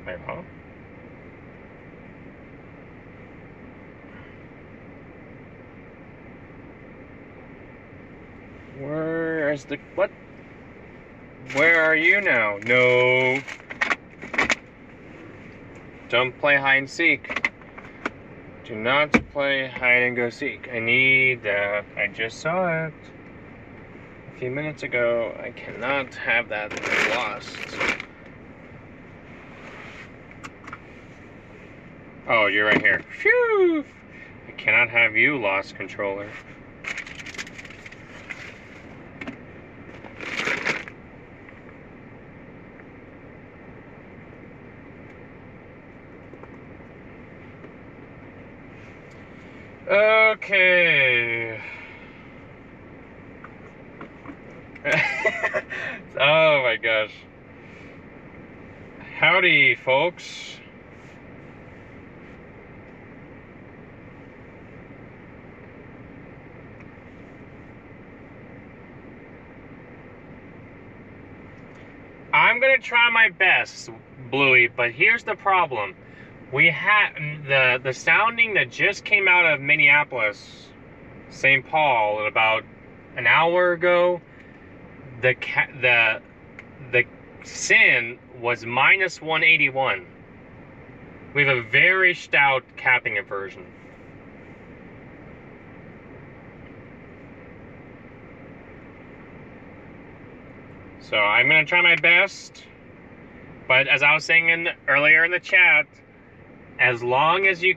Wait, huh? Where's the... what? Where are you now? No. Don't play hide and seek. Do not play hide and go seek. I need that. I just saw it a few minutes ago. I cannot have that lost. Oh, you're right here. Phew! I cannot have you lost, controller. Okay. Oh my gosh. Howdy, folks. I'm gonna try my best, Bluey, but here's the problem. We had the sounding that just came out of Minneapolis, St. Paul, about an hour ago. The SIN was minus 181. We have a very stout capping inversion. So I'm gonna try my best, but as I was saying earlier in the chat, as long as you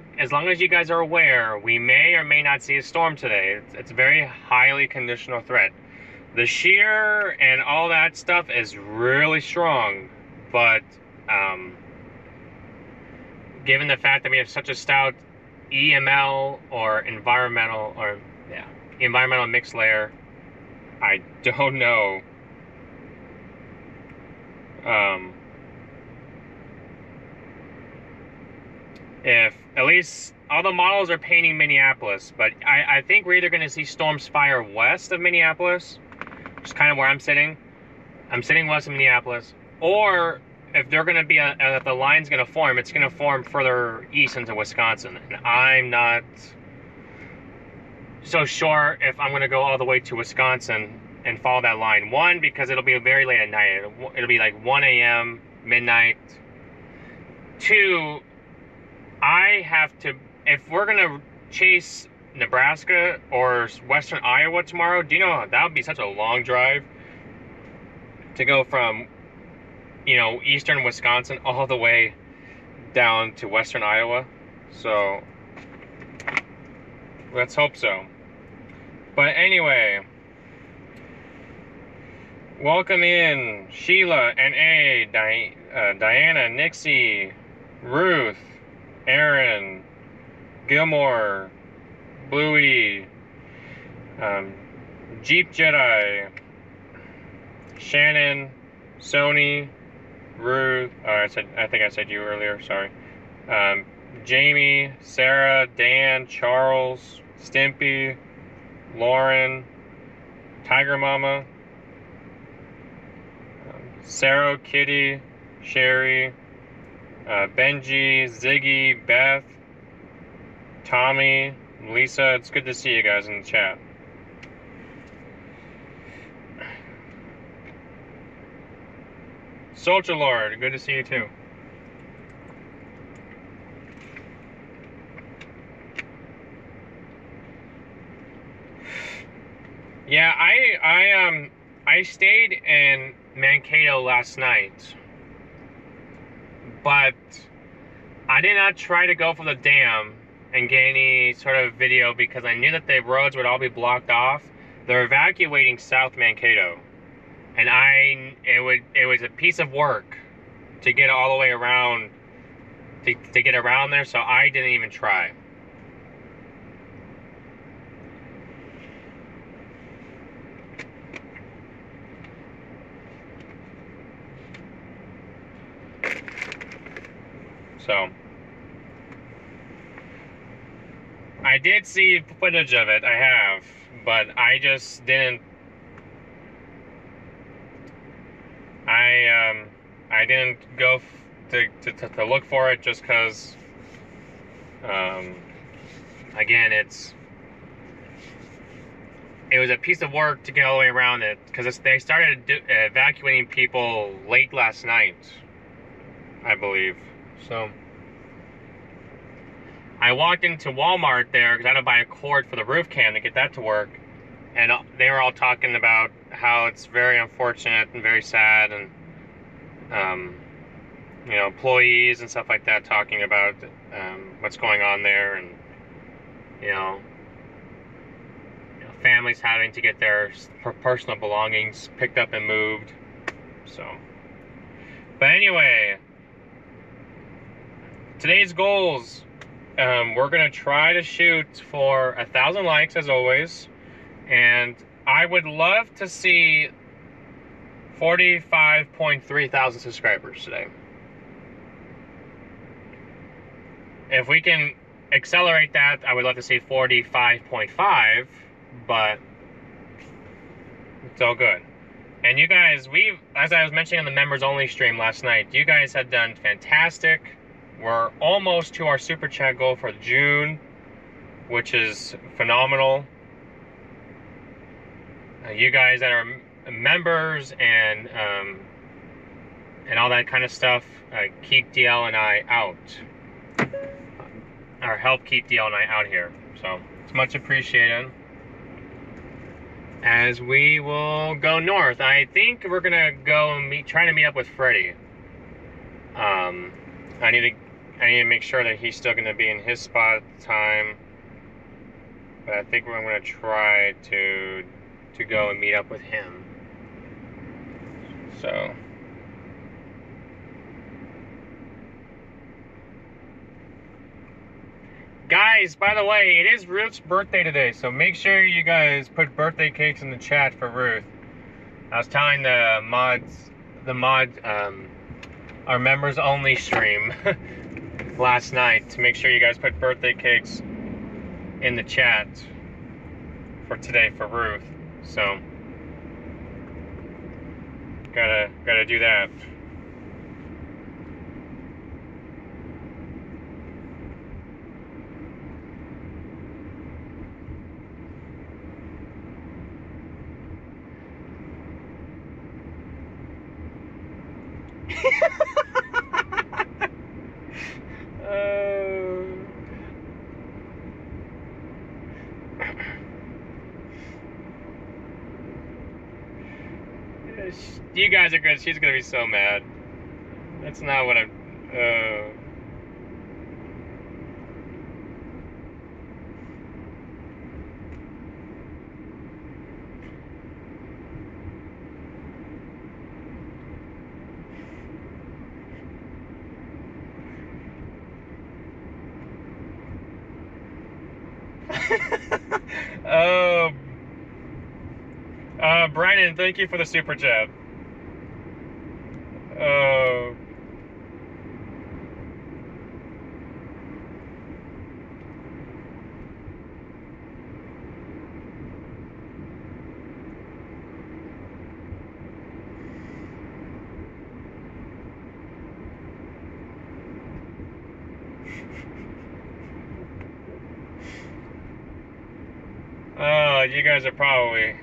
guys are aware, we may or may not see a storm today. It's a very highly conditional threat. The shear and all that stuff is really strong, but given the fact that we have such a stout EML or environmental mixed layer, I don't know. If at least all the models are painting Minneapolis, but I think we're either going to see storms fire west of Minneapolis, which is kind of where I'm sitting. I'm sitting west of Minneapolis, or if they're going to be if the line's going to form, it's going to form further east into Wisconsin, and I'm not so sure if I'm going to go all the way to Wisconsin and follow that line. One, because it'll be very late at night. It'll be like 1 a.m., midnight. Two, I have to, if we're going to chase Nebraska or western Iowa tomorrow, do you know that would be such a long drive to go from, you know, eastern Wisconsin all the way down to western Iowa. So let's hope so. But anyway, welcome in Sheila, N.A., Diana, Nixie, Ruth, Aaron, Gilmore, Bluey, Jeep Jedi, Shannon, Sony, Ruth. I think I said you earlier. Sorry. Jamie, Sarah, Dan, Charles, Stimpy, Lauren, Tiger Mama, Sarah, Kitty, Sherry, Benji, Ziggy, Beth, Tommy, Lisa. It's good to see you guys in the chat. Soldier Lord, good to see you too. Yeah, I stayed in Mankato last night, but I did not try to go for the dam and get any sort of video because I knew that the roads would all be blocked off. They're evacuating South Mankato, and it was a piece of work to get all the way around to get around there, so I didn't even try. So I did see footage of it, I have, but I just didn't I didn't go to look for it just because again it was a piece of work to get all the way around it because they started evacuating people late last night, I believe. So I walked into Walmart there because I had to buy a cord for the roof can to get that to work, and they were all talking about how it's very unfortunate and very sad, and you know, employees and stuff like that talking about what's going on there, and you know, families having to get their personal belongings picked up and moved. So, but anyway, today's goals, we're gonna try to shoot for 1,000 likes as always, and I would love to see 45.3 thousand subscribers today. If we can accelerate that, I would love to see 45.5, but it's all good. And you guys, as I was mentioning in the members only stream last night, you guys have done fantastic. We're almost to our super chat goal for June, which is phenomenal. You guys that are members and all that kind of stuff keep DL and I out, or help keep DL and I out here. So it's much appreciated. As we will go north, I think we're gonna go and try to meet up with Freddie. I need to make sure that he's still gonna be in his spot at the time. But I think we're gonna try to go and meet up with him. So Guys, by the way, it is Ruth's birthday today, so make sure you guys put birthday cakes in the chat for Ruth. I was telling the our members only stream last night to make sure you guys put birthday cakes in the chat for today for Ruth. So gotta do that. You guys are good. She's gonna be so mad. That's not what I'm. Brandon, thank you for the super chat. You guys are probably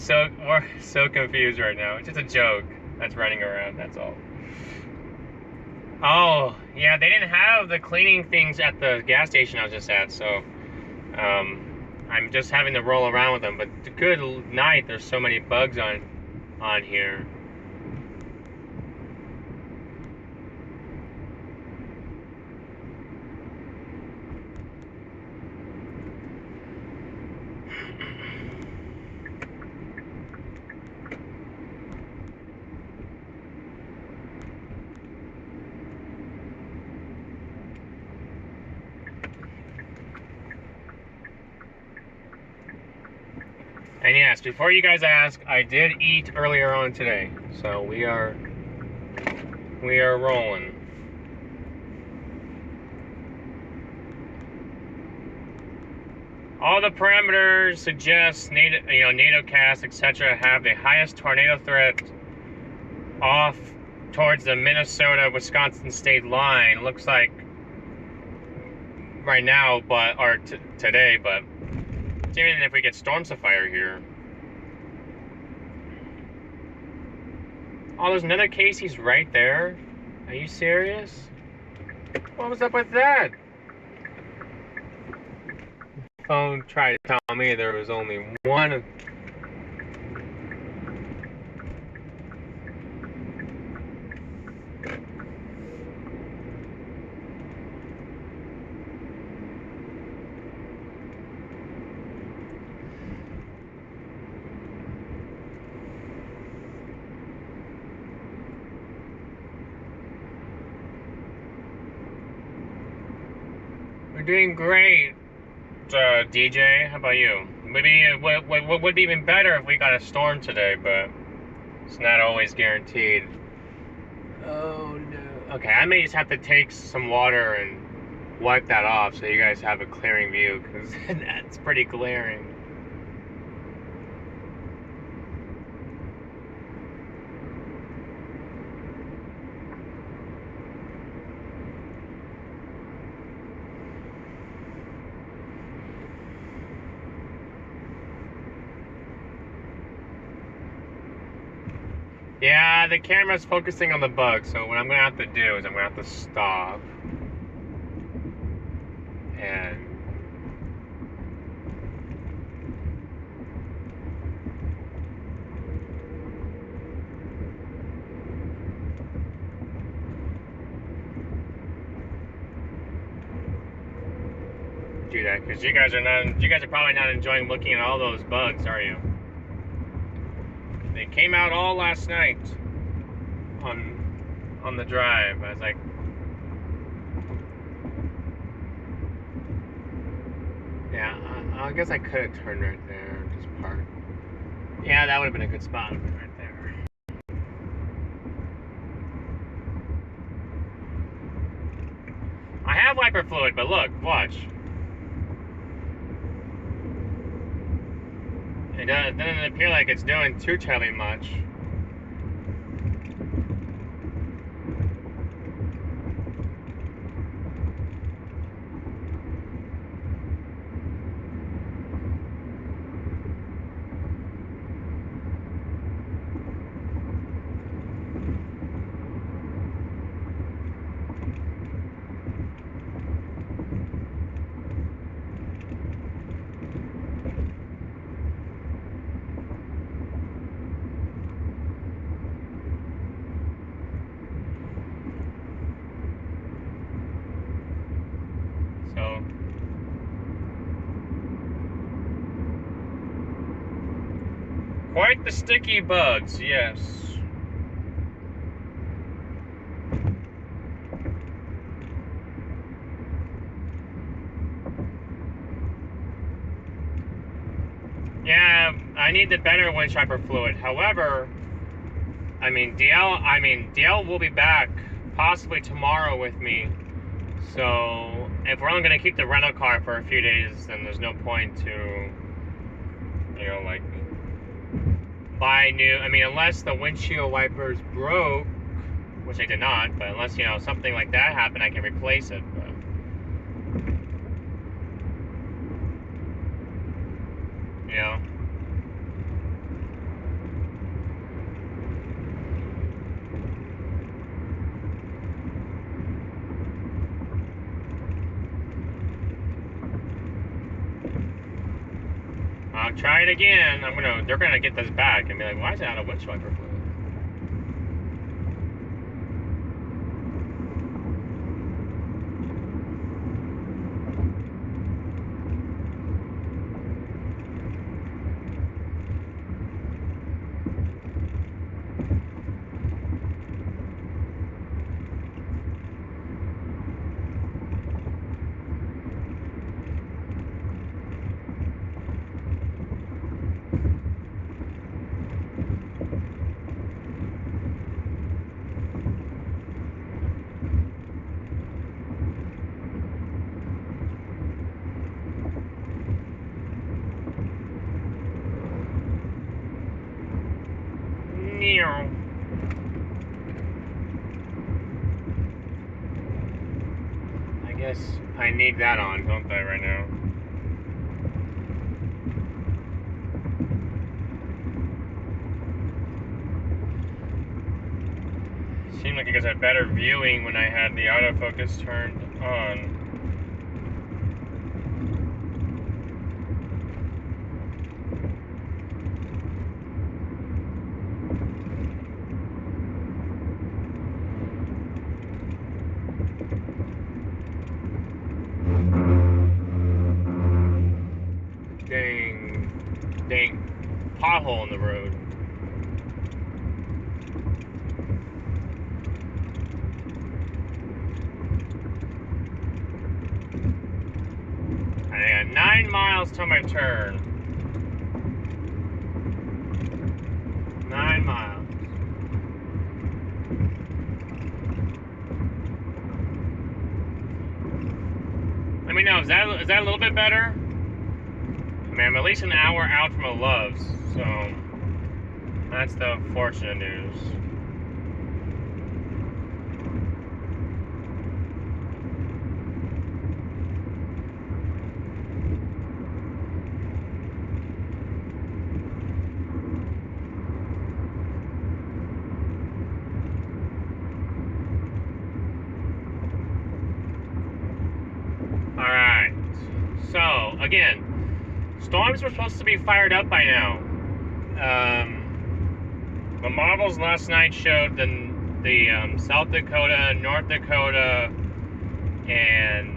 we're so confused right now. It's just a joke that's running around, that's all. Oh, yeah, they didn't have the cleaning things at the gas station I was just at, so I'm just having to roll around with them. But good night, there's so many bugs on here. And yes, before you guys ask, I did eat earlier on today, so we are rolling. All the parameters suggest NATOcast, etc., have the highest tornado threat off towards the Minnesota-Wisconsin state line. Looks like right now, today, but even if we get storms of fire here. Oh, there's another Casey's right there. Are you serious? What was up with that? Phone tried to tell me there was only one. We're doing great, DJ. How about you? Maybe what would be even better if we got a storm today, but it's not always guaranteed. Oh no. Okay, I may just have to take some water and wipe that off so you guys have a clearing view, because that's pretty glaring. Yeah, the camera's focusing on the bug, so what I'm gonna have to do is I'm gonna have to stop and do that, because you guys are probably not enjoying looking at all those bugs, are you? They came out all last night on the drive. I was like, I guess I could have turned right there, just park. Yeah, that would have been a good spot right there. I have wiper fluid, but look, watch. It doesn't appear like it's doing too terribly much. So, quite the sticky bugs, yes. Yeah, I need the better wind striper fluid. However, DL will be back possibly tomorrow with me. So if we're only gonna keep the rental car for a few days, then there's no point to, like, buy new. Unless the windshield wipers broke, which they did not, but unless, something like that happened, I can replace it. But I'll try it again. They're gonna get this back and be like, why is it out of windshield wiper fluid? I guess I need that on, don't I, right now? Seemed like you guys had better viewing when I had the autofocus turned on. Dang pothole in the road. I got 9 miles till my turn. 9 miles. Let me know, is that a little bit better? I'm at least an hour out from a Love's, so that's the fortunate news. Alright, so again, storms were supposed to be fired up by now. The models last night showed the South Dakota, North Dakota, and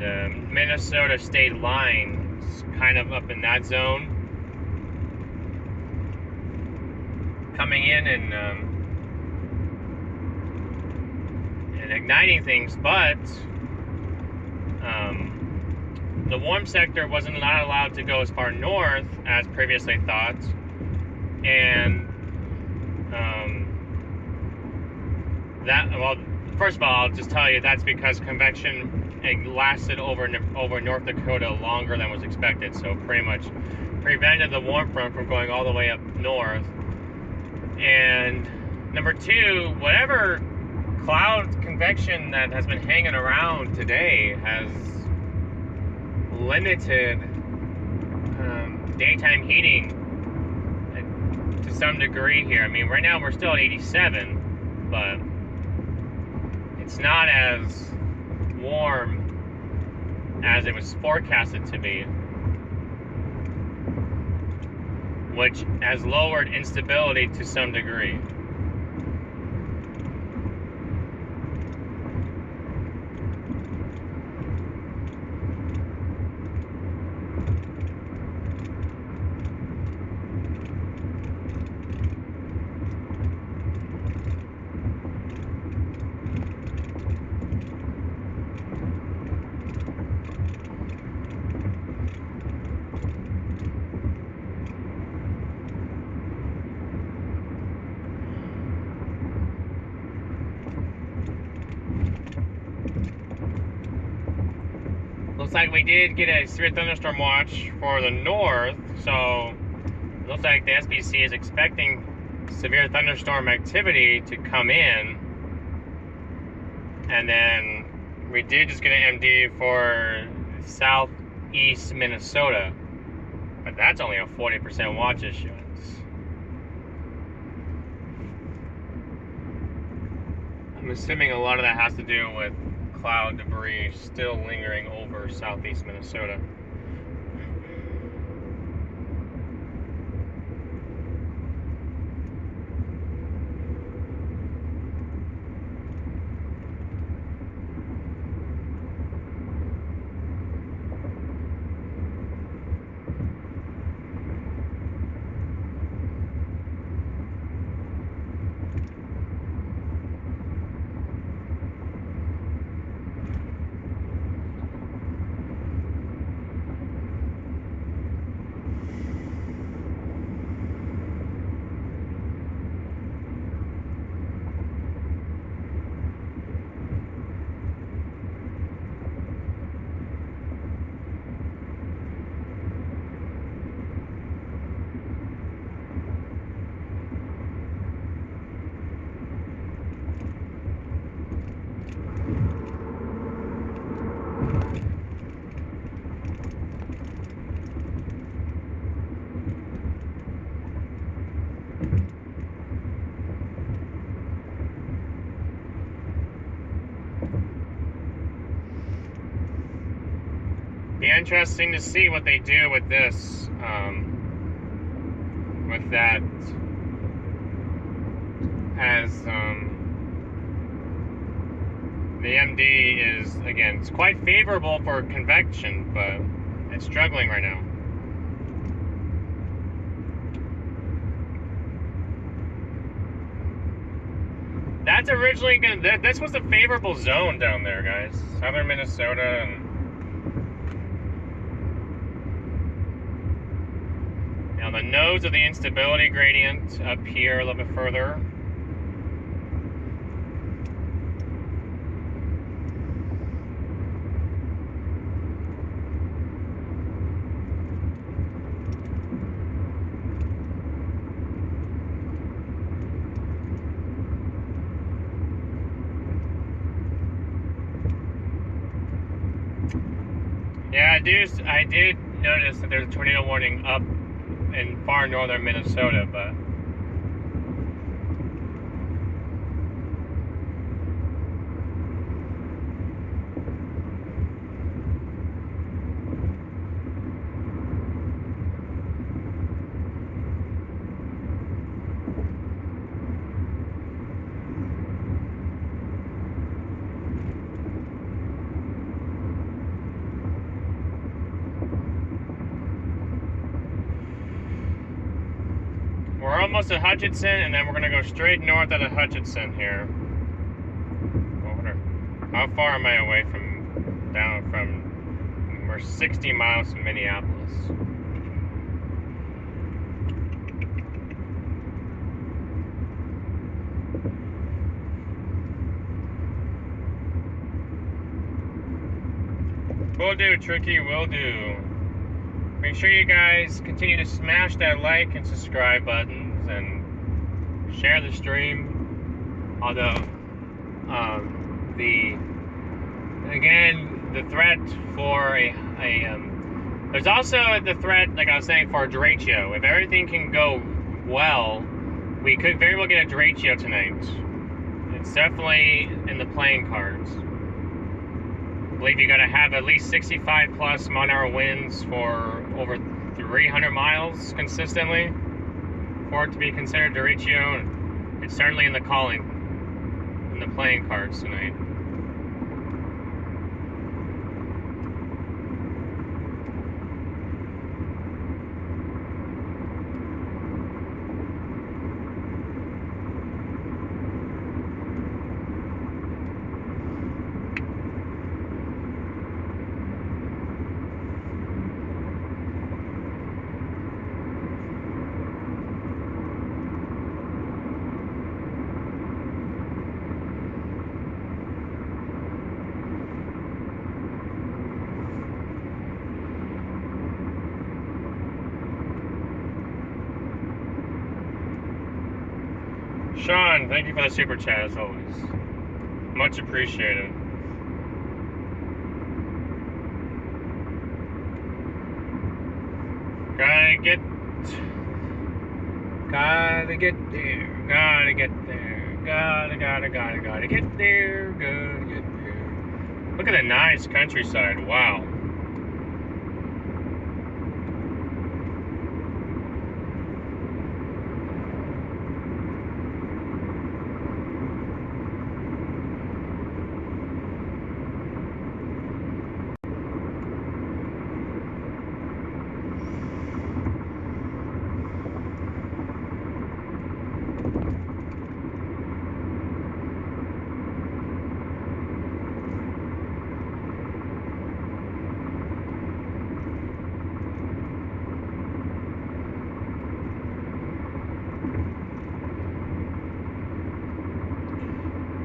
Minnesota state lines kind of up in that zone, coming in and igniting things, but the warm sector wasn't not allowed to go as far north as previously thought, and first of all, I'll just tell you that's because convection lasted over North Dakota longer than was expected, so pretty much prevented the warm front from going all the way up north. And number two, whatever cloud convection that has been hanging around today has limited daytime heating to some degree here. I mean, right now we're still at 87, but it's not as warm as it was forecasted to be, which has lowered instability to some degree. Looks like we did get a severe thunderstorm watch for the north, so it looks like the SPC is expecting severe thunderstorm activity to come in. And then we did just get an MD for southeast Minnesota, but that's only a 40% watch issuance. I'm assuming a lot of that has to do with cloud debris still lingering over southeast Minnesota. Be interesting to see what they do with this, with that, as the MD is, again, it's quite favorable for convection, but it's struggling right now. That's originally gonna, this was a favorable zone down there, guys. Southern Minnesota and now the nose of the instability gradient up here a little bit further. Yeah, I did notice that there's a tornado warning up in far northern Minnesota, but we're almost at Hutchinson, and then we're going to go straight north out of Hutchinson here. How far am I away from over 60 miles from Minneapolis. Will do, Tricky, will do. Make sure you guys continue to smash that like and subscribe buttons and share the stream. Although, the threat for there's also the threat, like I was saying, for a derecho. If everything can go well, we could very well get a derecho tonight. It's definitely in the playing cards. I believe you gotta have at least 65 plus mile-an-hour winds for over 300 miles consistently for it to be considered derecho. It's certainly in the playing cards tonight. Sean, thank you for the super chat as always. Much appreciated. Gotta get there. Gotta get there. Gotta get there. Gotta get there. Look at the nice countryside. Wow.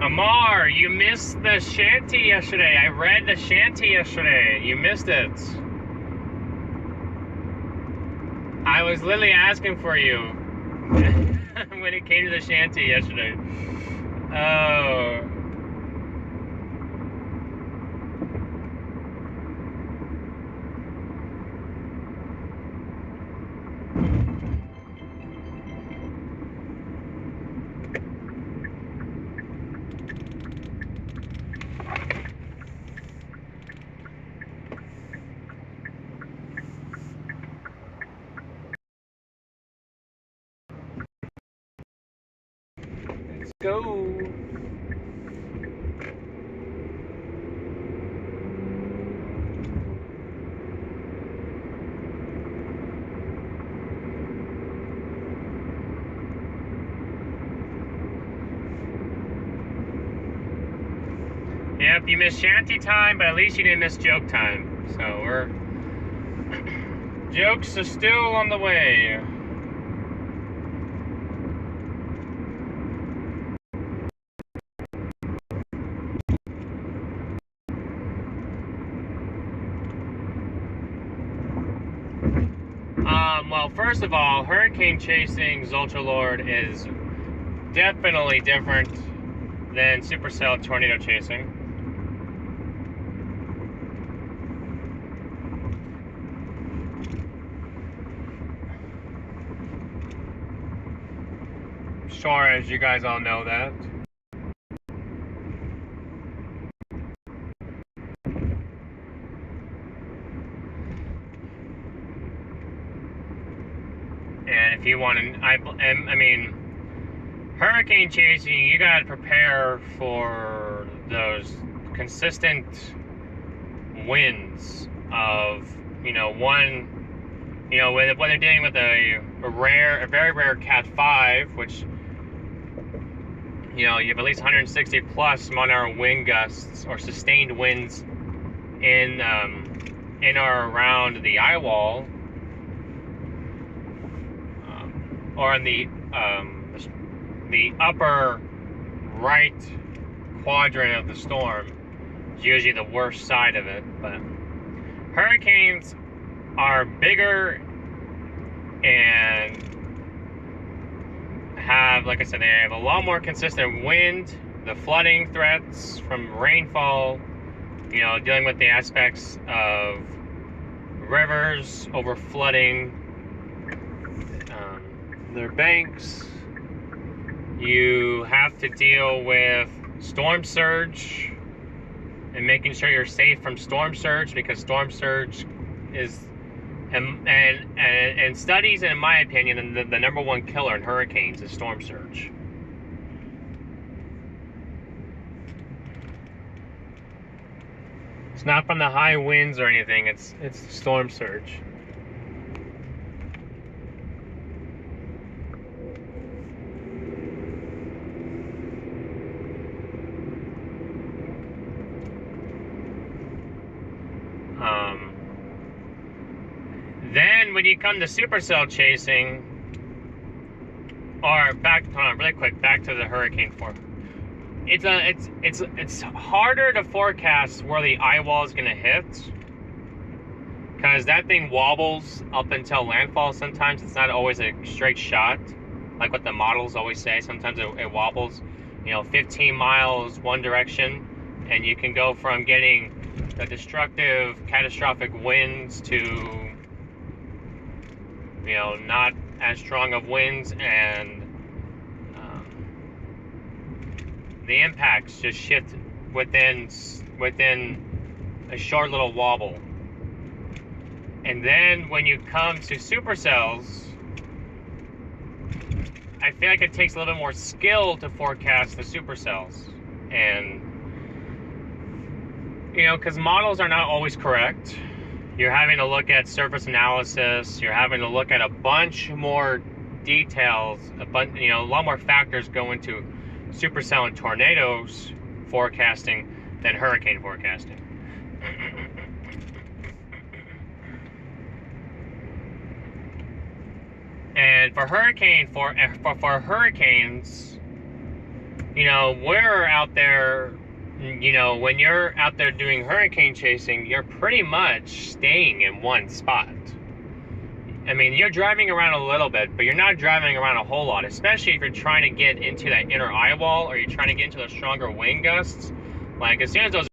Amar, you missed the shanty yesterday. I read the shanty yesterday. You missed it. I was literally asking for you when it came to the shanty yesterday. Oh. Go. Yep, you missed shanty time, but at least you didn't miss joke time. So jokes are still on the way. Well, first of all, hurricane chasing Zoltar Lord is definitely different than supercell tornado chasing. Sure, as you guys all know that. And if you want to, I mean, hurricane chasing, you gotta prepare for those consistent winds of, when they're dealing with a very rare Cat 5, which, you have at least 160 plus mile-an-hour wind gusts or sustained winds in in or around the eye wall, or in the upper right quadrant of the storm, is usually the worst side of it. But hurricanes are bigger and have, like I said, they have a lot more consistent wind, the flooding threats from rainfall, you know, dealing with the aspects of rivers over flooding their banks. You have to deal with storm surge and making sure you're safe from storm surge, because storm surge is, and studies, in my opinion, the number one killer in hurricanes is storm surge. It's not from the high winds or anything, it's storm surge. Then when you come to supercell chasing, or back, hold on, really quick, back to the hurricane form. It's harder to forecast where the eye wall is gonna hit, because that thing wobbles up until landfall. Sometimes it's not always a straight shot, like what the models always say. Sometimes it wobbles, you know, 15 miles one direction, and you can go from getting the destructive, catastrophic winds to, you know, not as strong of winds, and the impacts just shift within a short little wobble. And then when you come to supercells, I feel like it takes a little bit more skill to forecast the supercells. And, you know, because models are not always correct. You're having to look at surface analysis. You're having to look at a bunch more details. You know, a lot more factors go into supercell and tornadoes forecasting than hurricane forecasting. And for hurricanes, you know, we're out there, you know, when you're out there doing hurricane chasing, you're pretty much staying in one spot. I mean, you're driving around a little bit, but you're not driving around a whole lot, especially if you're trying to get into that inner eye wall, or you're trying to get into those stronger wind gusts. Like, as soon as those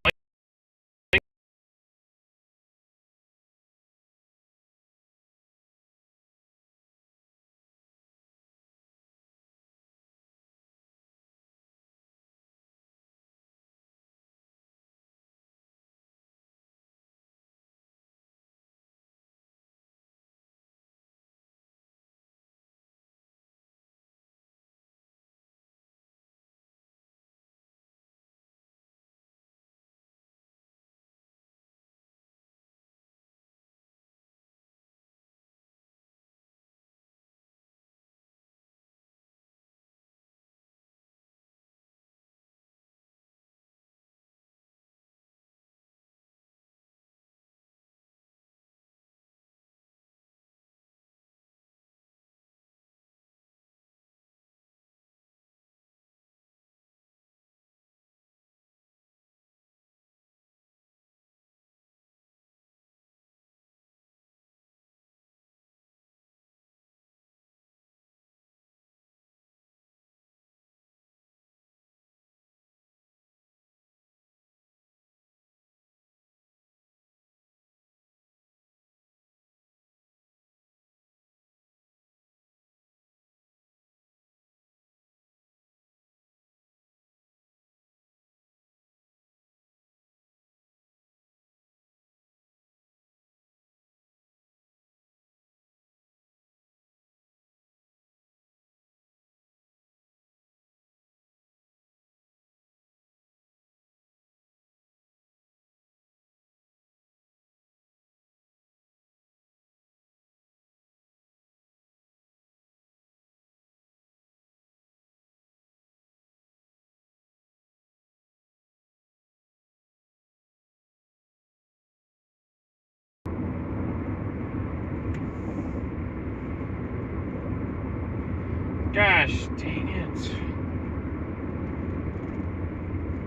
Gosh, dang it.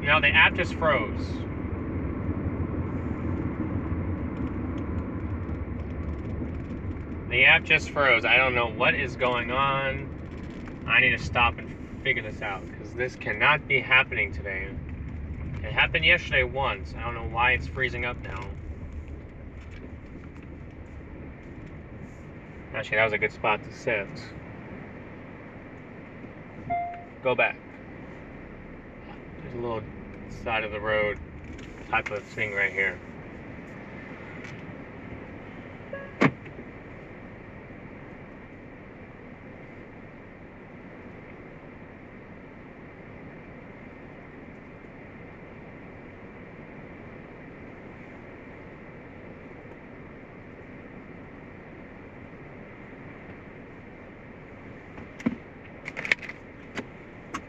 No, the app just froze. The app just froze. I don't know what is going on. I need to stop and figure this out, because this cannot be happening today. It happened yesterday once. I don't know why it's freezing up now. Actually, that was a good spot to sit. Go back. There's a little side of the road type of thing right here.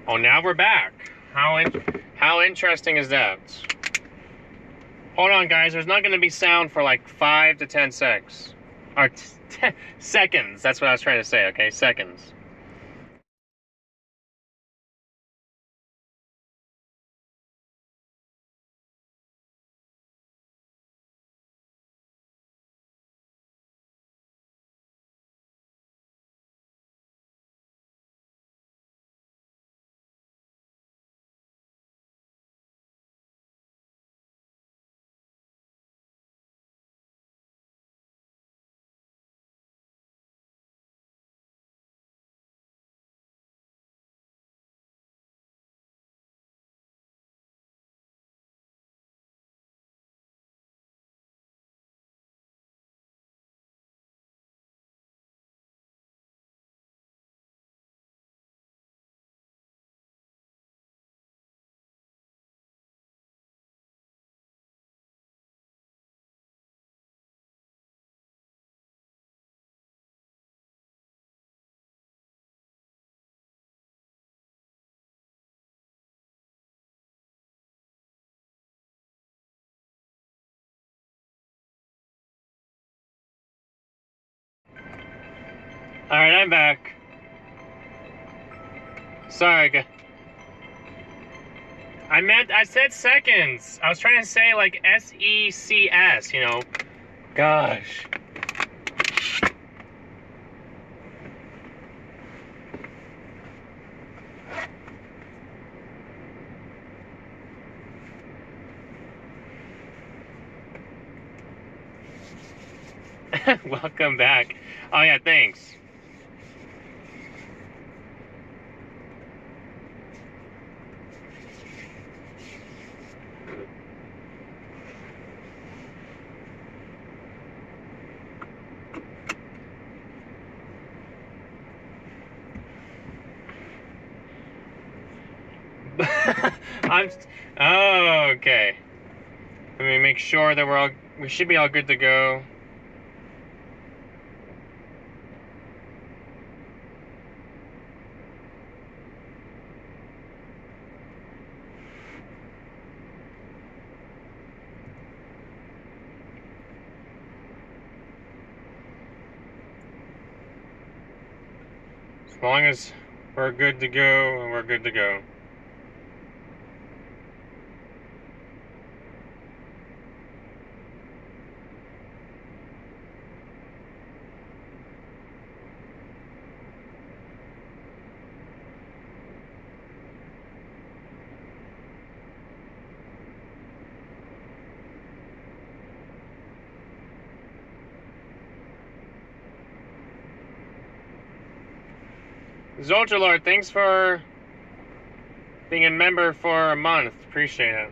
Oh, now we're back. How interesting is that? Hold on, guys. There's not going to be sound for like 5 to 10 seconds. Or 10 seconds. That's what I was trying to say, okay? Seconds. Alright, I'm back. Sorry, I said seconds. I was trying to say like S-E-C-S, you know. Gosh. Welcome back. Oh yeah, thanks. Oh, okay. Let me make sure that we should be all good to go. As long as we're good to go, we're good to go. Soldier Lord, thanks for being a member for a month. Appreciate it.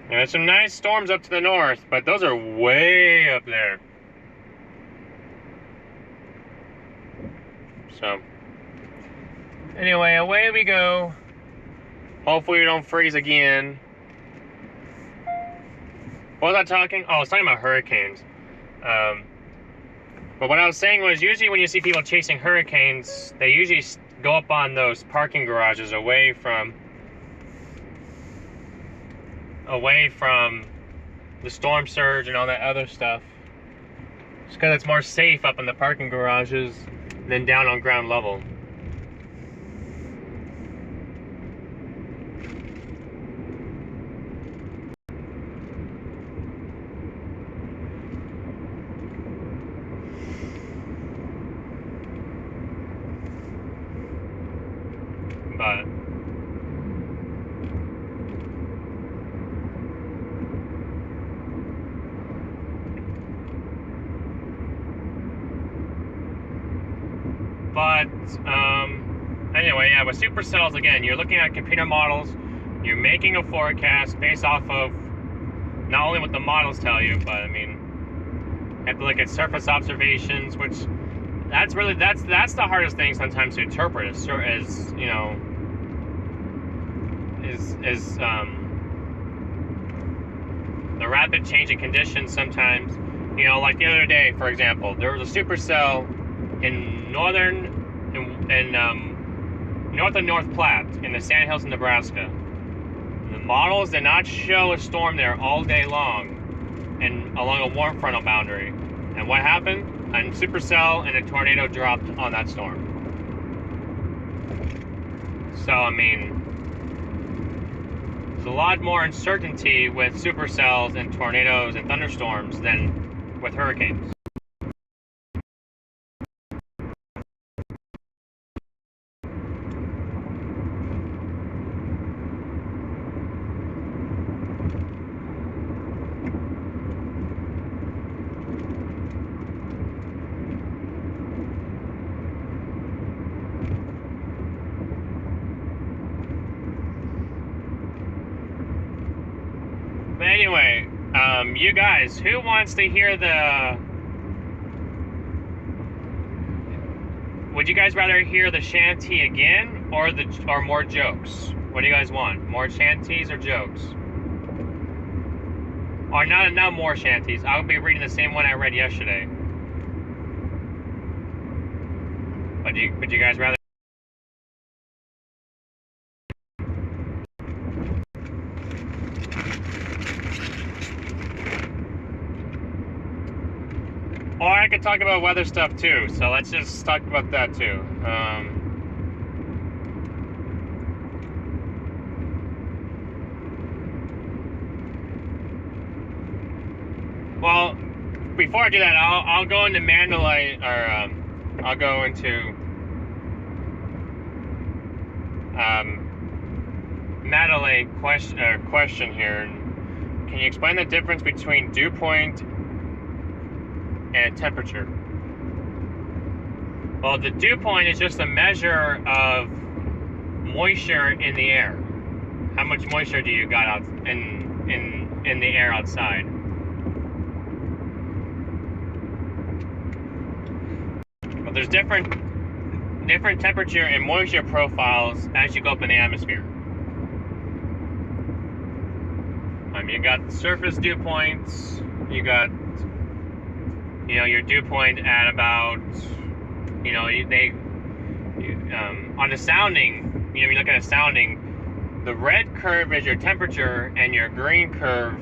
Yeah, there's some nice storms up to the north, but those are way up there. So, anyway, away we go. Hopefully we don't freeze again. What was I talking? Oh, I was talking about hurricanes. But what I was saying was, usually when you see people chasing hurricanes, they usually go up on those parking garages away from the storm surge and all that other stuff. Just because it's more safe up in the parking garages than down on ground level. But anyway, yeah, with supercells, again, you're looking at computer models. You're making a forecast based off of not only what the models tell you, but I mean, you have to look at surface observations, which that's the hardest thing sometimes to interpret. Is you know, is the rapid change in conditions sometimes. You know, like the other day, for example, there was a supercell in north and North Platte in the Sandhills, Nebraska. The models did not show a storm there all day long and along a warm frontal boundary. And what happened? A supercell and a tornado dropped on that storm. So, I mean, there's a lot more uncertainty with supercells and tornadoes and thunderstorms than with hurricanes. But anyway, you guys, who wants to hear the... Would you guys rather hear the shanty again or more jokes? What do you guys want? More shanties or jokes? Or not more shanties. I'll be reading the same one I read yesterday. Would you guys rather? Or I could talk about weather stuff too. So let's just talk about that too. Well, before I do that, I'll go into Mandalay, or I'll go into Mandalay question here. Can you explain the difference between dew point and temperature? Well, the dew point is just a measure of moisture in the air. How much moisture do you got out in the air outside? Well, there's different temperature and moisture profiles as you go up in the atmosphere. You got surface dew points. You got, your dew point at about, on the sounding, you look at a sounding, the red curve is your temperature and your green curve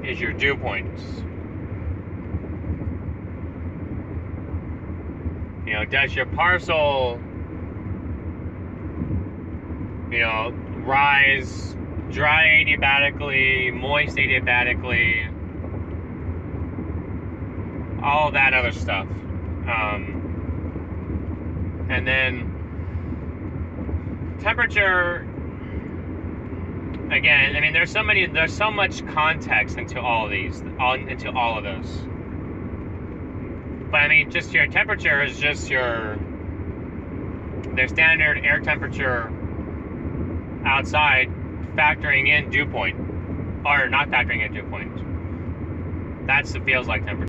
is your dew points. Does your parcel, rise dry adiabatically, moist adiabatically, all that other stuff. And then temperature, again, I mean, there's so much context into all of these, into all of those. But I mean, just your temperature is just their standard air temperature outside, factoring in dew point, or not factoring in dew point. That's the feels like temperature.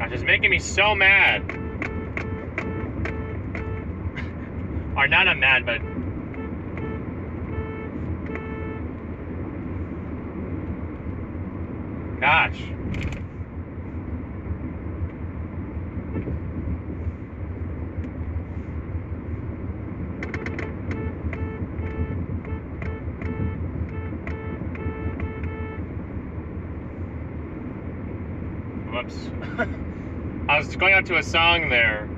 gosh, it's making me so mad. Or not I'm mad, but gosh. Whoops. I was going out to a song there.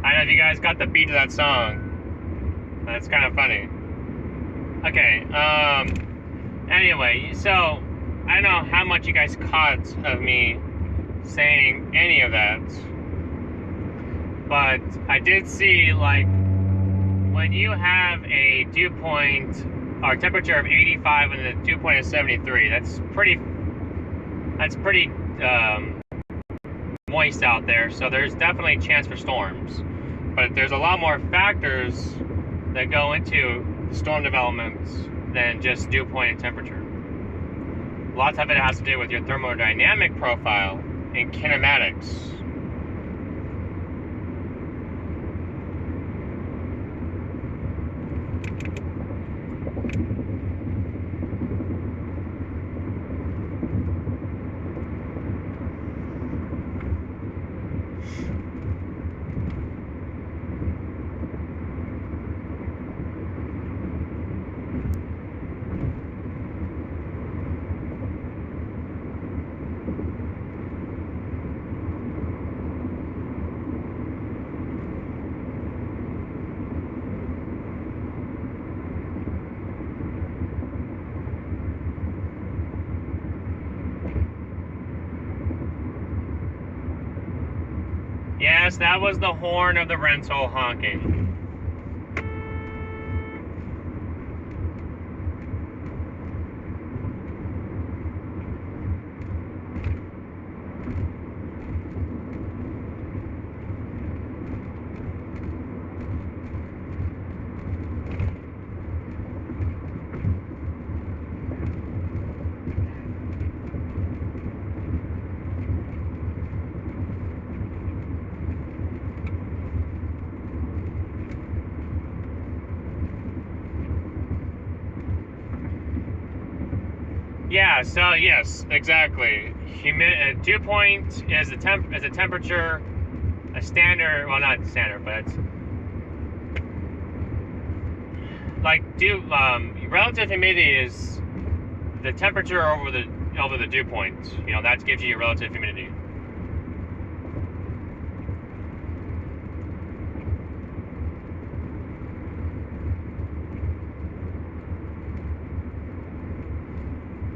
I don't know if you guys got the beat of that song. That's kind of funny. Okay, anyway, so I don't know how much you guys caught of me saying any of that, but I did see, like, when you have a dew point or temperature of 85 and the dew point is 73, that's pretty moist out there, so there's definitely a chance for storms. But there's a lot more factors that go into storm development than just dew point and temperature. Lots of it has to do with your thermodynamic profile and kinematics. Yes, that was the horn of the rental honking. Yeah, so yes, exactly. Dew point is a temperature, a standard, well, not standard, but it's like relative humidity is the temperature over the dew point. You know, that gives you your relative humidity.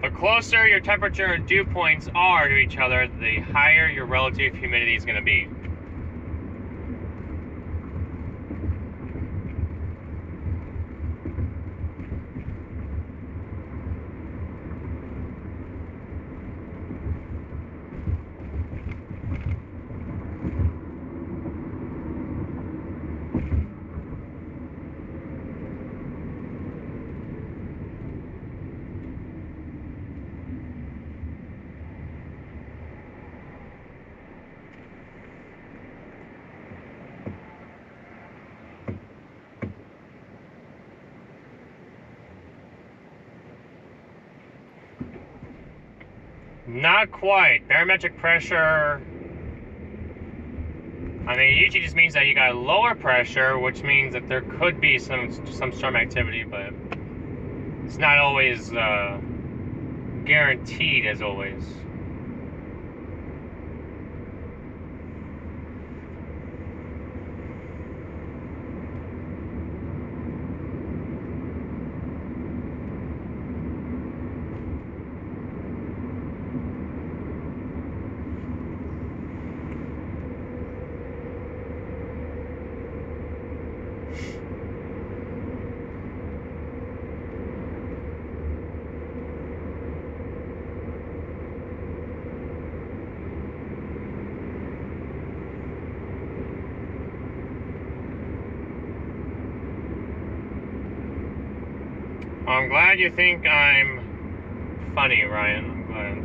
The closer your temperature and dew points are to each other, the higher your relative humidity is going to be. Not quite. Barometric pressure, I mean, it usually just means that you got lower pressure, which means that there could be some storm activity, but it's not always guaranteed, as always. I'm glad you think I'm funny, Ryan. I'm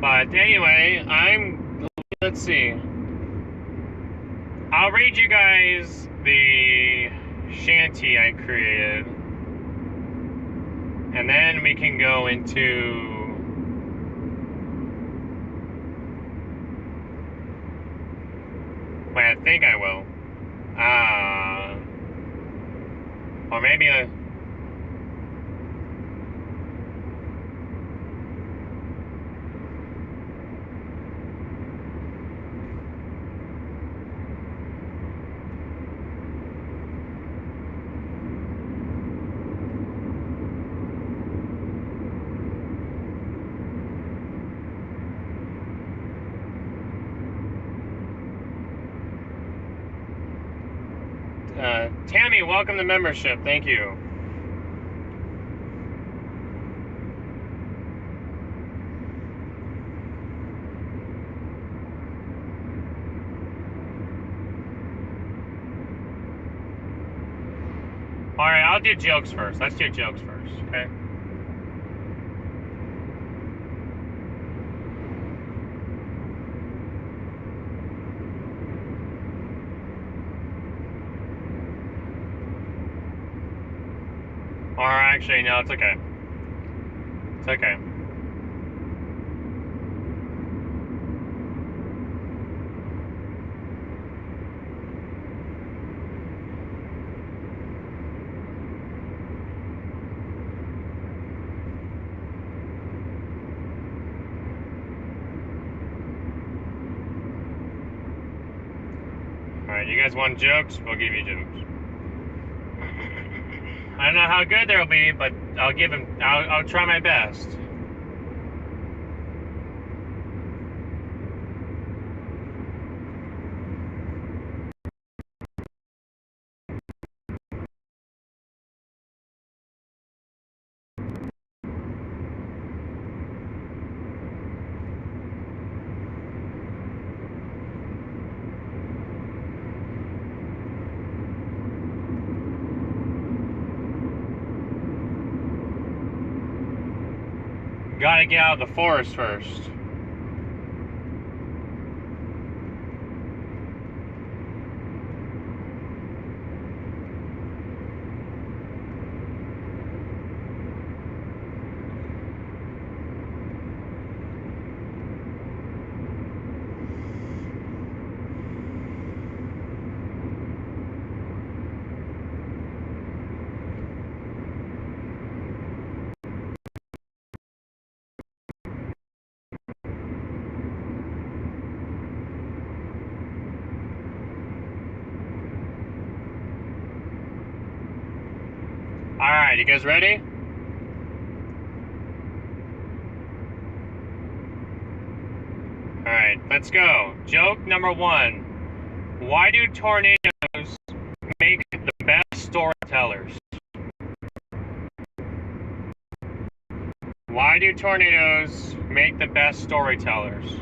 But anyway, let's see. I'll read you guys the shanty I created. And then we can go into... Wait, I think I will. Or maybe Tammy, welcome to membership. Thank you. Alright, I'll do jokes first. Let's do jokes first, okay? Or actually, no, it's okay. It's okay. Alright, you guys want jokes? We'll give you jokes. I don't know how good they'll be, but I'll give them. I'll try my best. Gotta get out of the forest first. Alright, you guys ready? Alright, let's go. Joke number 1. Why do tornadoes make the best storytellers? Why do tornadoes make the best storytellers?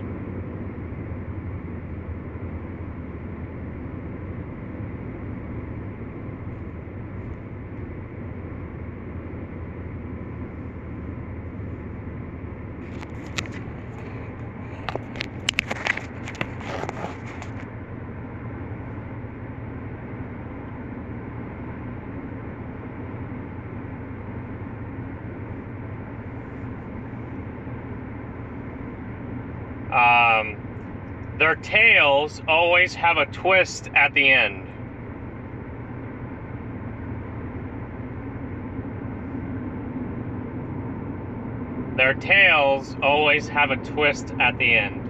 Their tails always have a twist at the end. Their tails always have a twist at the end.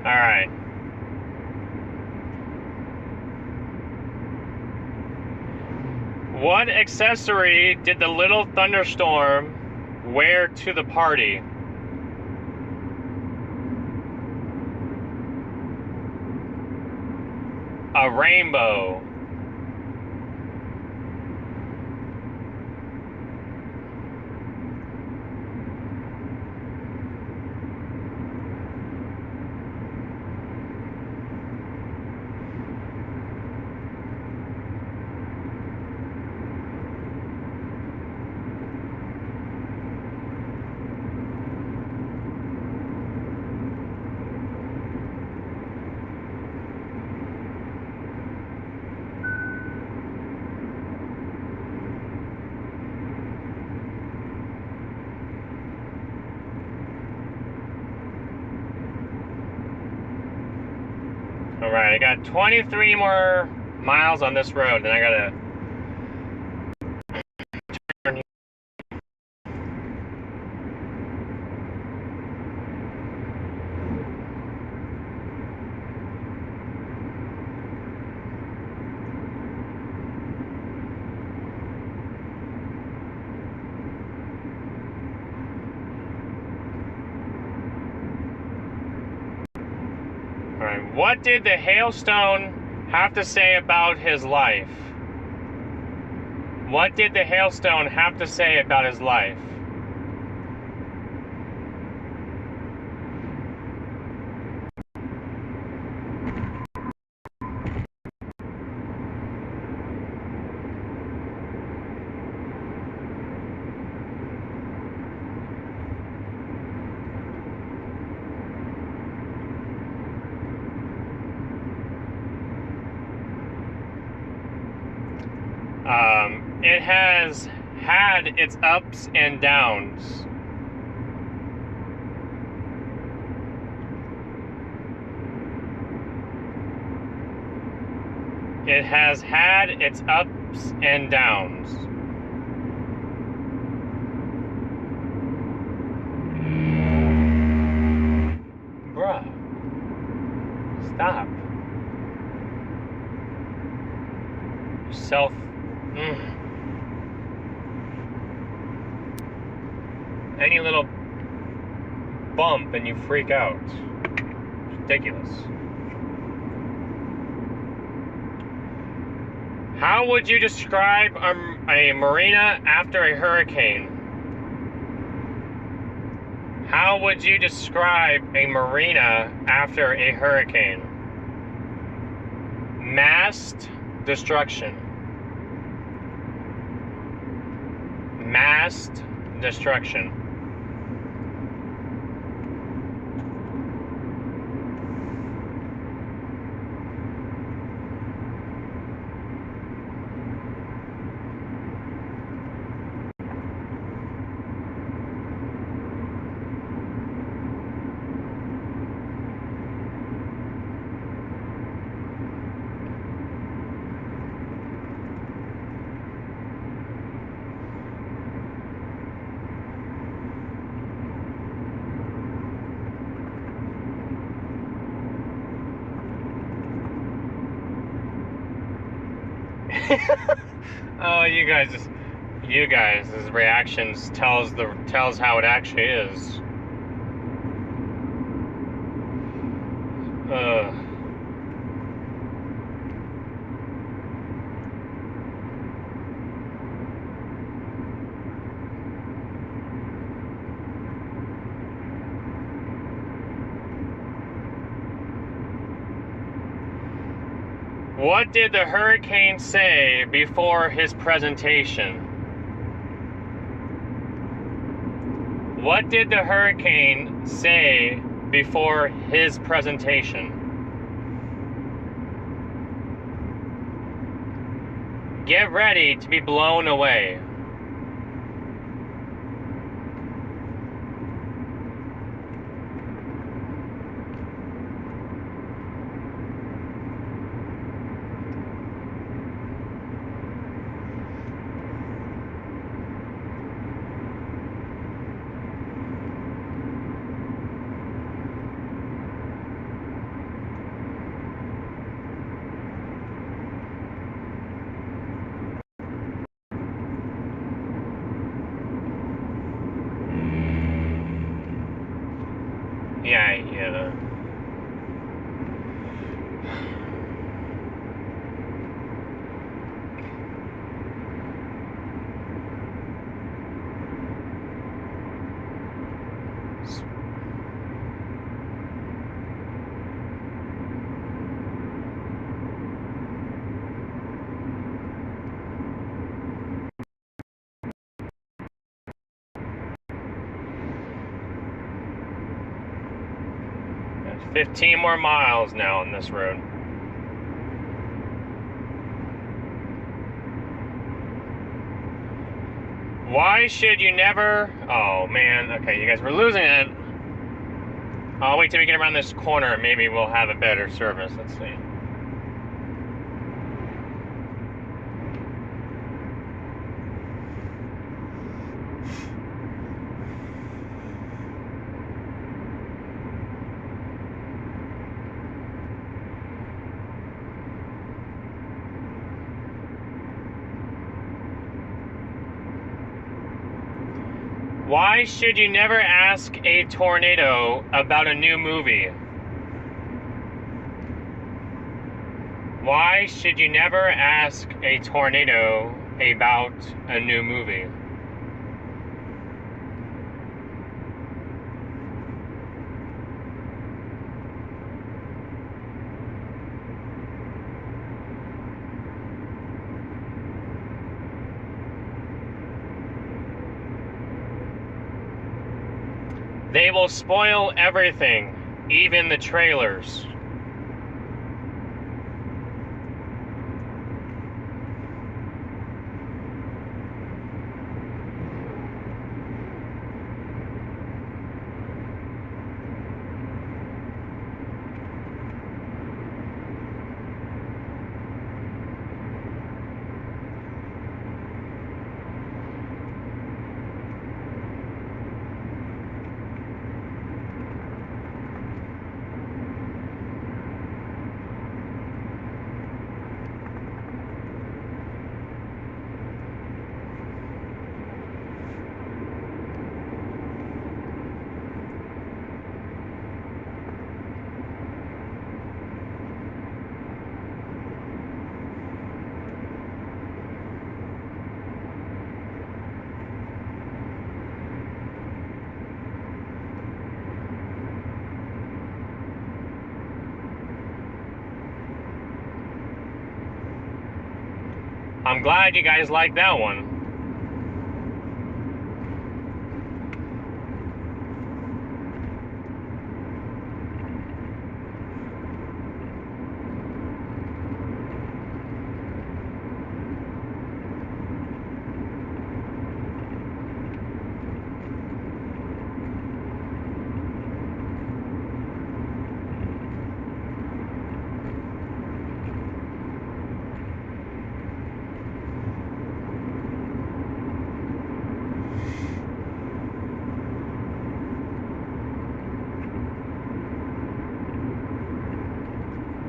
All right. What accessory did the little thunderstorm wear to the party? A rainbow. Alright, I got 23 more miles on this road, and I gotta turn here. Alright, what did the hailstone have to say about his life? What did the hailstone have to say about his life? It has had its ups and downs. It has had its ups and downs. Bruh. Stop. Self. Any little bump and you freak out. It's ridiculous. How would you describe a marina after a hurricane? How would you describe a marina after a hurricane? Mass destruction. Mass destruction. Oh, you guys' reactions tells how it actually is. What did the hurricane say before his presentation? What did the hurricane say before his presentation? Get ready to be blown away. 15 more miles now on this road. Why should you never... Oh, man. Okay, you guys were losing it. I'll wait till we get around this corner and maybe we'll have a better service. Let's see. Why should you never ask a tornado about a new movie? Why should you never ask a tornado about a new movie? They will spoil everything, even the trailers. I'm glad you guys like that one.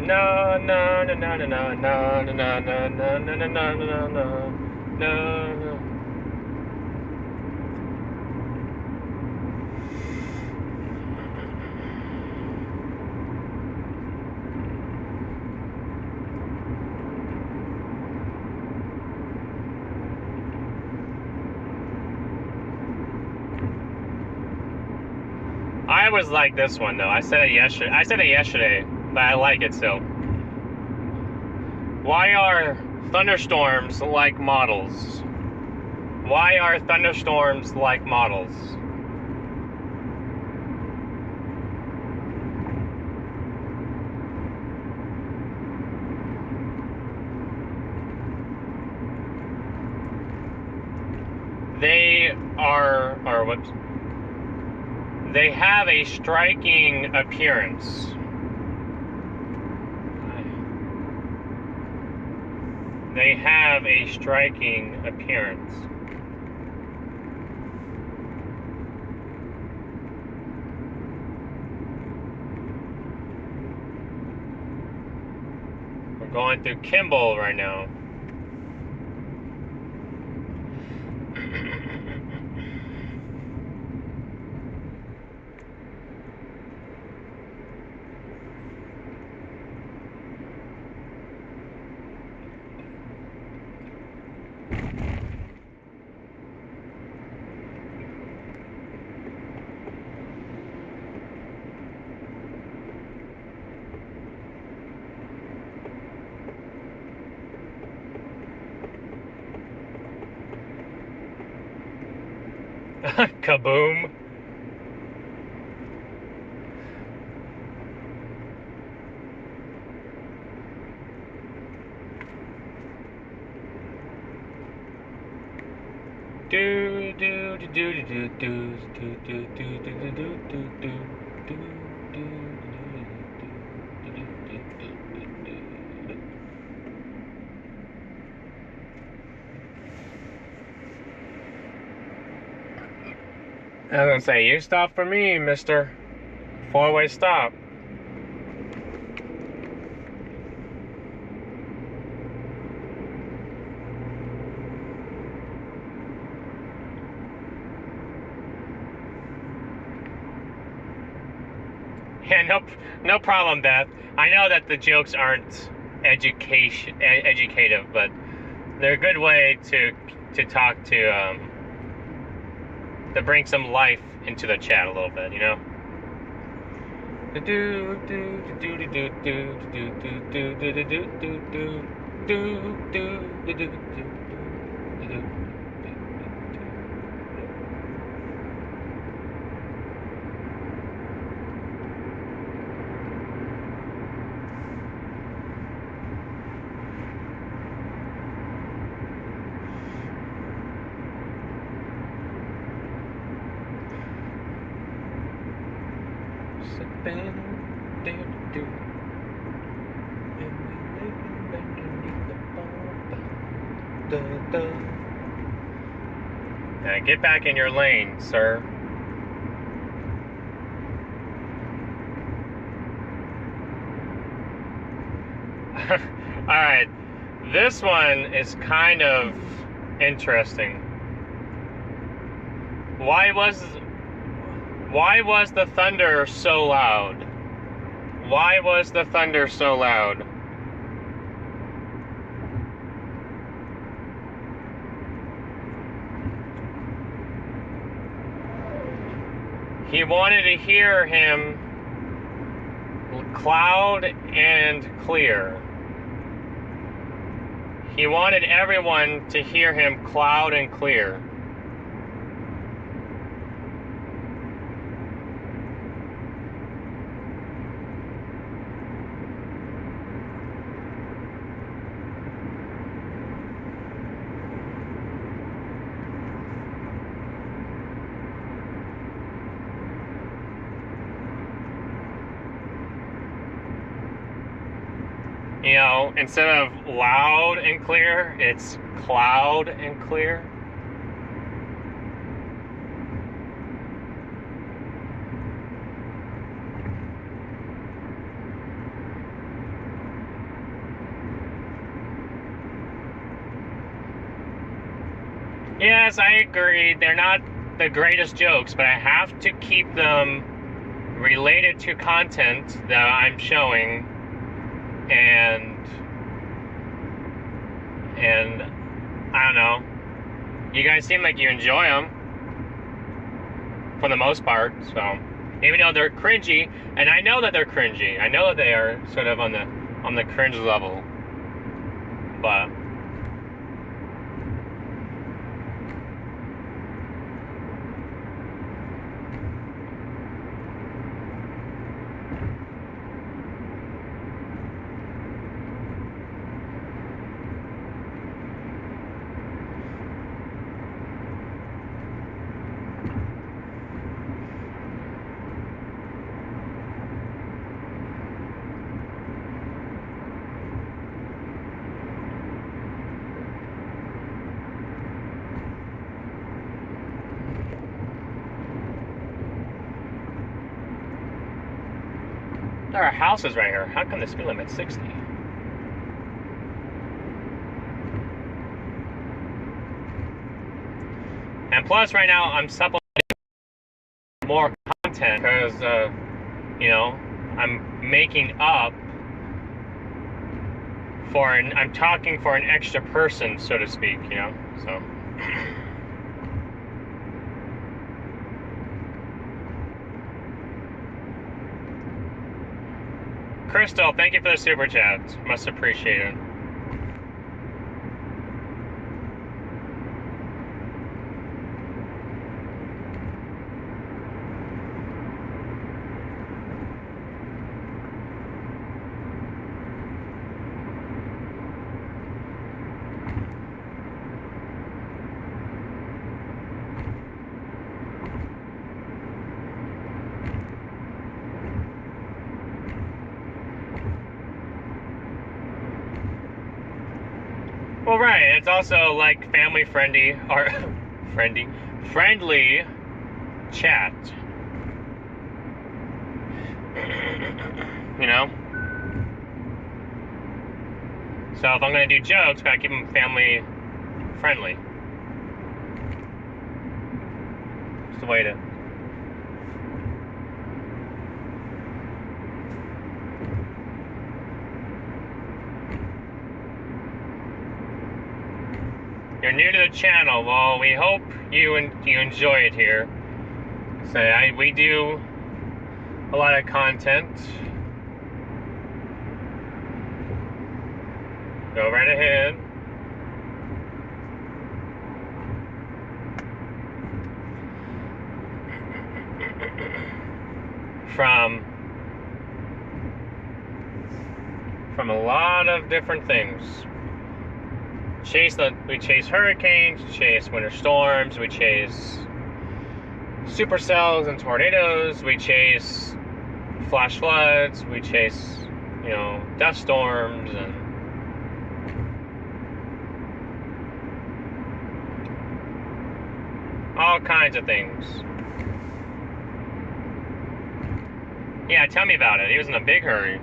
No, no, no, no, no, no, no, no, no, no, no, no, no, no, no, no, no. I always like this one though. I said it yesterday, but I like it still. Why are thunderstorms like models? Why are thunderstorms like models? They have a striking appearance. They have a striking appearance. We're going through Kimball right now. Kaboom. Do do do do do do do do do do do do do. I was gonna say, you stop for me, mister. Four-way stop. Yeah, no problem, Beth. I know that the jokes aren't educative, but they're a good way to talk to bring some life into the chat a little bit, you know. Now get back in your lane, sir. Alright, this one is kind of interesting. Why was the thunder so loud? Why was the thunder so loud? He wanted to hear him loud and clear. He wanted everyone to hear him loud and clear. You know, instead of loud and clear, it's cloud and clear. Yes, I agree. They're not the greatest jokes, but I have to keep them related to content that I'm showing. And I don't know, you guys seem like you enjoy them for the most part, so even though they're cringy, and I know that they're cringy, I know that they are sort of on the cringe level, but there are houses right here. How come the speed limit's 60? And plus, right now, I'm supplementing more content because, you know, I'm making up for I'm talking for an extra person, so to speak, you know, so. Crystal, thank you for the super chat. Much appreciated. Well, right. It's also like family friendly or friendly chat. You know? So if I'm gonna do jokes, gotta keep them family friendly. It's the way to. You're new to the channel. Well, we hope you enjoy it here. So we do a lot of content. Go right ahead. From a lot of different things. We chase hurricanes, we chase winter storms, we chase supercells and tornadoes, we chase flash floods, we chase, dust storms, and all kinds of things. Yeah, tell me about it. He was in a big hurry.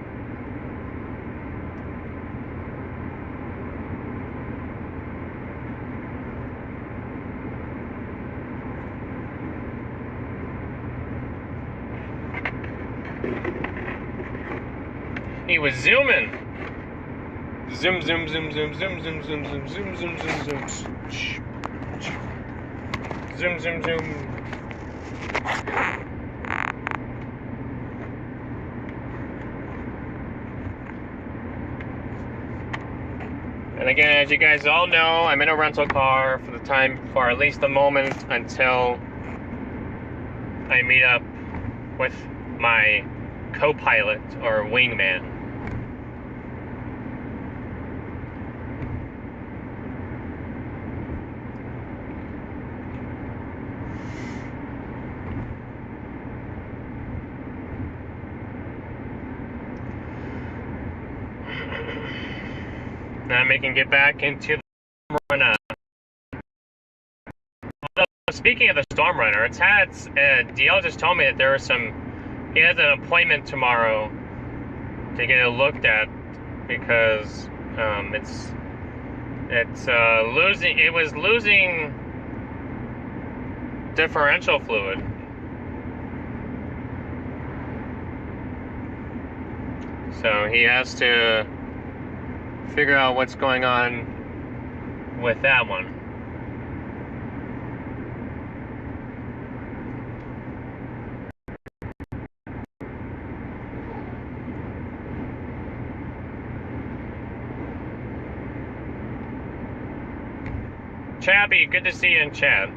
He was zooming. Zoom, zoom, zoom, zoom, zoom, zoom, zoom, zoom, zoom, zoom, zoom, zoom. Zoom, zoom, zoom. And again, as you guys all know, I'm in a rental car for at least a moment until I meet up with my co-pilot or wingman. Now we can get back into the StormRunner. Speaking of the StormRunner, DL just told me that he has an appointment tomorrow to get it looked at because it was losing differential fluid. So he has to figure out what's going on with that one. Chappy, good to see you in chat.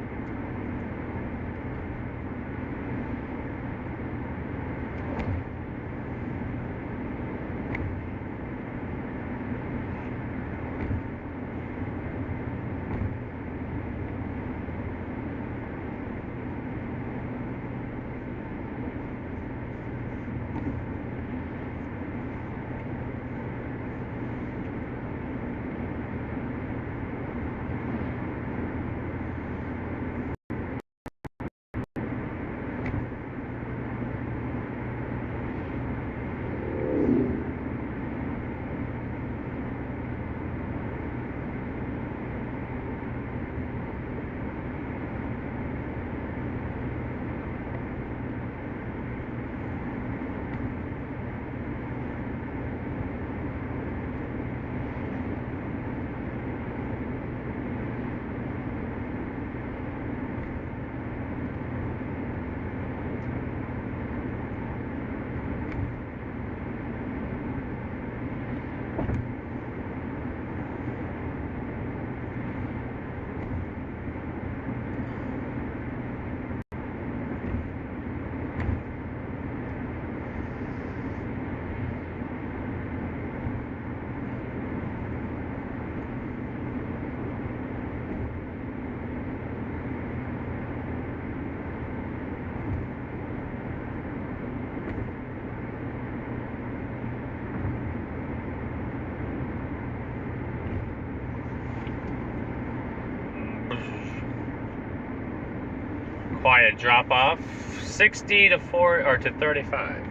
quiet drop off, 60 to 4 or to 35.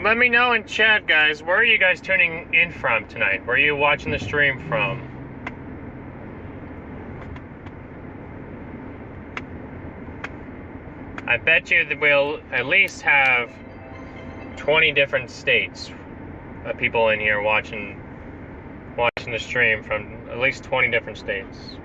Let me know in chat, guys, where are you guys tuning in from tonight? Where are you watching the stream from? I bet you that we'll at least have 20 different states of people in here watching the stream from at least 20 different states.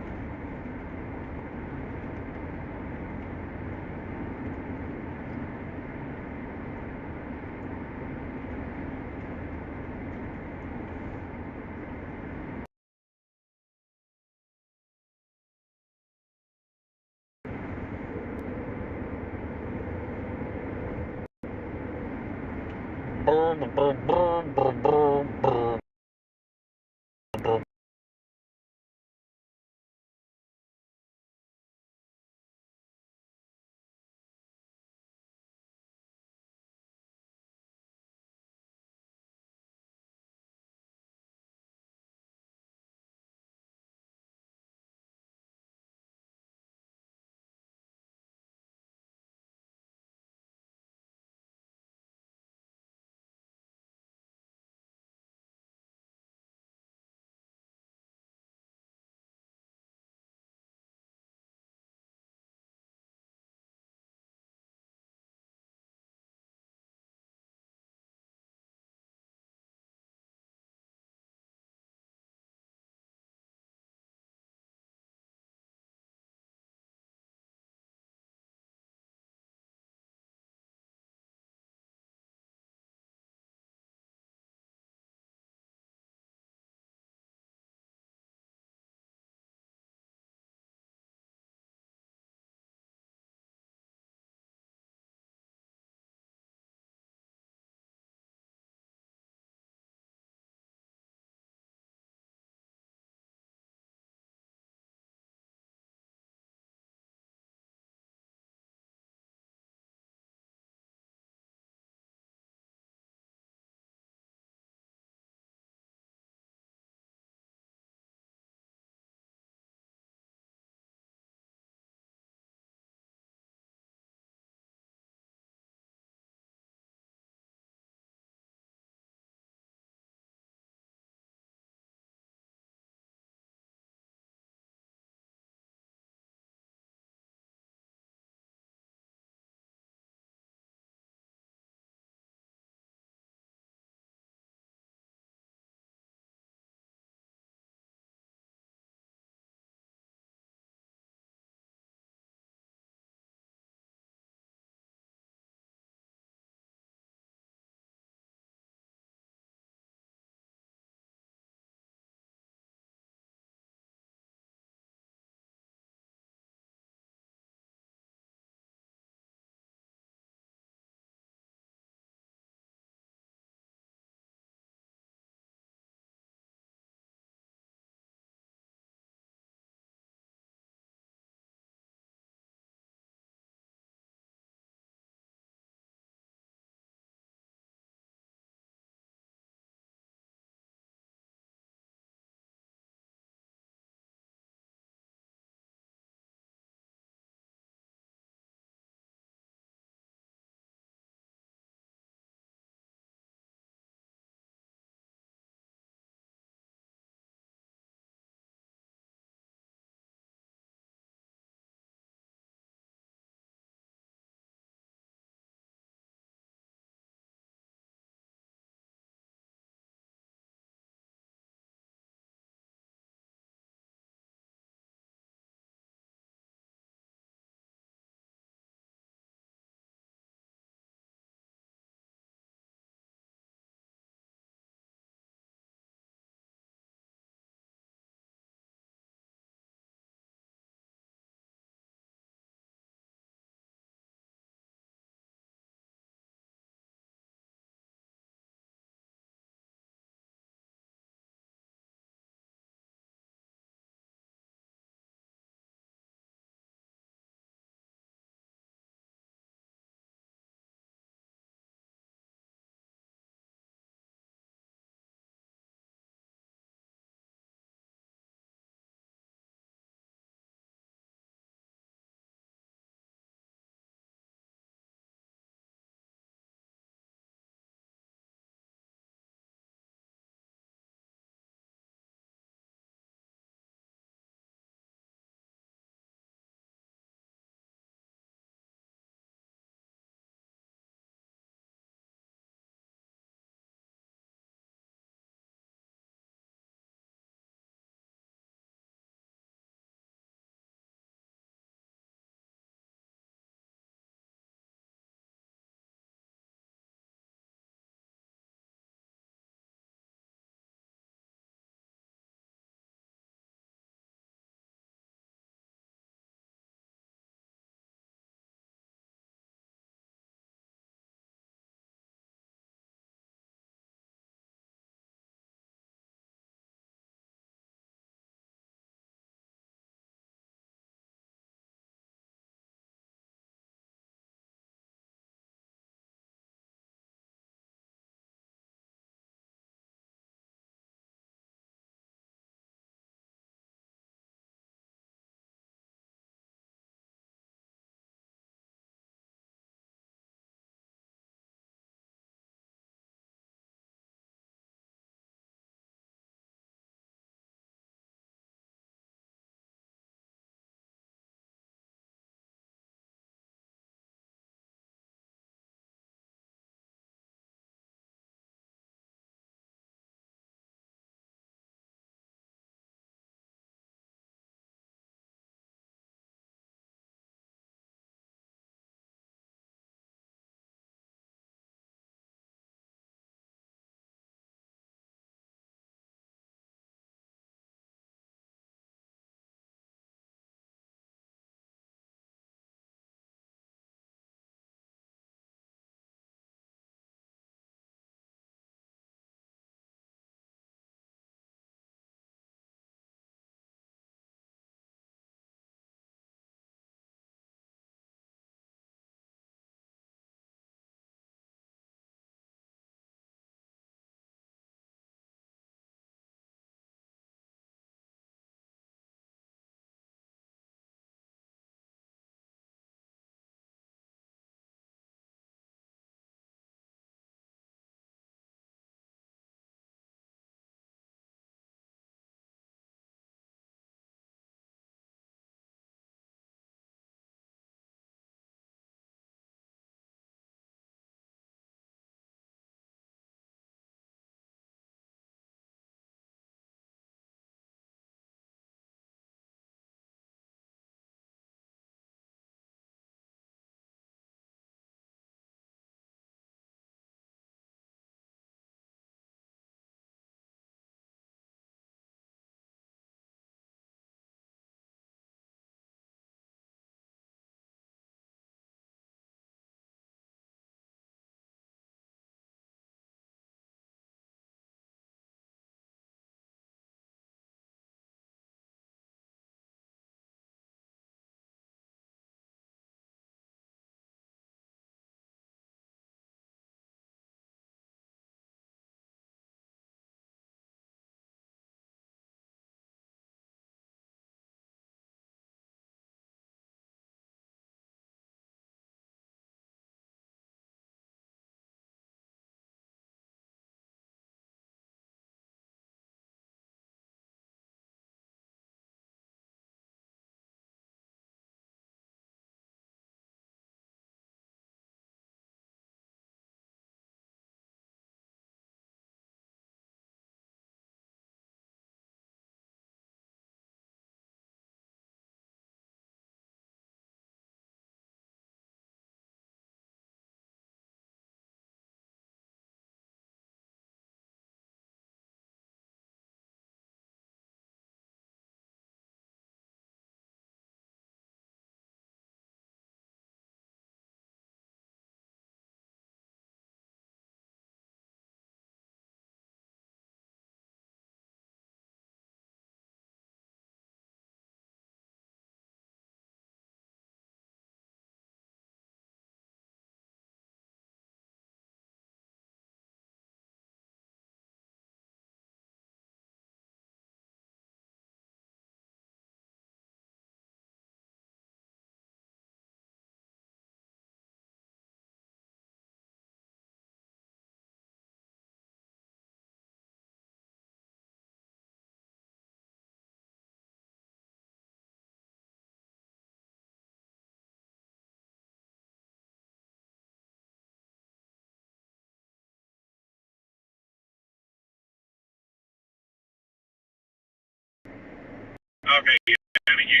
Okay, yeah, I mean, you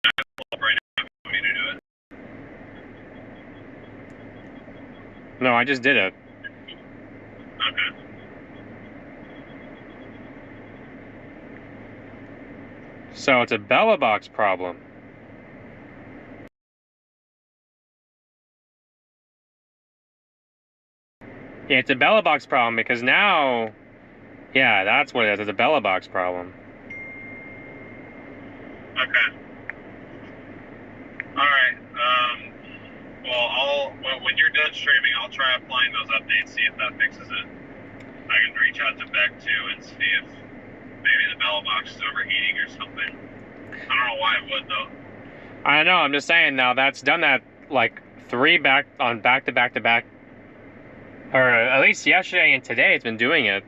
can right now for me to do it. No, I just did it. Okay. So it's a Bella box problem. Yeah, it's a Bella box problem because now, yeah, that's what it is. It's a Bella box problem. Okay. All right. Well, when you're done streaming, I'll try applying those updates, see if that fixes it. I can reach out to Beck too and see if maybe the Bella box is overheating or something. I don't know why it would though. I know. I'm just saying now. That's done that like 3 back to back, or at least yesterday and today. It's been doing it,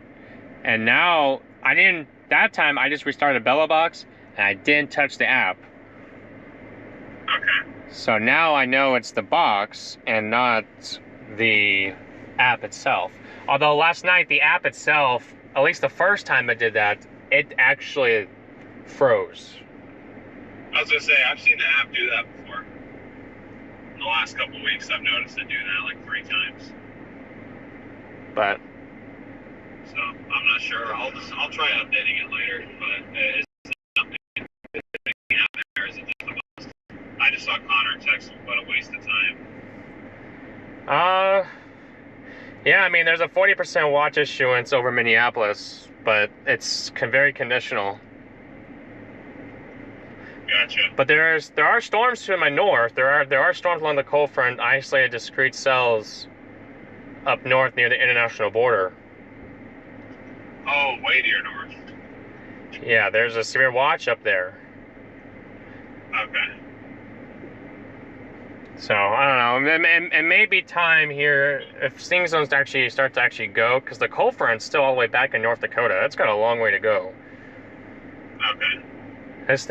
and now I didn't. That time I just restarted Bella box and I didn't touch the app. Okay. So now I know it's the box and not the app itself. Although last night the app itself, at least the first time it did that, it actually froze. I was gonna say I've seen the app do that before. In the last couple of weeks, I've noticed it do that like 3 times. But so I'm not sure. I'll try updating it later. But is it something out there? Is it just a bust? I just saw Connor text. What a waste of time. Yeah, I mean, there's a 40% watch issuance over Minneapolis, but it's very conditional. Gotcha. But there are storms to my north. There are storms along the cold front, isolated discrete cells up north near the international border. Oh, way to your north. Yeah, there's a severe watch up there. Okay. So I don't know. It may be time here if things don't actually start to actually go, because the cold front's still all the way back in North Dakota. It's got a long way to go. Okay. This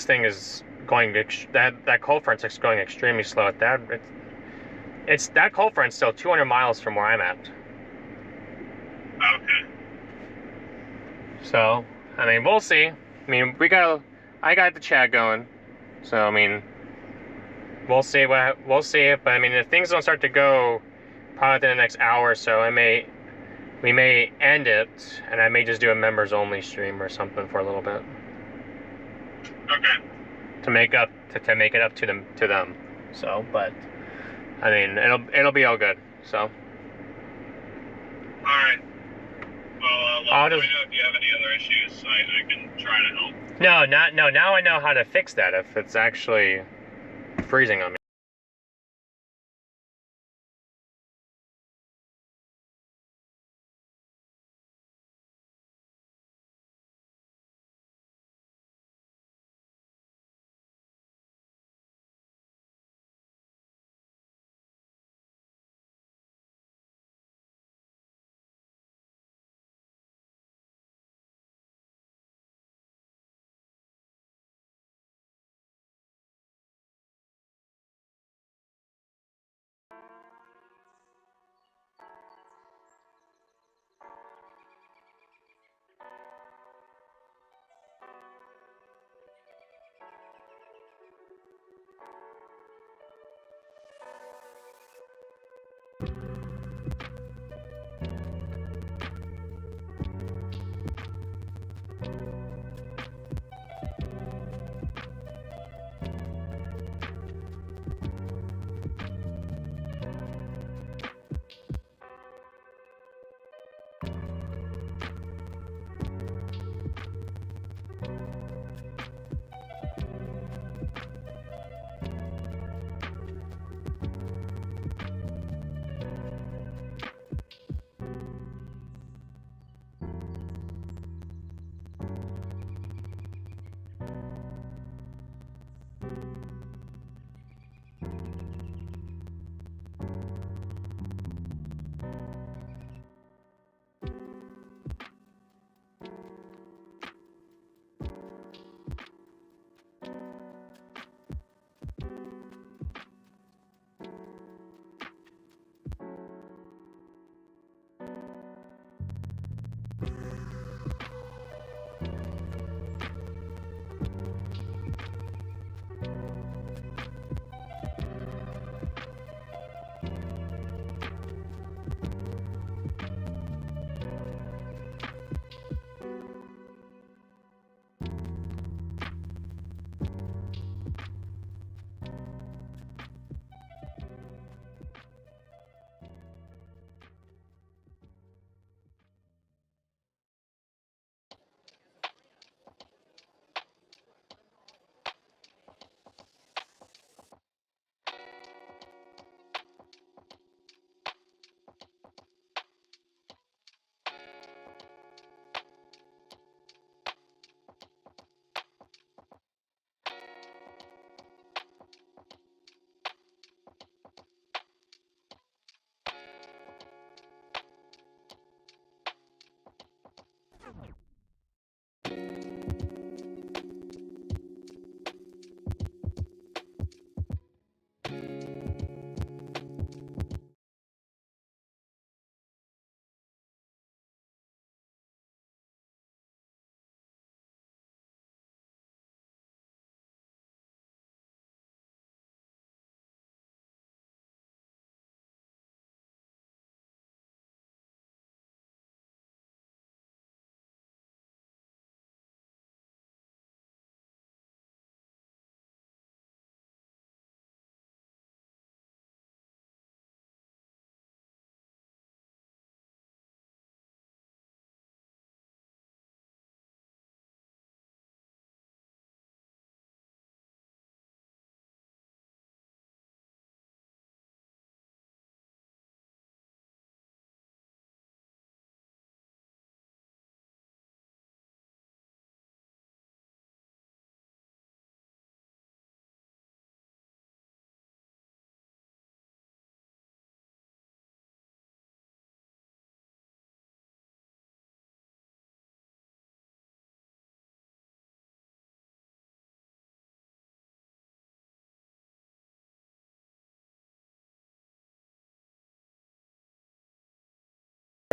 thing is going that cold front's going extremely slow. That cold front's still 200 miles from where I'm at. Okay. So I mean, we'll see. I mean, I got the chat going. So I mean, we'll see. But I mean, if things don't start to go probably within the next hour or so, we may end it, and I may just do a members only stream or something for a little bit. Okay. To make it up to them. So, but I mean, it'll be all good. So. All right. Well, let me know if you have any other issues. I can try to help. No. Now I know how to fix that if it's actually freezing on me.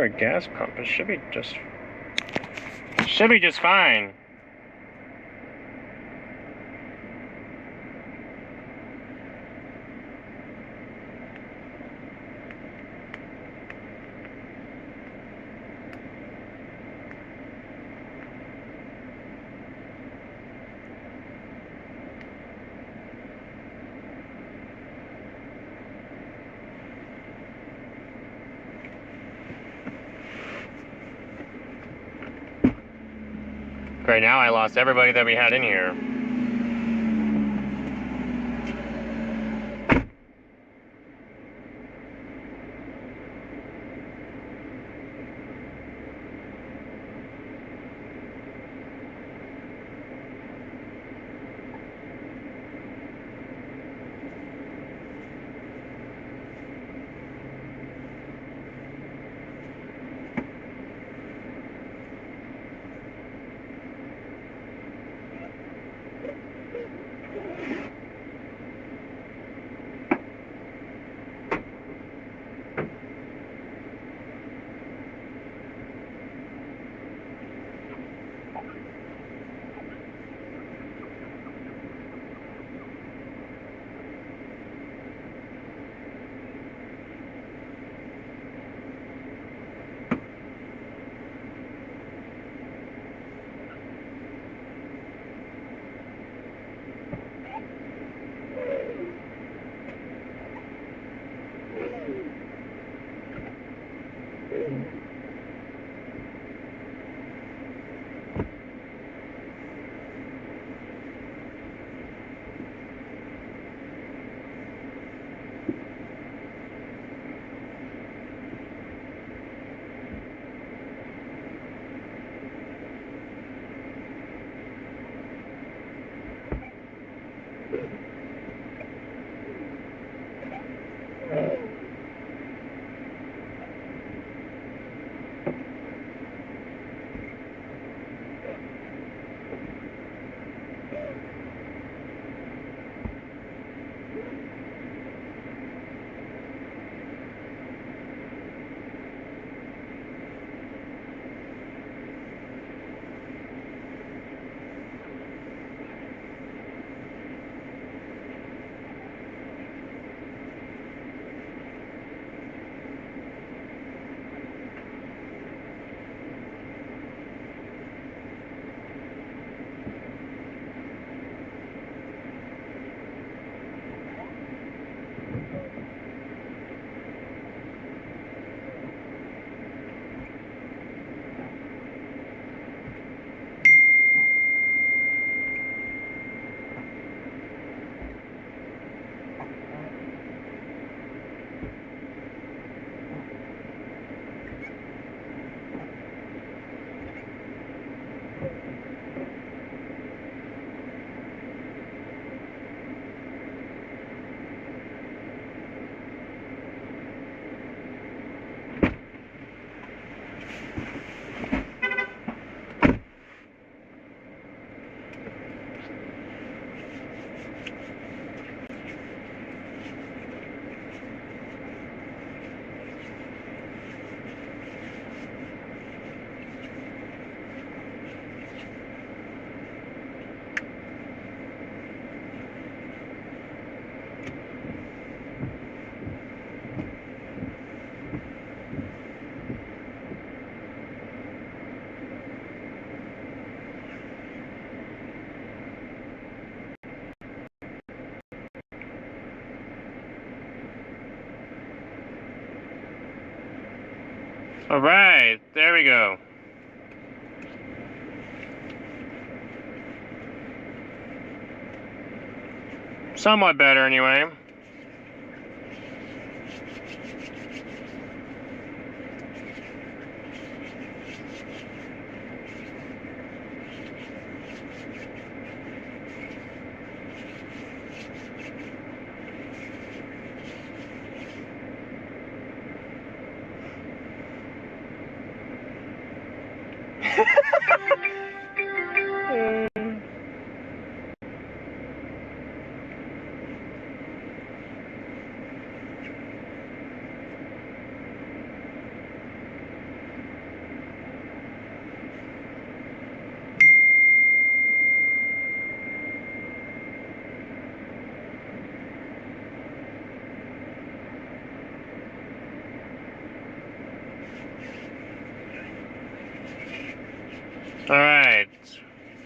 Our gas pump, it should be just fine. Right now I lost everybody that we had in here. All right, there we go. Somewhat better anyway.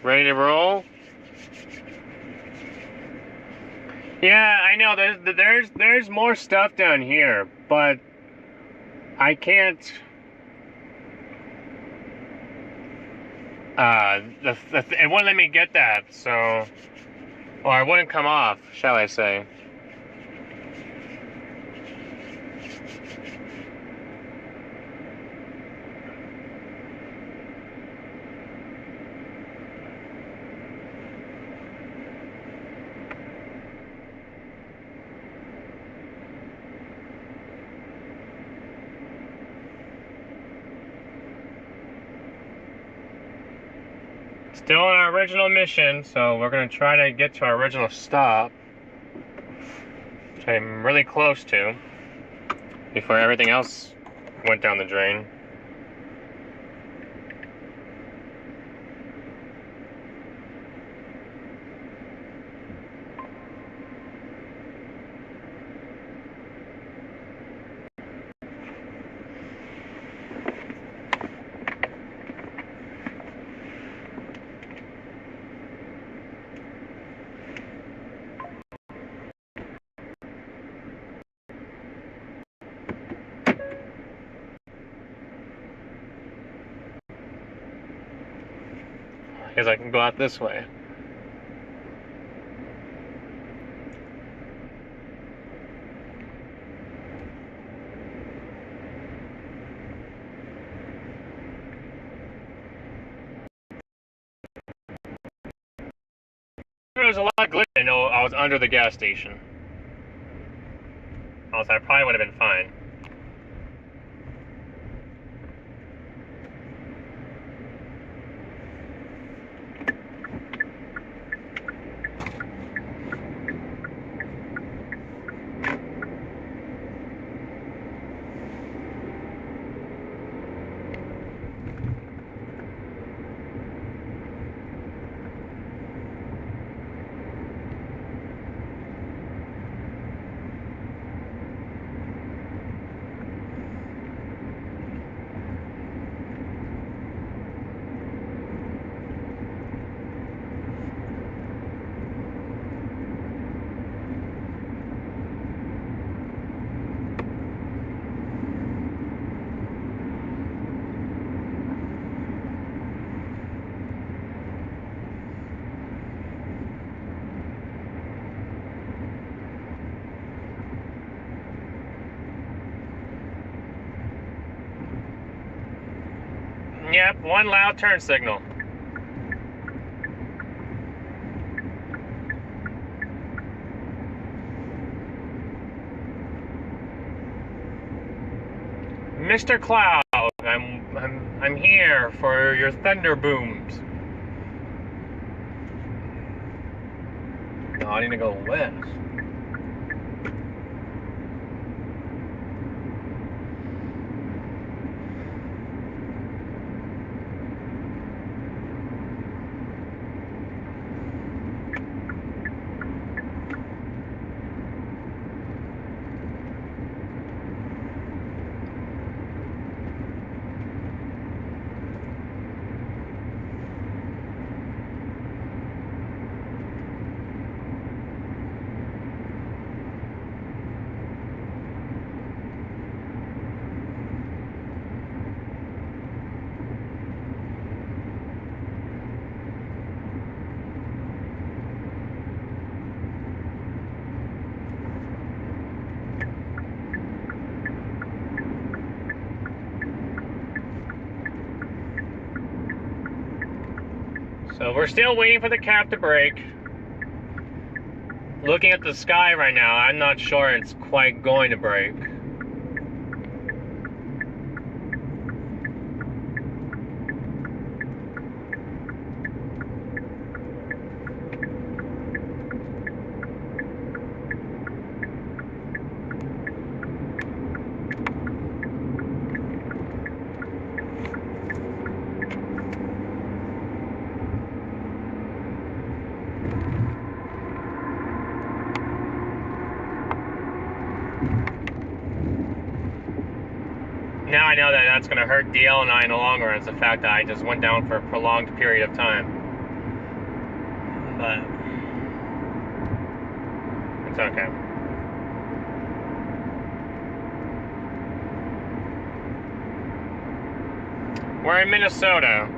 Ready to roll? Yeah, I know. There's more stuff down here, but I can't. It wouldn't let me get that, so, or it wouldn't come off, shall I say? Still on our original mission, so we're going to try to get to our original stop, which I'm really close to, before everything else went down the drain. Because I can go out this way. There was a lot of glitch. I know I was under the gas station. Else I probably would have been fine. Yep, one loud turn signal. Mr. Cloud, I'm here for your thunder booms. No, I need to go west. So we're still waiting for the cap to break. Looking at the sky right now, I'm not sure it's quite going to break. Now I know that that's going to hurt DL and I in the long run. It's the fact that I just went down for a prolonged period of time. But it's okay. We're in Minnesota.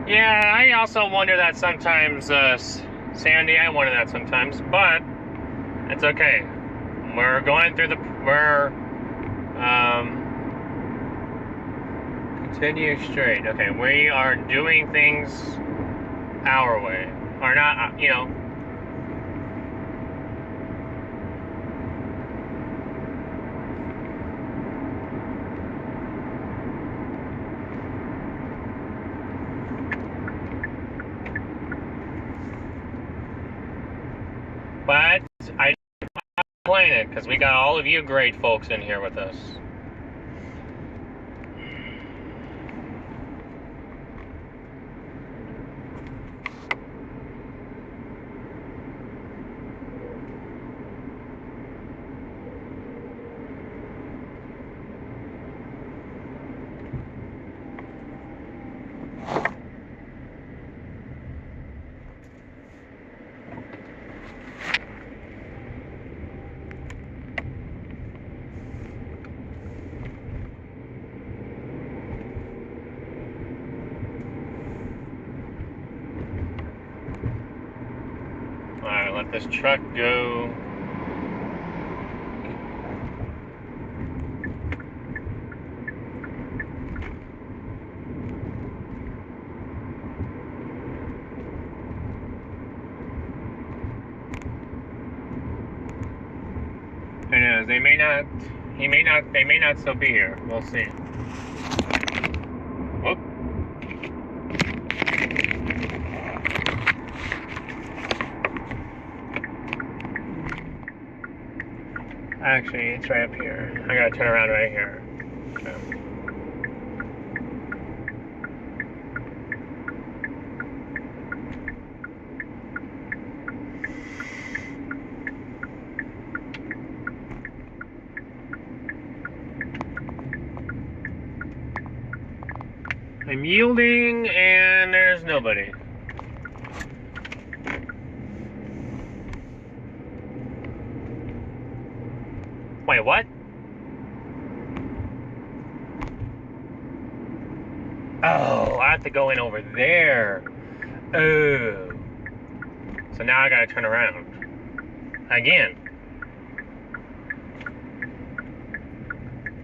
Yeah, I also wonder that sometimes, Sandy, I wonder that sometimes, but it's okay. We're going through continue straight. Okay, we are doing things our way. Or not, you know. But I don't complain it, because we got all of you great folks in here with us. Alright, let this truck go. Who knows? They may not still be here. We'll see. Whoop. Actually, it's right up here. I gotta turn around right here. Okay. I'm yielding, and there's nobody. Wait, what? Oh, I have to go in over there. Oh. So now I gotta turn around. Again.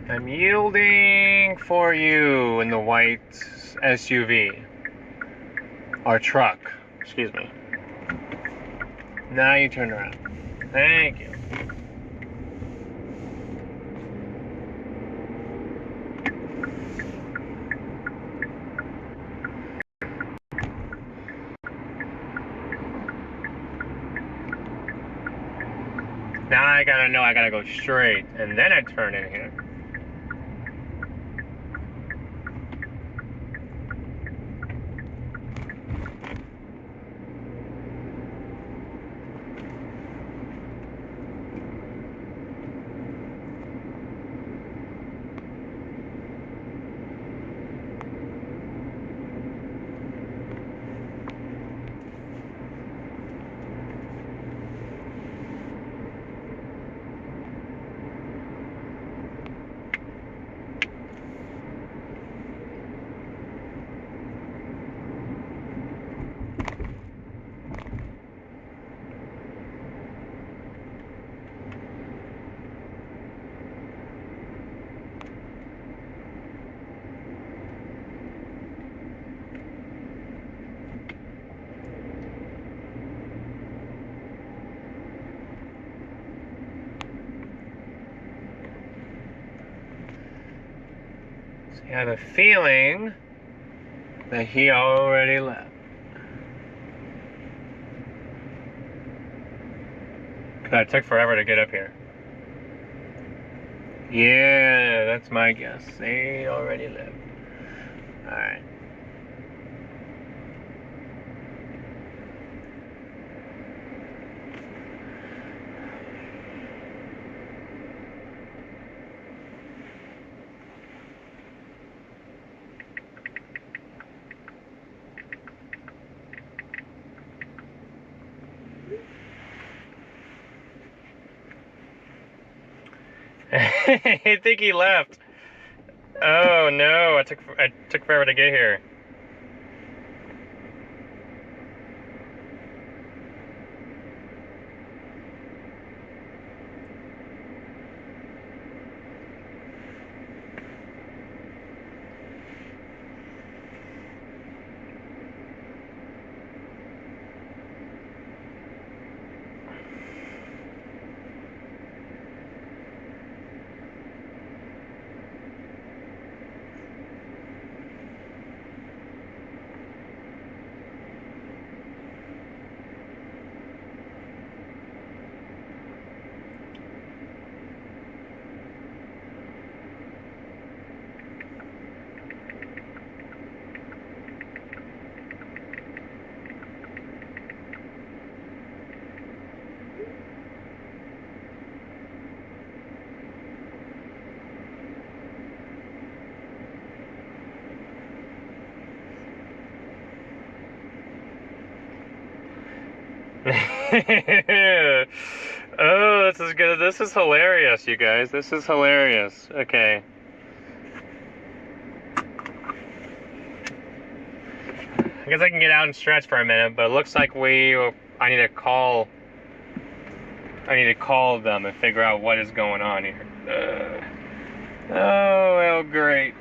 I'm yielding for you in the white SUV. Or truck. Excuse me. Now you turn around. Thank you. Now I gotta know I gotta go straight, and then I turn in here. I have a feeling that he already left. God, it took forever to get up here. Yeah, that's my guess. They already left. Alright. I think he left. Oh no, it took forever to get here. Oh, this is good. This is hilarious, you guys. This is hilarious. Okay. I guess I can get out and stretch for a minute, but it looks like I need to call them and figure out what is going on here. Oh, well, great.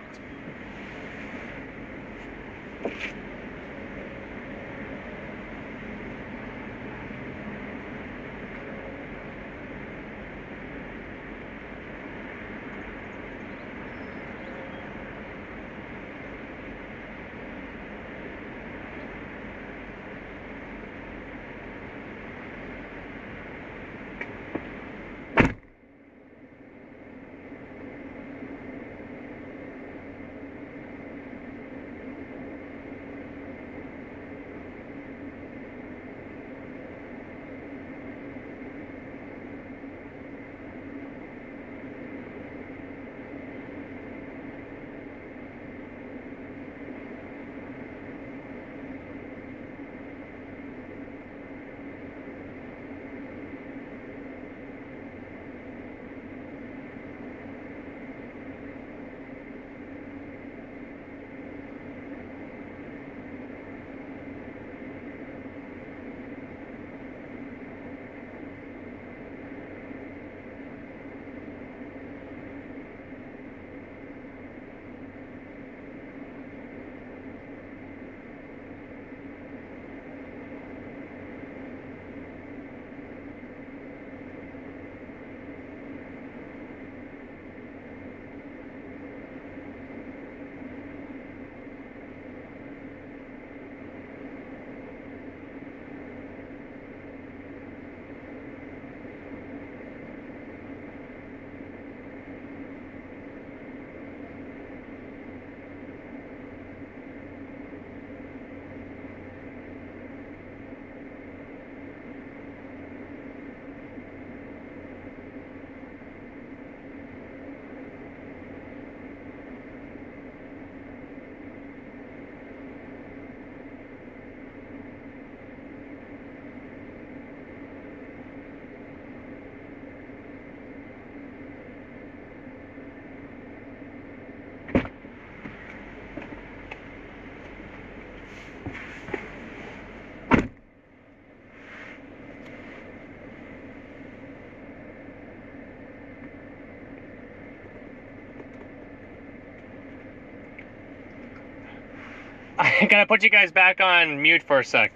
I gotta put you guys back on mute for a sec.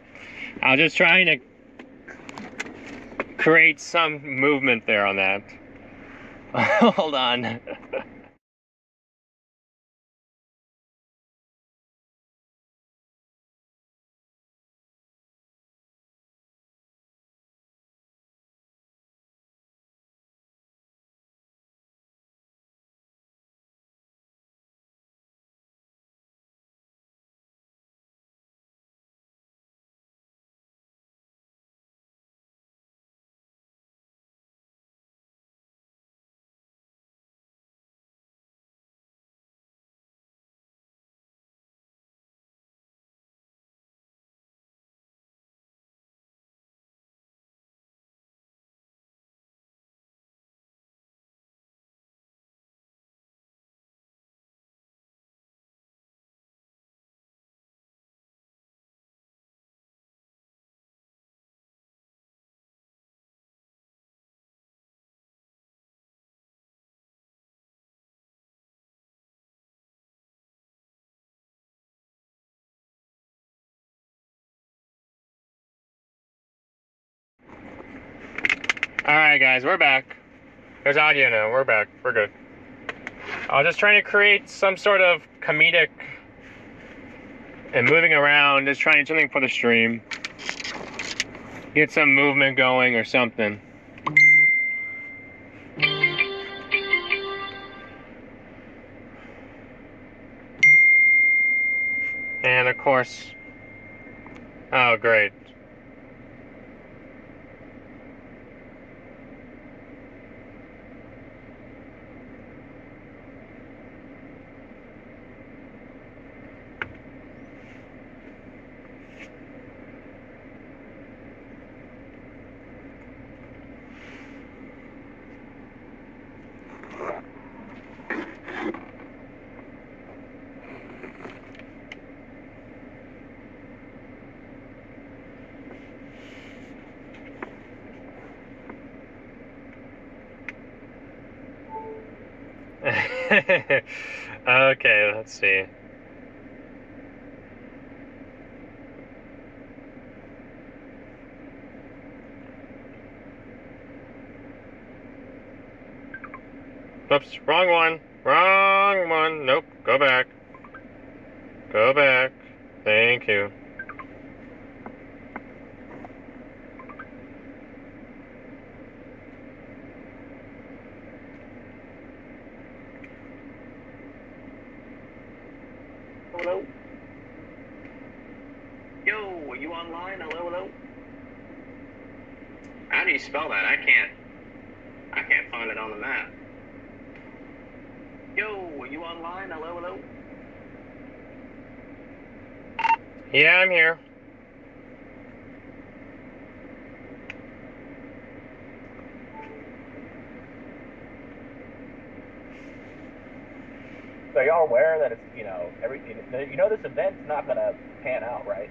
I was just trying to create some movement there on that. Hold on. Alright guys, we're back. There's audio now, we're back, we're good. I was just trying to create some sort of comedic and moving around, just trying something for the stream. Get some movement going or something. And of course, oh great. Okay, let's see. Oops, wrong one. Wrong one. Nope, go back. Go back. Thank you. Hello? Yo, are you online? Hello, hello? How do you spell that? I can't find it on the map. Yo, are you online? Hello, hello? Yeah, I'm here. So y'all aware that it's, you know, this event's not gonna pan out, right?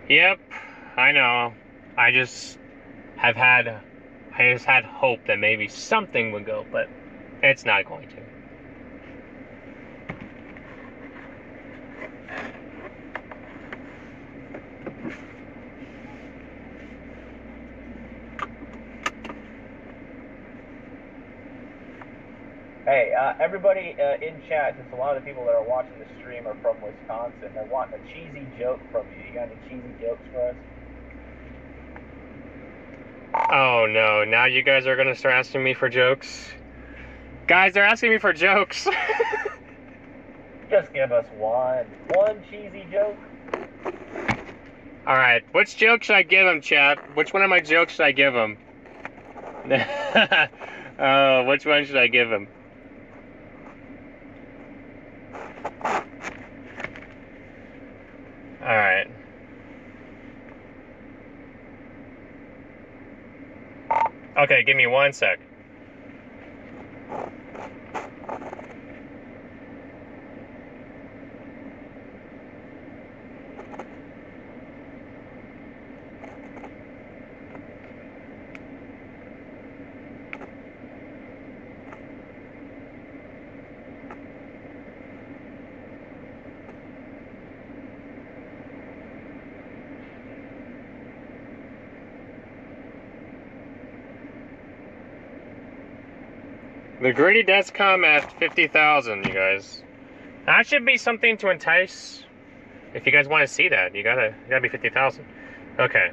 Yep, I know. I just had hope that maybe something would go, but it's not going to. Hey, everybody in chat, since a lot of the people that are watching the stream are from Wisconsin, they're wanting a cheesy joke from you. You got any cheesy jokes for us? Oh no, now you guys are gonna start asking me for jokes? Guys, they're asking me for jokes. Just give us one cheesy joke. Alright, which joke should I give him, chat? Which one of my jokes should I give him? Which one should I give him? Alright. Okay, give me 1 sec. The greedy does come at 50,000, you guys. That should be something to entice. If you guys want to see that, you gotta be 50,000. Okay.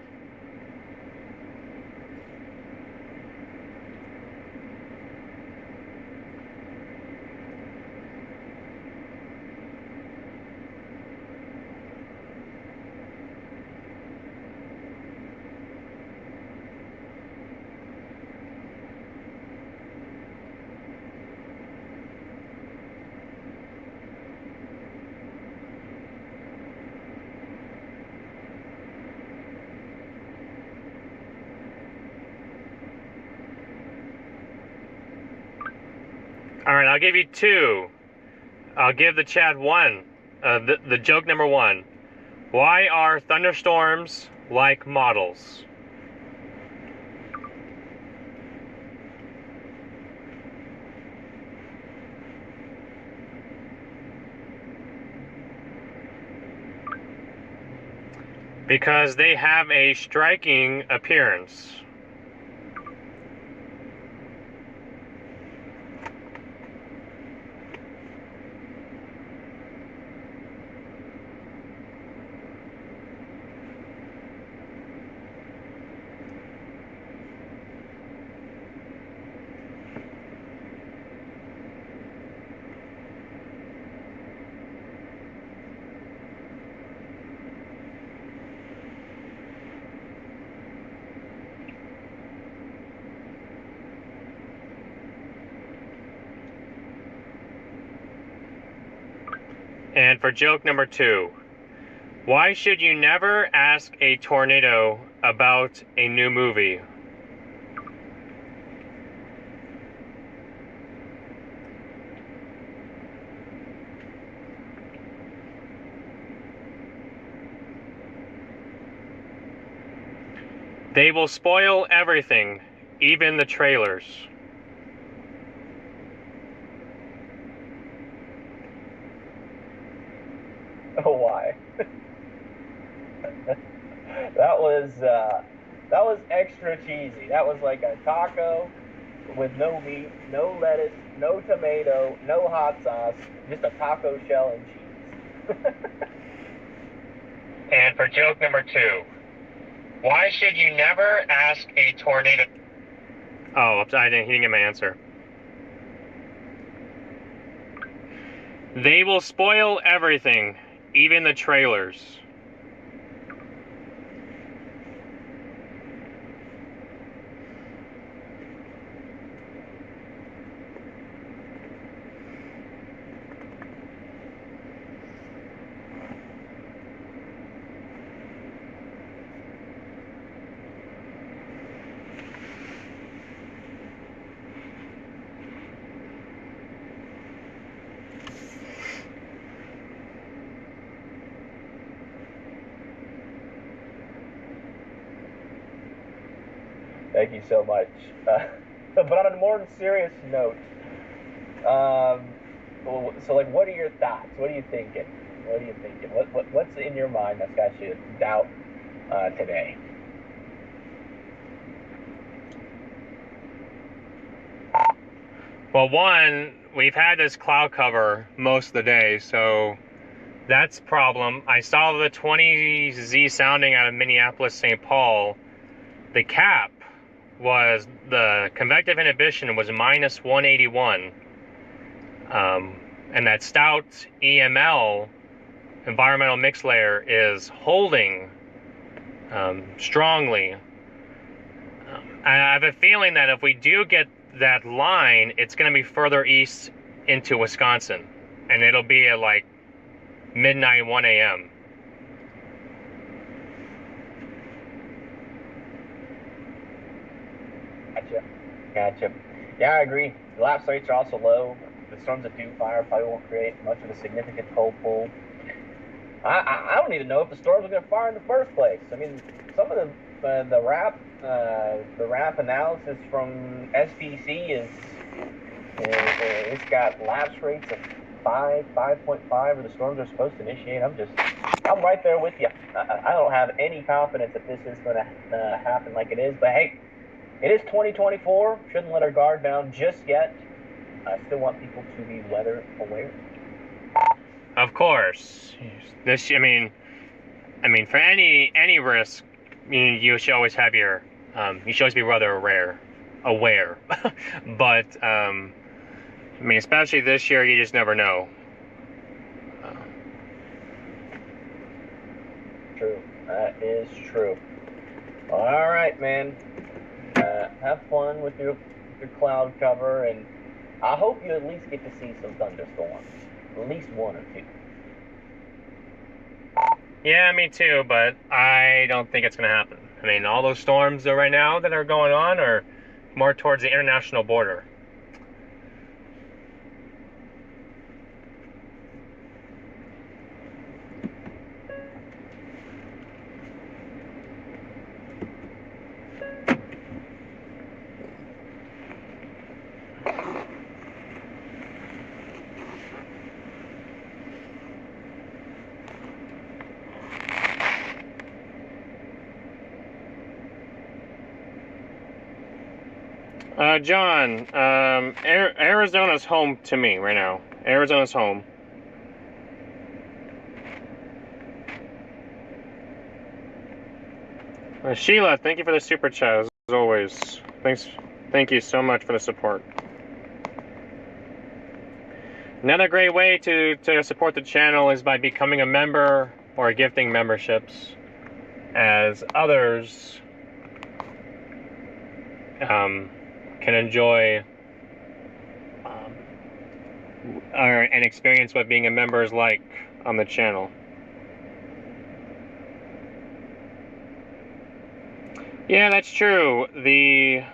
Alright, I'll give you 2. I'll give the chat 1. The joke number 1. Why are thunderstorms like models? Because they have a striking appearance. And for joke number 2, why should you never ask a tornado about a new movie? They will spoil everything, even the trailers. Oh, why? that was extra cheesy. That was like a taco with no meat, no lettuce, no tomato, no hot sauce, just a taco shell and cheese. And for joke number 2, why should you never ask a tornado? Oh, he didn't get my answer. They will spoil everything, even the trailers. Thank you so much. But on a more serious note, so like, what are your thoughts? What are you thinking? What are you thinking? What's in your mind that's got you doubt today? Well, one, we've had this cloud cover most of the day, so that's a problem. I saw the 20Z sounding out of Minneapolis, St. Paul. The cap was, the convective inhibition was minus 181. And that stout EML, environmental mix layer, is holding strongly. I have a feeling that if we do get that line, it's going to be further east into Wisconsin, and it'll be at like midnight, 1 a.m. Gotcha. Yeah, I agree. The lapse rates are also low. The storms that do fire probably won't create much of a significant cold pull. I don't even know if the storms are going to fire in the first place. I mean, some of the RAP analysis from SPC is it's got lapse rates of 5.5 where the storms are supposed to initiate. I'm right there with you. I don't have any confidence that this is going to happen like it is. But hey, it is 2024. Shouldn't let our guard down just yet. I still want people to be weather aware. Of course. This, I mean, for any risk, you should always have your, you should always be weather aware. But, I mean, especially this year, you just never know. True. That is true. All right, man. Have fun with your cloud cover, and I hope you at least get to see some thunderstorms. At least one or two. Yeah, me too, but I don't think it's going to happen. I mean, all those storms right now that are going on are more towards the international border. John, Arizona's home to me right now. Arizona's home. Sheila, thank you for the super chat, as always. Thank you so much for the support. Another great way to support the channel is by becoming a member or gifting memberships, as others can enjoy and experience what being a member is like on the channel. Yeah, that's true. The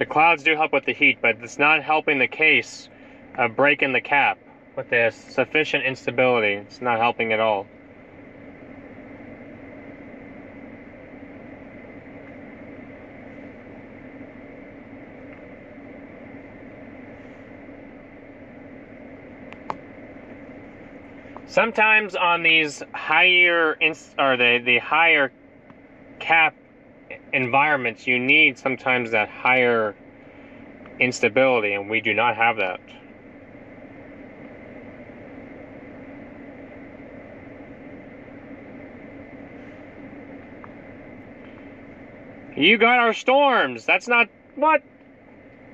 clouds do help with the heat, but it's not helping the case of breaking the cap with the sufficient instability. It's not helping at all. Sometimes on these higher the higher cap environments, you need sometimes that higher instability, and we do not have that. You got our storms. That's not what.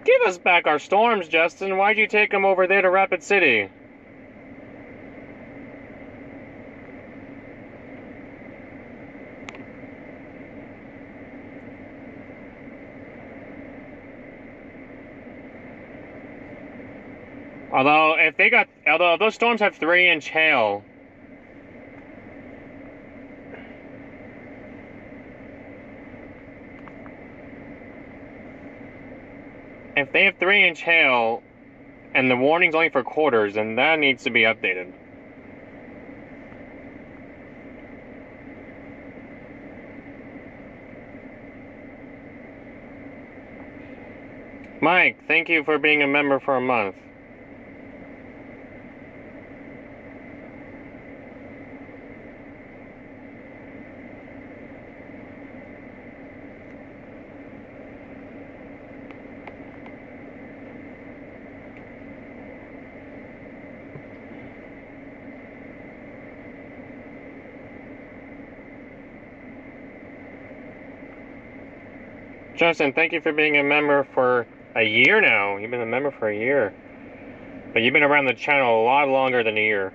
Give us back our storms, Justin. Why'd you take them over there to Rapid City? Although if those storms have 3-inch hail, if they have 3-inch hail and the warning's only for quarters, then that needs to be updated. Mike, thank you for being a member for a month. Justin, thank you for being a member for a year now. You've been a member for a year. But you've been around the channel a lot longer than a year.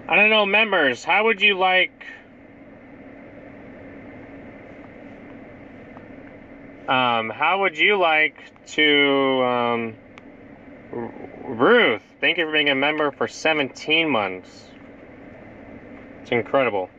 I don't know, members, how would you like to Ruth, thank you for being a member for 17 months. It's incredible.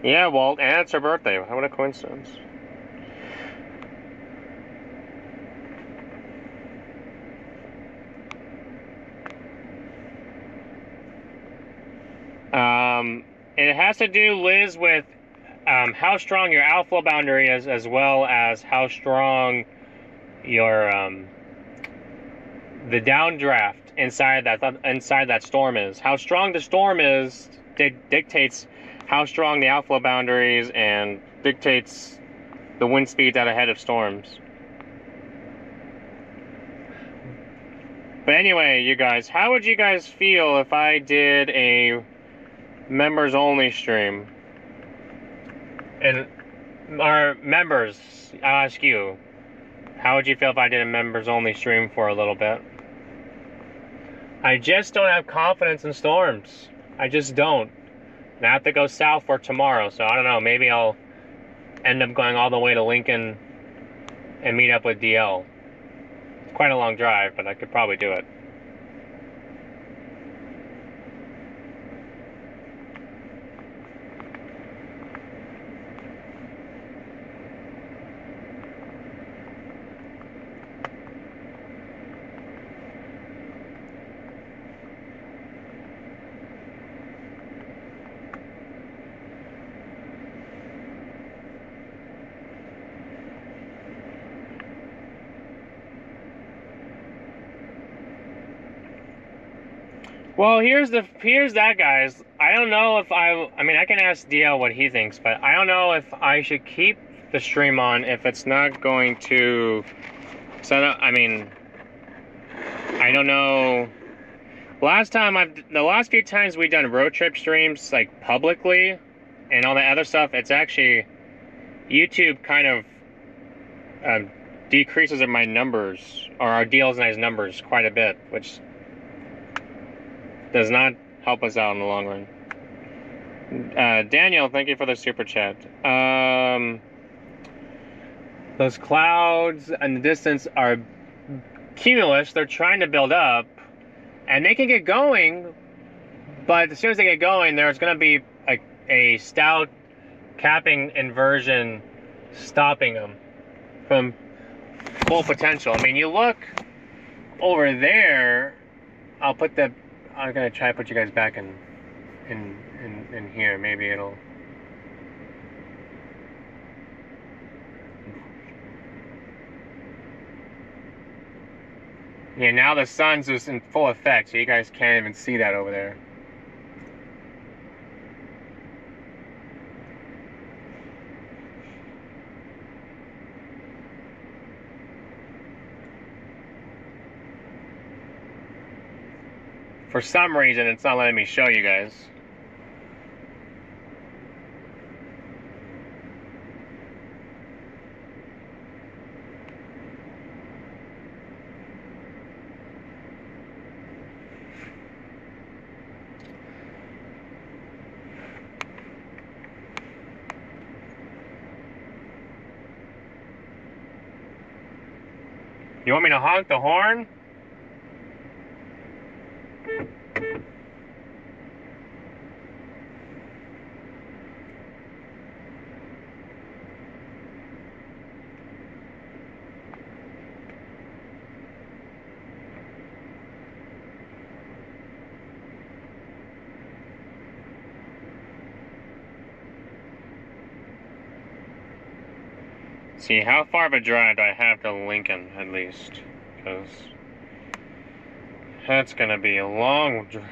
Yeah, Walt, and it's her birthday. What a coincidence. It has to do, Liz, with how strong your outflow boundary is, as well as how strong your the downdraft inside that storm is. How strong the storm is dictates how strong the outflow boundaries and dictates the wind speeds out ahead of storms. But anyway, you guys, how would you guys feel if I did a members only stream? And our members, I'll ask you, how would you feel if I did a members only stream for a little bit? I just don't have confidence in storms. I just don't. And I have to go south for tomorrow, so I don't know, maybe I'll end up going all the way to Lincoln and meet up with DL. It's quite a long drive, but I could probably do it. Well, here's that, guys. I don't know if I mean, I can ask DL what he thinks, but I don't know if I should keep the stream on if it's not going to set up. I mean, I don't know. The last few times we've done road trip streams, like, publicly and all that other stuff, it's actually, YouTube kind of decreases in my numbers, or our DL's nice numbers quite a bit, which does not help us out in the long run. Daniel, thank you for the super chat. Those clouds in the distance are cumulus. They're trying to build up, and they can get going, but as soon as they get going, there's going to be a stout capping inversion stopping them from full potential. I mean, you look over there. I'm gonna try to put you guys back in here. Maybe it'll. Yeah, now the sun's just in full effect, so you guys can't even see that over there. For some reason, it's not letting me show you guys. You want me to honk the horn? See, how far of a drive do I have to Lincoln, at least? Because that's going to be a long drive.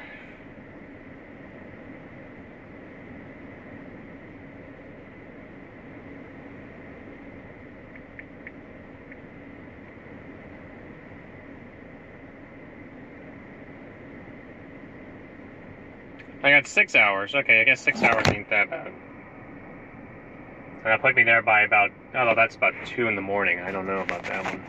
I got 6 hours. Okay, I guess 6 hours ain't that bad. That'll put me there by about, oh, that's about 2 in the morning. I don't know about that one.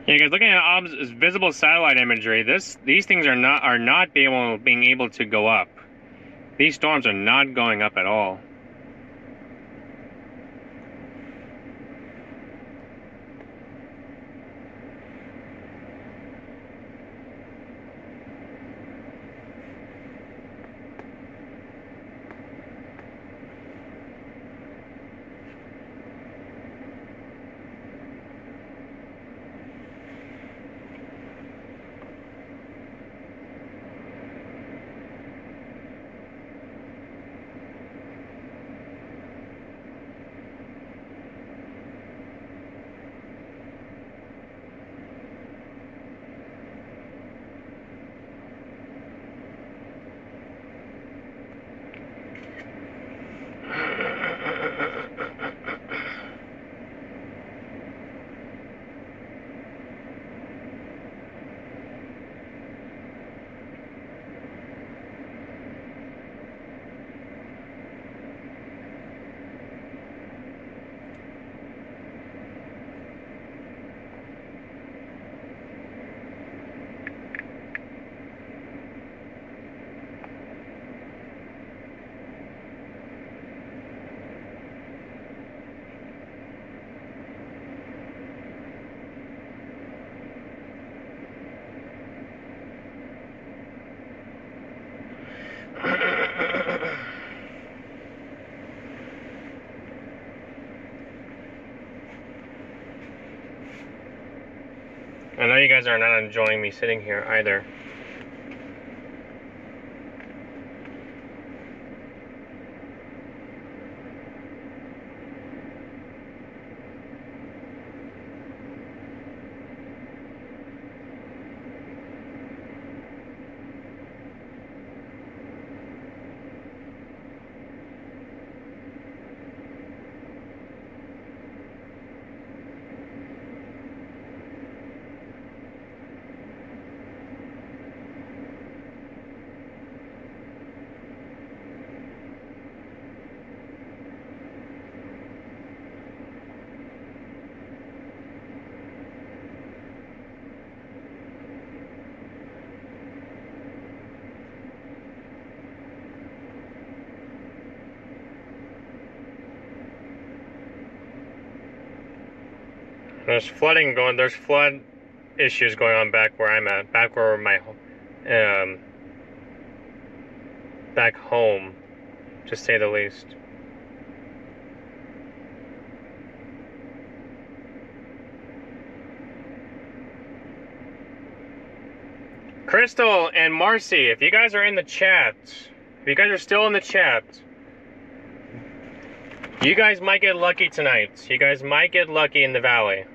Yeah, guys, looking at visible satellite imagery, these things are not being able to go up. These storms are not going up at all. I know you guys are not enjoying me sitting here either. There's flood issues going on back where I'm at, back where back home, to say the least. Crystal and Marcy, if you guys are in the chat, if you guys are still in the chat, you guys might get lucky tonight. You guys might get lucky in the valley.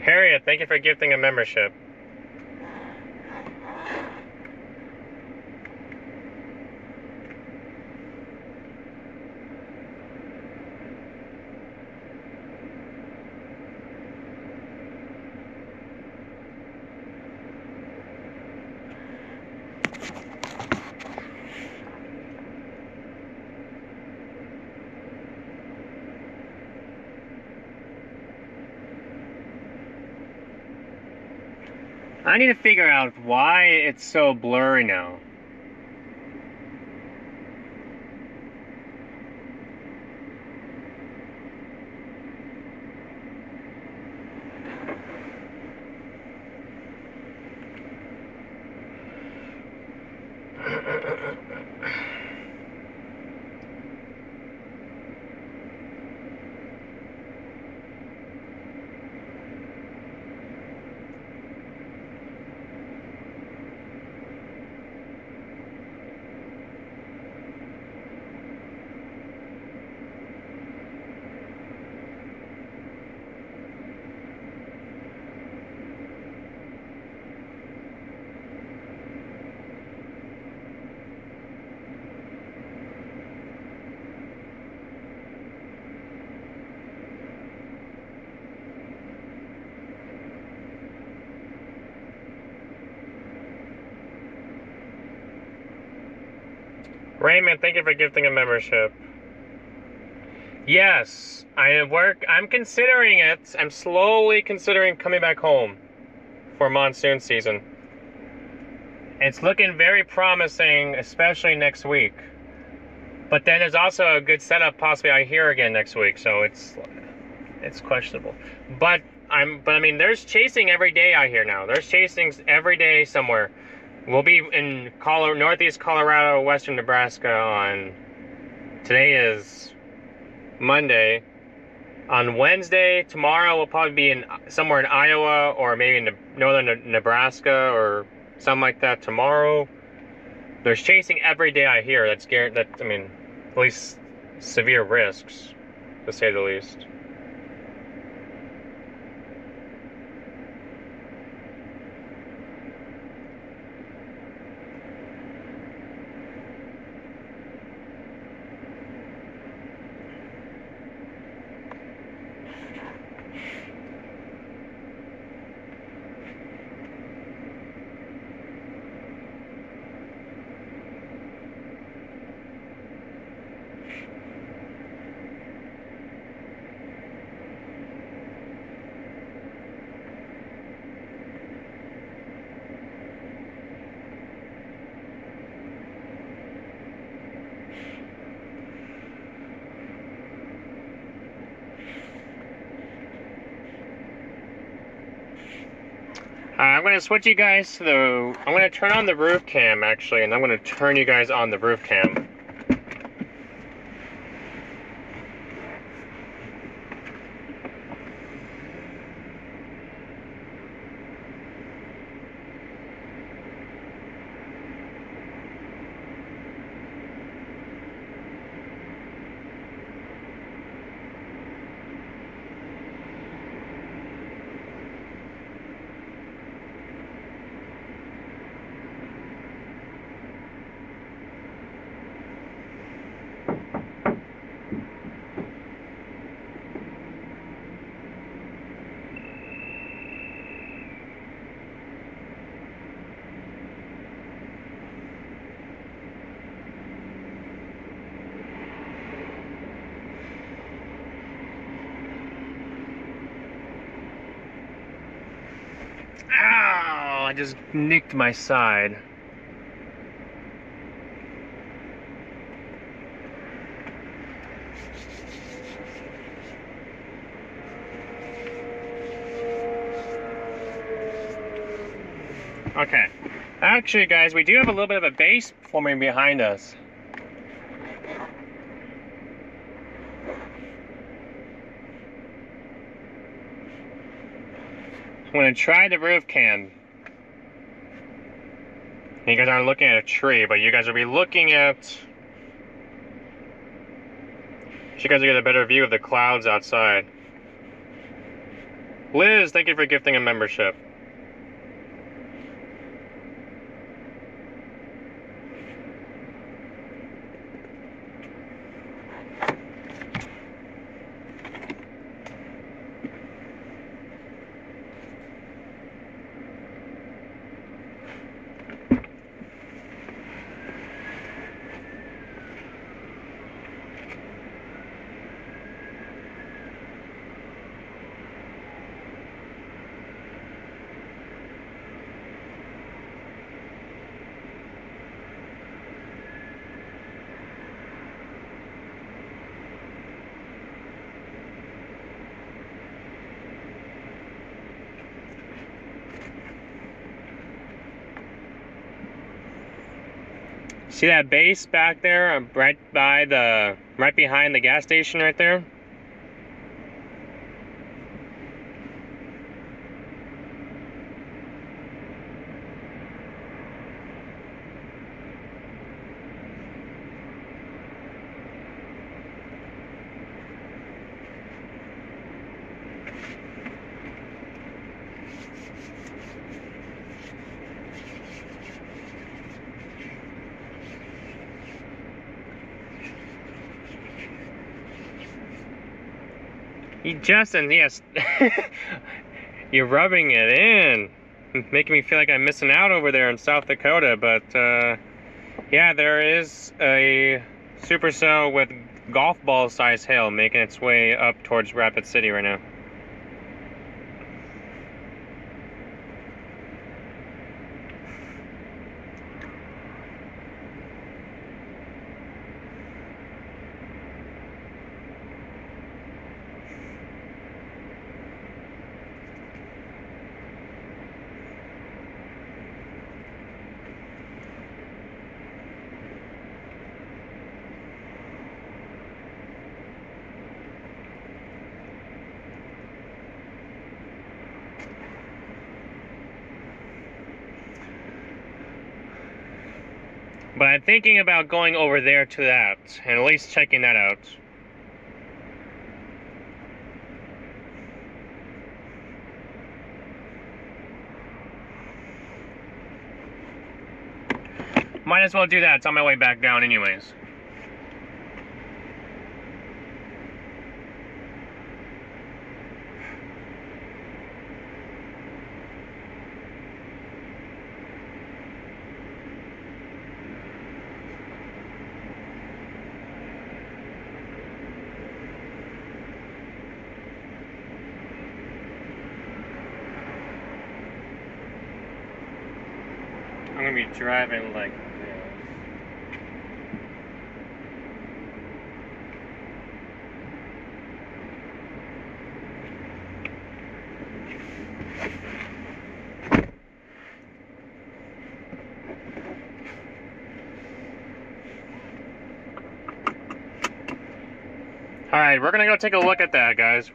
Harriet, thank you for gifting a membership. I need to figure out why it's so blurry now. Raymond, thank you for gifting a membership. Yes, I'm considering it. I'm slowly considering coming back home for monsoon season. It's looking very promising, especially next week. But then there's also a good setup possibly out here again next week, so it's questionable. But I mean, there's chasing every day out here now. There's chasing every day somewhere. We'll be in northeast Colorado, western Nebraska on, today is Monday. On Wednesday, tomorrow, we'll probably be somewhere in Iowa or maybe in northern Nebraska or something like that tomorrow. There's chasing every day I hear. That's I mean, at least severe risks, to say the least. I'm going to switch you guys to I'm going to turn on the roof cam, actually, and I'm going to turn you guys on the roof cam. Ow! I just nicked my side. Okay. Actually, guys, we do have a little bit of a base forming behind us. I'm going to try the roof cam. You guys aren't looking at a tree, but you guys will be looking at... You guys will get a better view of the clouds outside. Liz, thank you for gifting a membership. See that base back there, right behind the gas station right there? Justin, yes. You're rubbing it in. Making me feel like I'm missing out over there in South Dakota, but yeah, there is a supercell with golf ball size hail making its way up towards Rapid City right now. But I'm thinking about going over there to that, and at least checking that out. Might as well do that, it's on my way back down anyways. I'm gonna be driving like this. Alright, we're gonna go take a look at that, guys.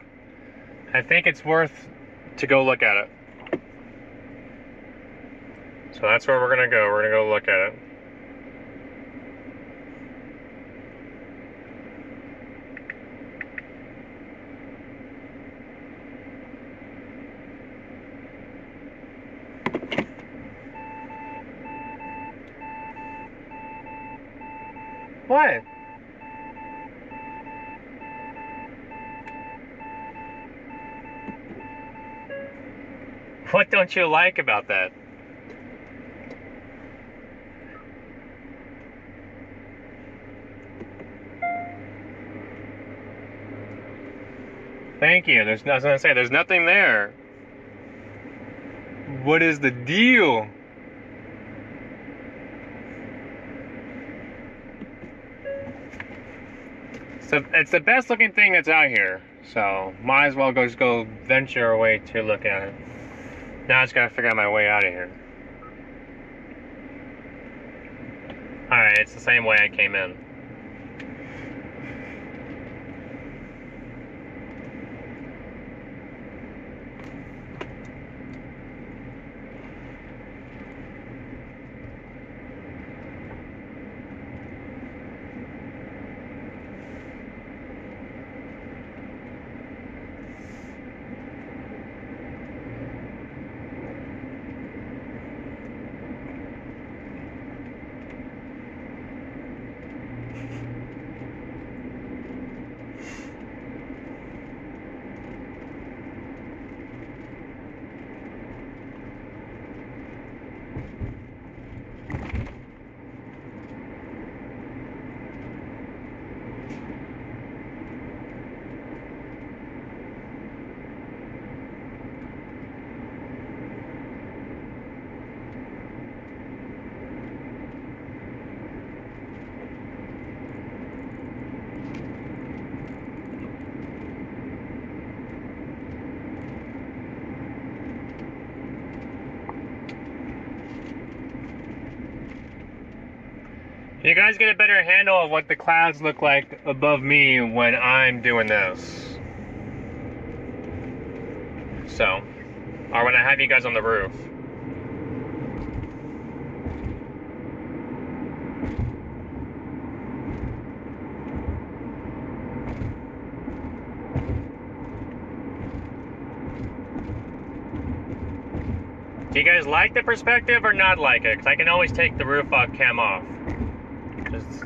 I think it's worth to go look at it. So that's where we're gonna go. We're gonna go look at it. What? What don't you like about that? Thank you. There's nothing to say. There's nothing there. What is the deal? So it's the best looking thing that's out here. So might as well just go venture away to look at it. Now I just gotta figure out my way out of here. Alright, it's the same way I came in. You guys get a better handle of what the clouds look like above me when I'm doing this. So, or when I have you guys on the roof. Do you guys like the perspective or not like it? Because I can always take the roof cam off. Just...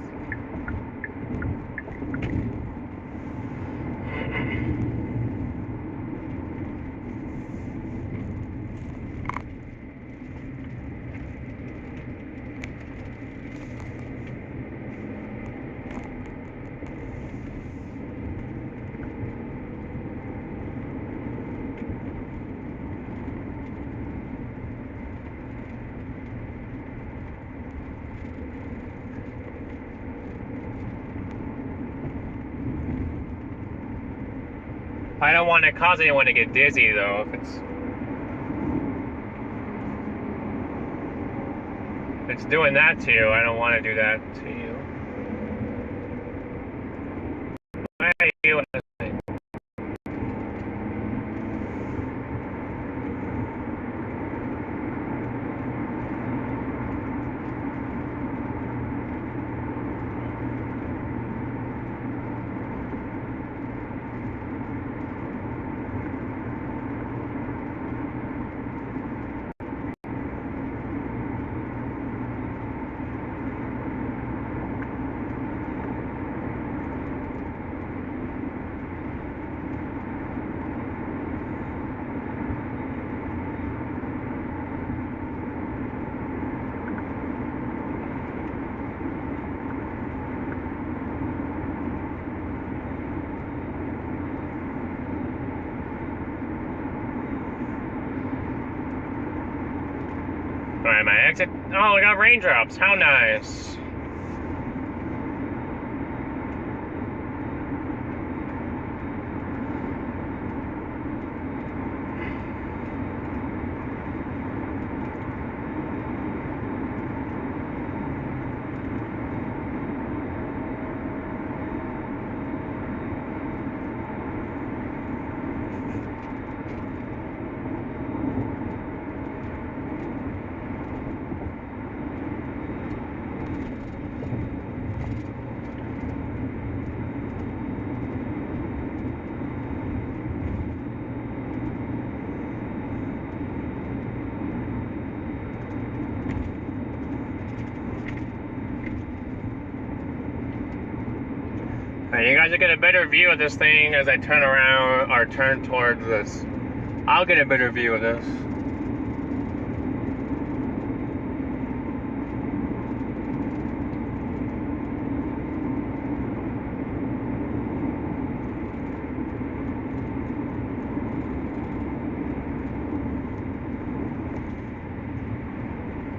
I don't want to cause anyone to get dizzy though. If it's doing that to you, I don't want to do that to you. Why are you? Alright, my exit. Oh, I got raindrops. How nice. Alright, you guys will get a better view of this thing as I turn around or turn towards this. I'll get a better view of this.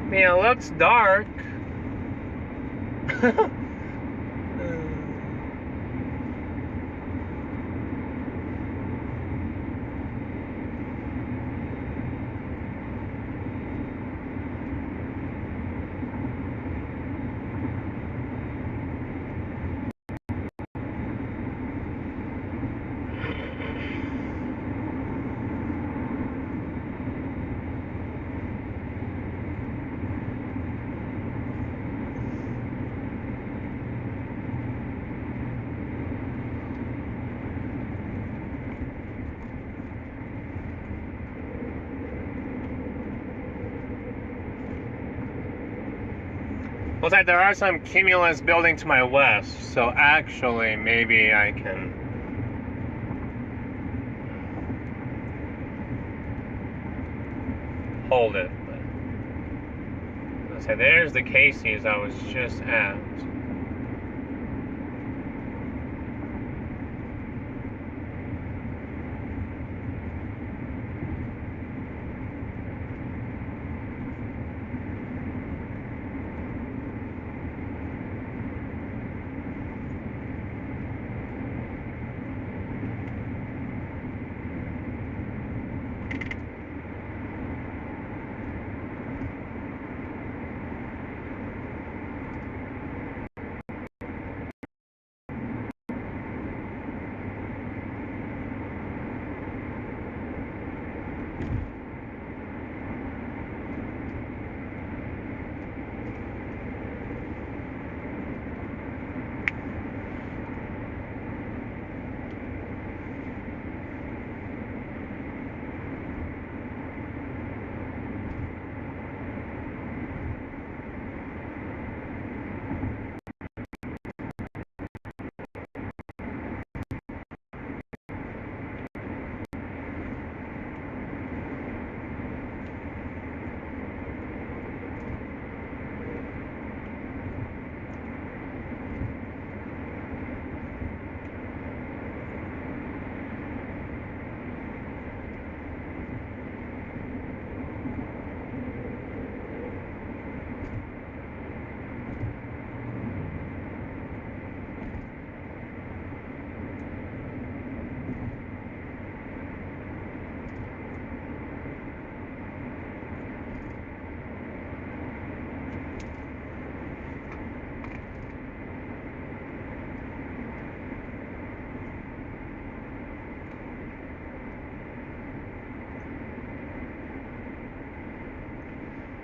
I mean, it looks dark. Looks like there are some cumulus building to my west, so actually maybe I can hold it. But let's say there's the Casey's I was just at.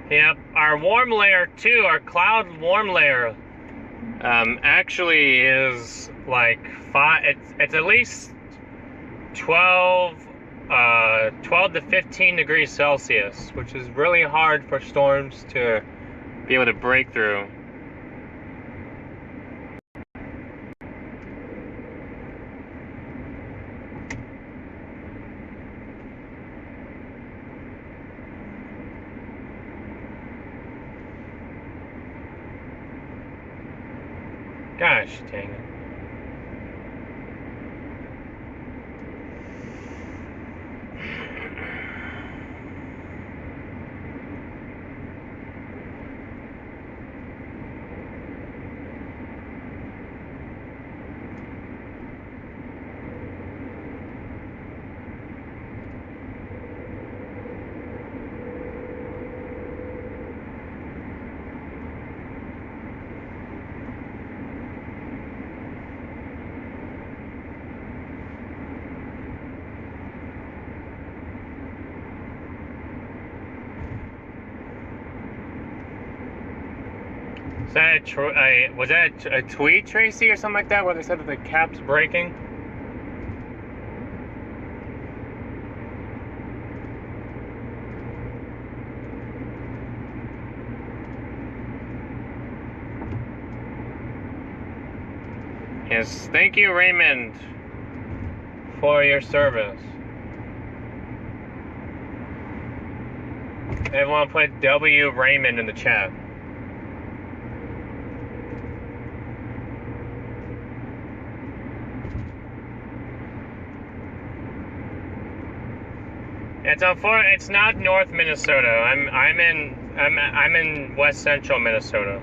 Yep, our warm layer too, our cloud warm layer, actually is like it's at least 12 to 15 degrees Celsius, which is really hard for storms to be able to break through. Gosh dang it. Was that a tweet, Tracy, or something like that, where they said that the cap's breaking? Yes, thank you, Raymond, for your service. Everyone put W Raymond in the chat. It's not North Minnesota. I'm in West Central Minnesota.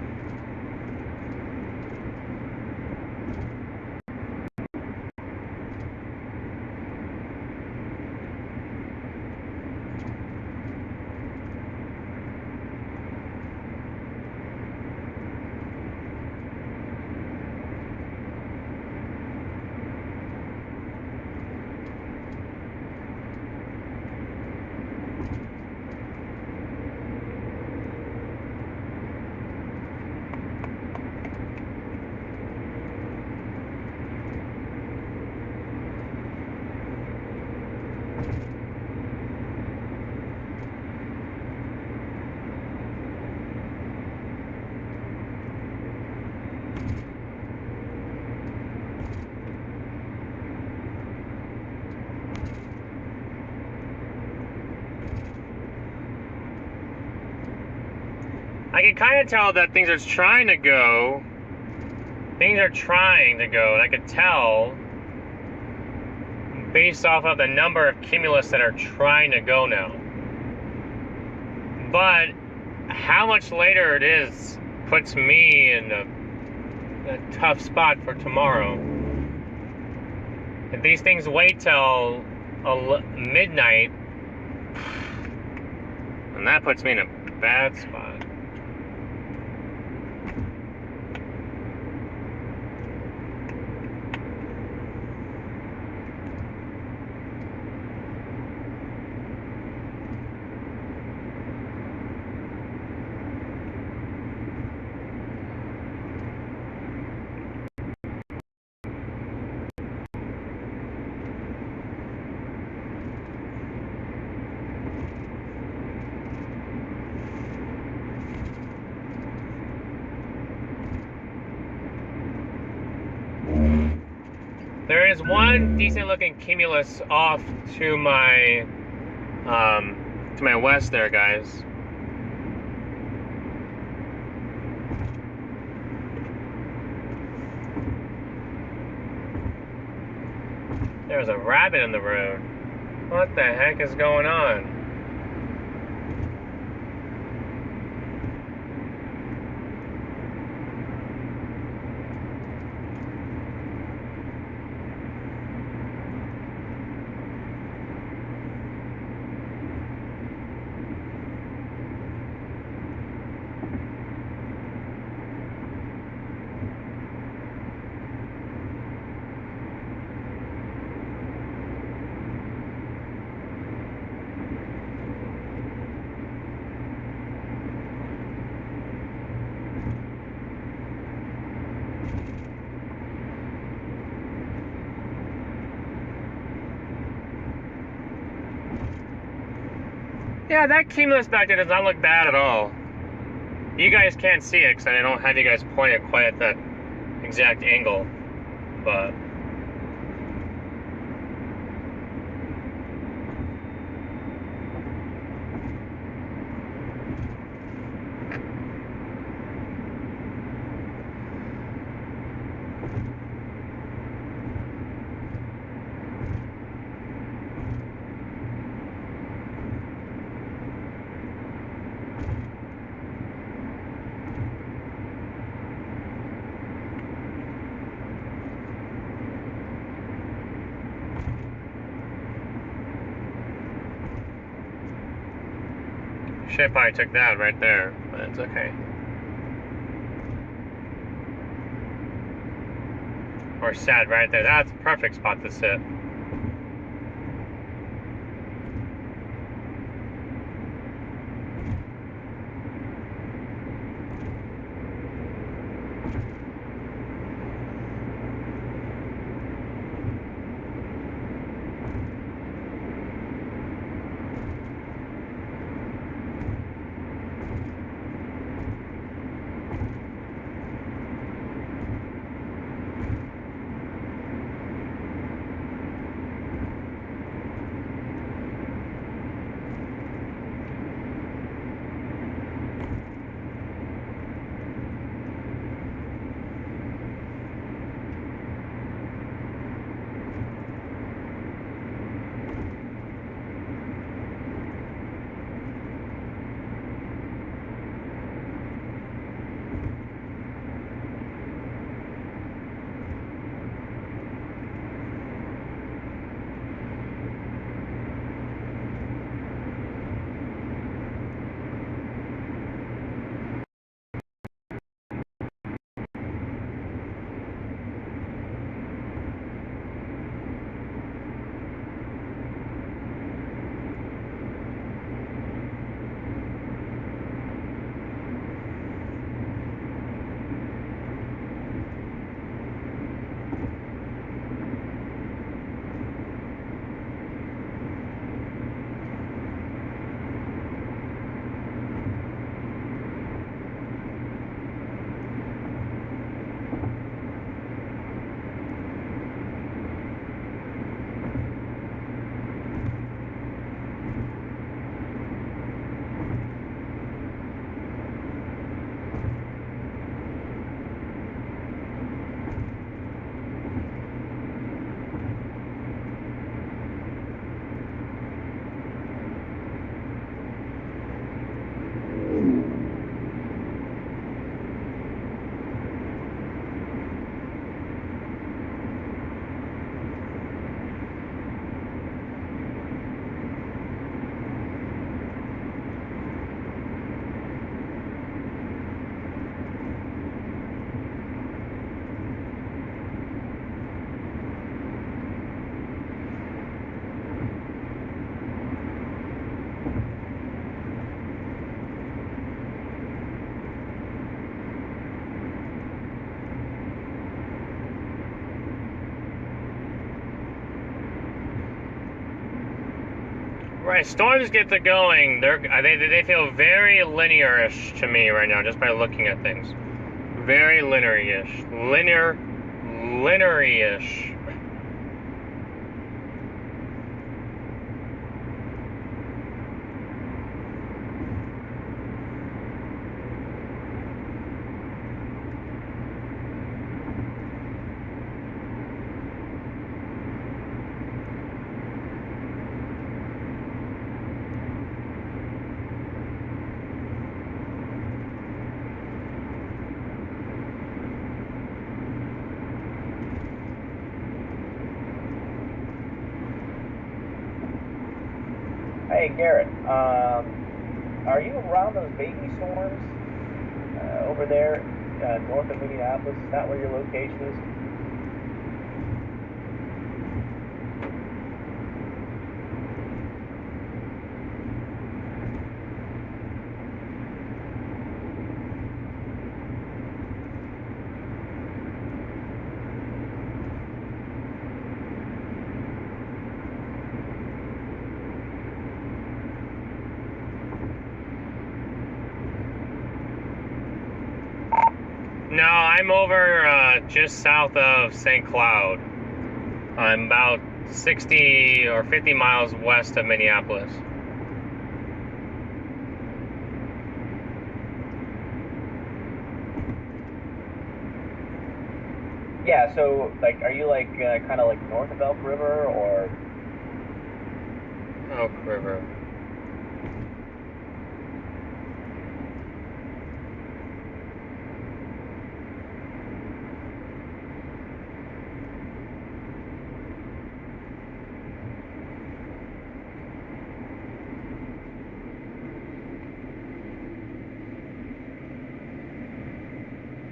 I can kind of tell that things are trying to go. Things are trying to go, and I can tell based off of the number of cumulus that are trying to go now. But how much later it is puts me in a tough spot for tomorrow. If these things wait till midnight, and that puts me in a bad spot. There is one decent looking cumulus off to my west there, guys. There's a rabbit in the road. What the heck is going on? Yeah, that cumulus back there does not look bad at all. You guys can't see it because I don't have you guys point it quite at that exact angle, but shit probably took that right there, but it's okay. Or sat right there. That's a perfect spot to sit. Right, storms get to going. They feel very linear-ish to me right now, just by looking at things. Very linear-ish. Linear-ish. Hey Garrett, are you around those baby storms over there north of Minneapolis? Is that where your location is? No, I'm over just south of St. Cloud. I'm about 60 or 50 miles west of Minneapolis. Yeah, so, like, are you, like, kind of, like, north of Elk River, or? Elk River.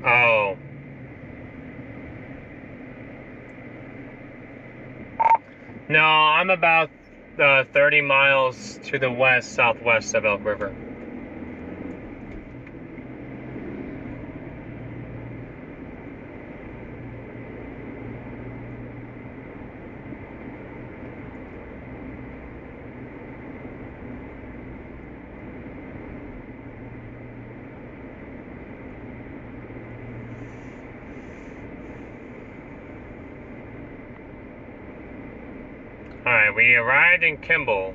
Oh. No, I'm about 30 miles to the west, southwest of Elk River. Alright, we arrived in Kimball.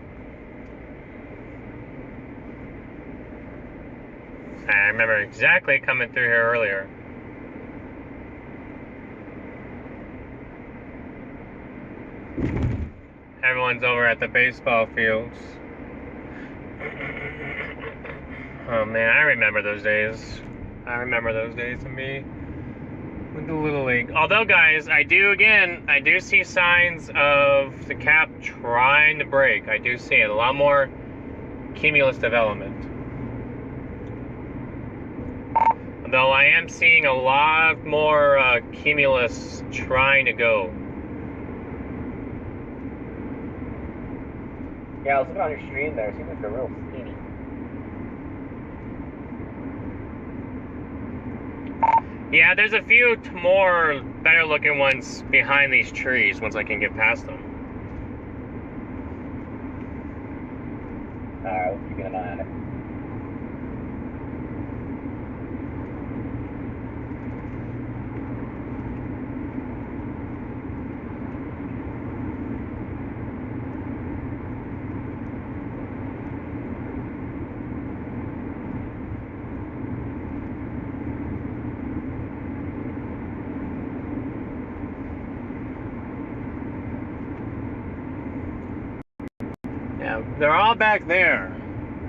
I remember exactly coming through here earlier. Everyone's over at the baseball fields. Oh man, I remember those days. I remember those days of me with the Little League. Although, guys, I do see signs of the cap trying to break. I do see it. A lot more cumulus development. Though I am seeing a lot more cumulus trying to go. Yeah, I was looking on your stream there. It seems like they're real skinny. Yeah, there's a few more better looking ones behind these trees once I can get past them. Alright, we'll keep an eye on it. Yeah, they're all back there,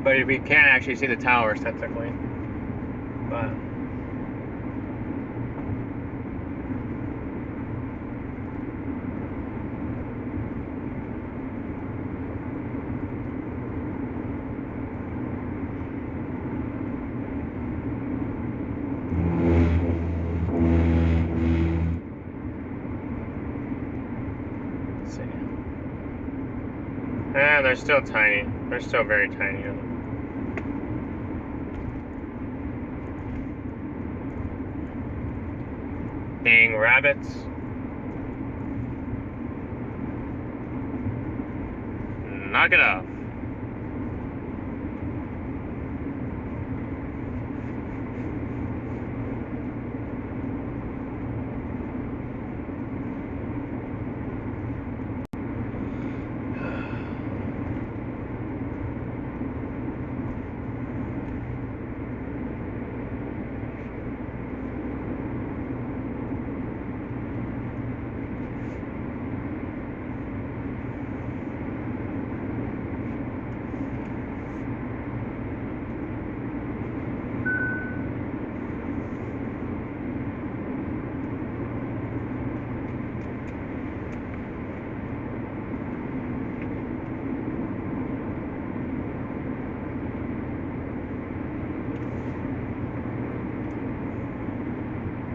but we can't actually see the towers technically. But let's see. Yeah, they're still tiny. They're still very tiny. Dang rabbits. Knock it off.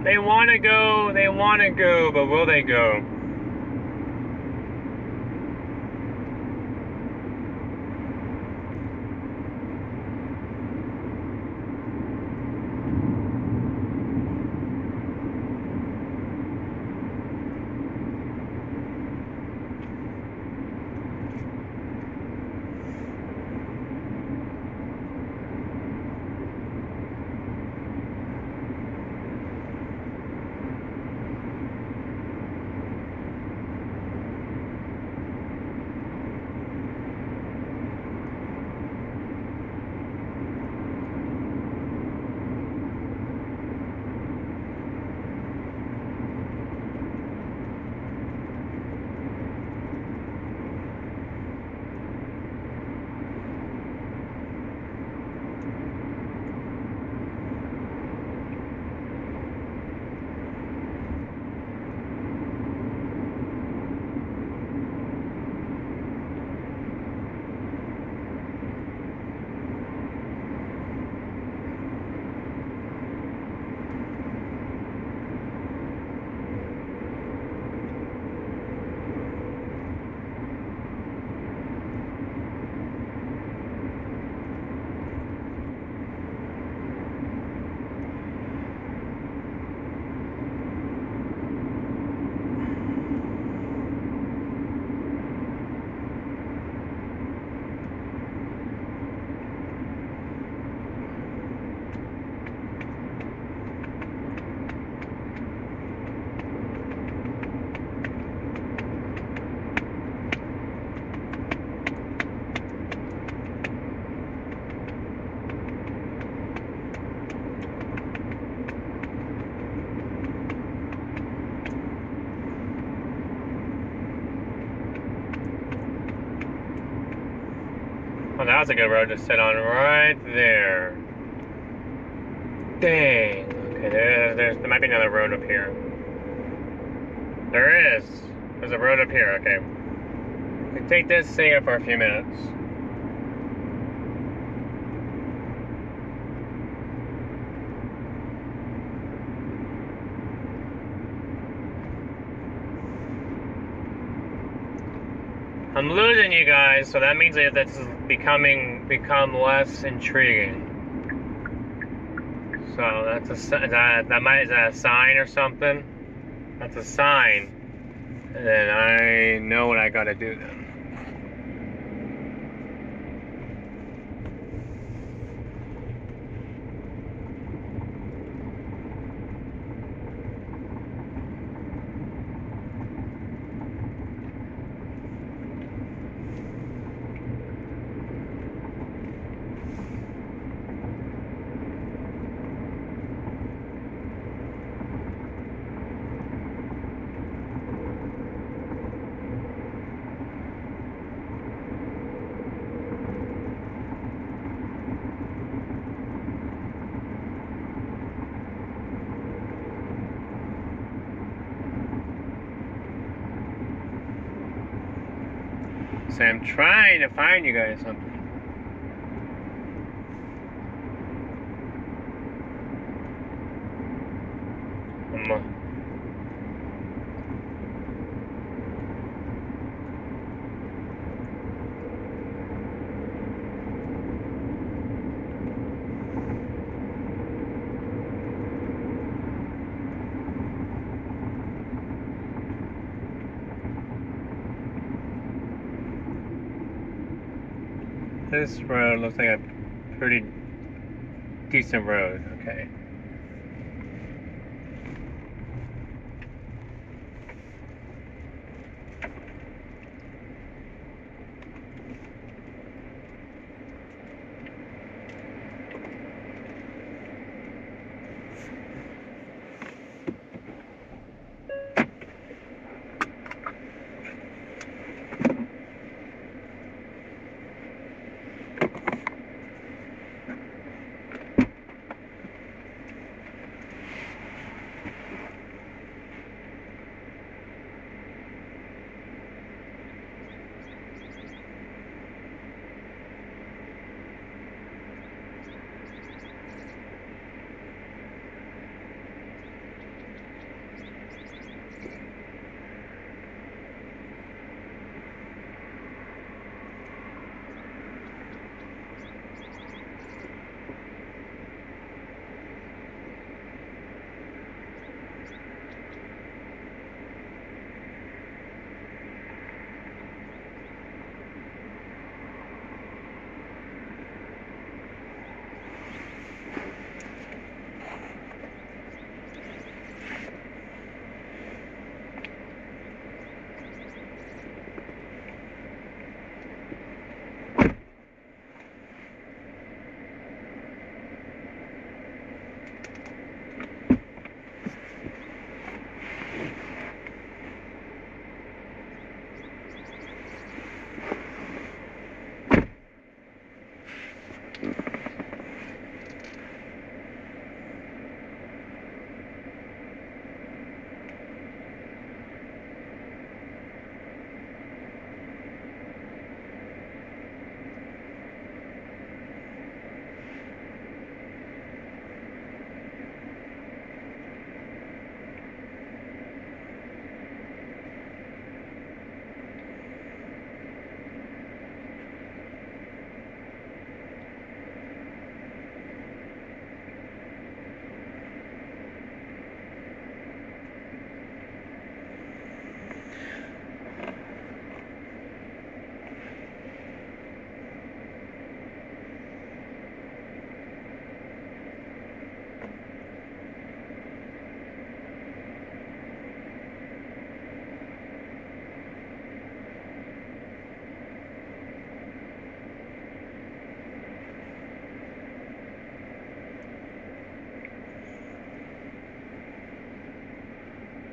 They want to go, but will they go? Oh, that was a good road to sit on right there. Dang. Okay, there might be another road up here. There is. There's a road up here, okay. We can take this, stay here for a few minutes. I'm losing you guys, so that means that this is become less intriguing. So that's a is that a sign or something? That's a sign. And then I know what I gotta do then. So I'm trying to find you guys something. This road looks like a pretty decent road, okay.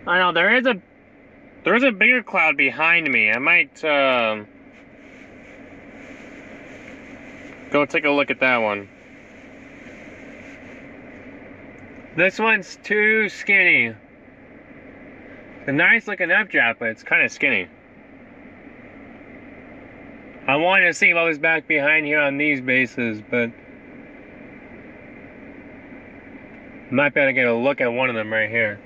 I know there is a bigger cloud behind me. I might Go take a look at that one. This one's too skinny. It's a nice looking updraft, but it's kind of skinny. I wanted to see what was back behind here on these bases, but might be able to get a look at one of them right here.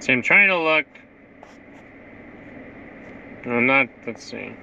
See, I'm trying to look. I'm not, let's see.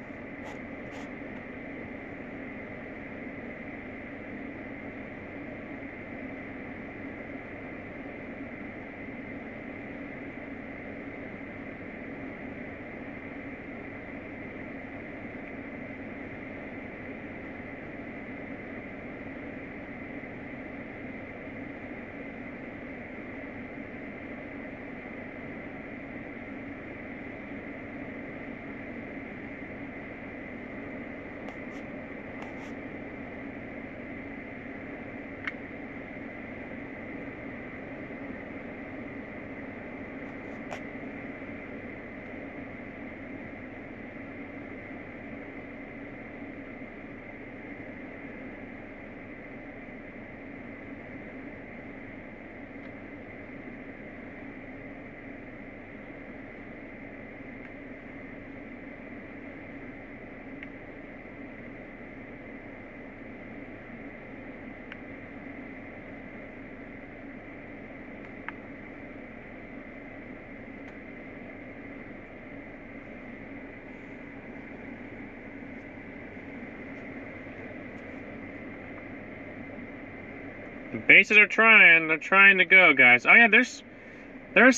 The bases are trying. They're trying to go, guys. Oh yeah, there's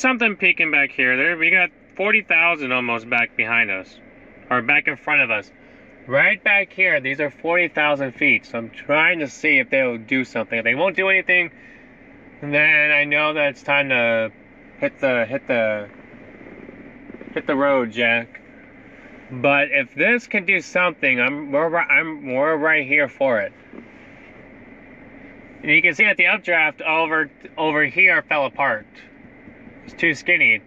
something peeking back here. We got 40,000 almost back behind us, or back in front of us. Right back here, these are 40,000 feet. So I'm trying to see if they'll do something. If they won't do anything, then I know that it's time to hit the road, Jack. But if this can do something, we're right here for it. And you can see that the updraft over here fell apart. It's too skinny.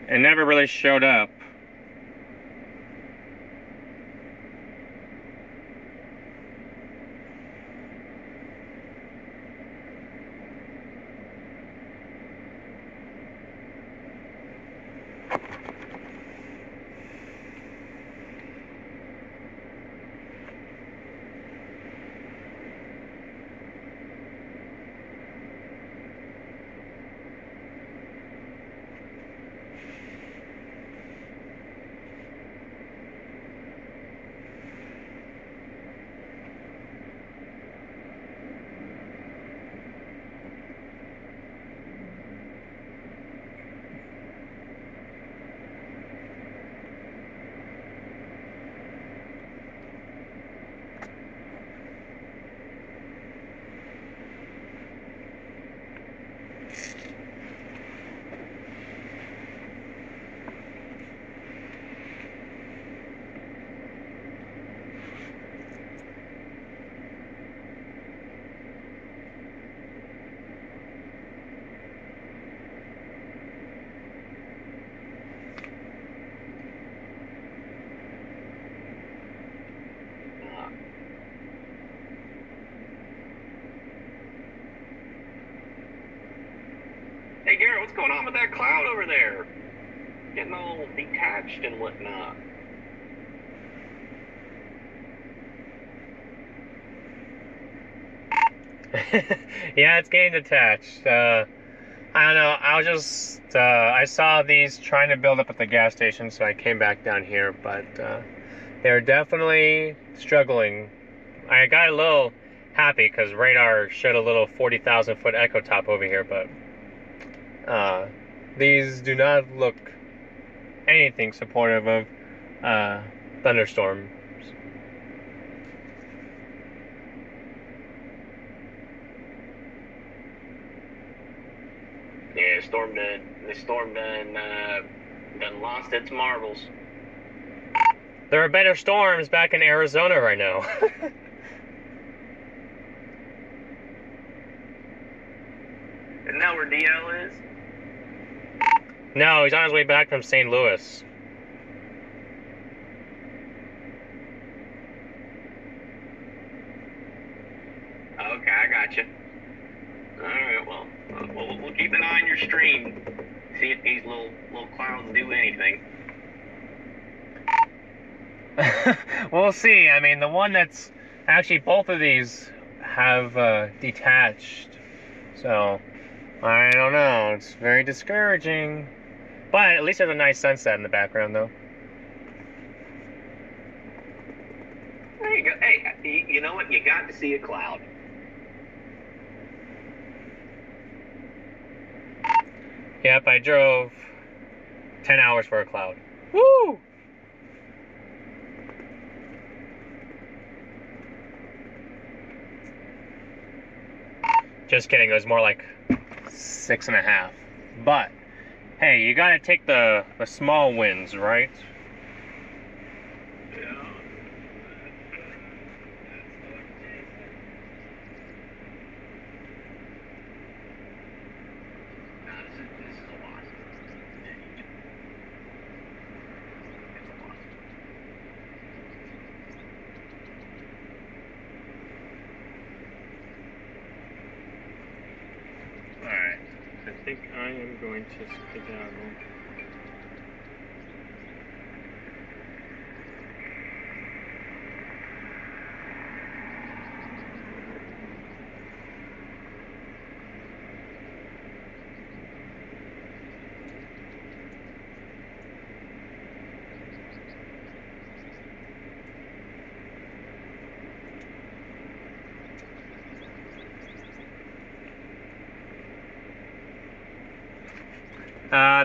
It never really showed up. Hey, Garrett, what's going on with that cloud over there? Getting all detached and whatnot. Yeah, it's getting detached. I don't know. I was just I saw these trying to build up at the gas station, so I came back down here. But they're definitely struggling. I got a little happy because radar showed a little 40,000 foot echo top over here, but these do not look anything supportive of thunderstorms. Yeah, the storm done lost its marbles. There are better storms back in Arizona right now. Isn't that where DL is? No, he's on his way back from St. Louis. Okay, I gotcha. Alright, well, we'll keep an eye on your stream. See if these little clouds do anything. We'll see. I mean, the one that's actually both of these have detached, so I don't know. It's very discouraging, but at least there's a nice sunset in the background, though. There you go. Hey, you know what? You got to see a cloud. Yep, I drove 10 hours for a cloud. Woo! Just kidding, it was more like 6.5. But, hey, you gotta take the small wins, right? Alright, I think I am going to skedaddle.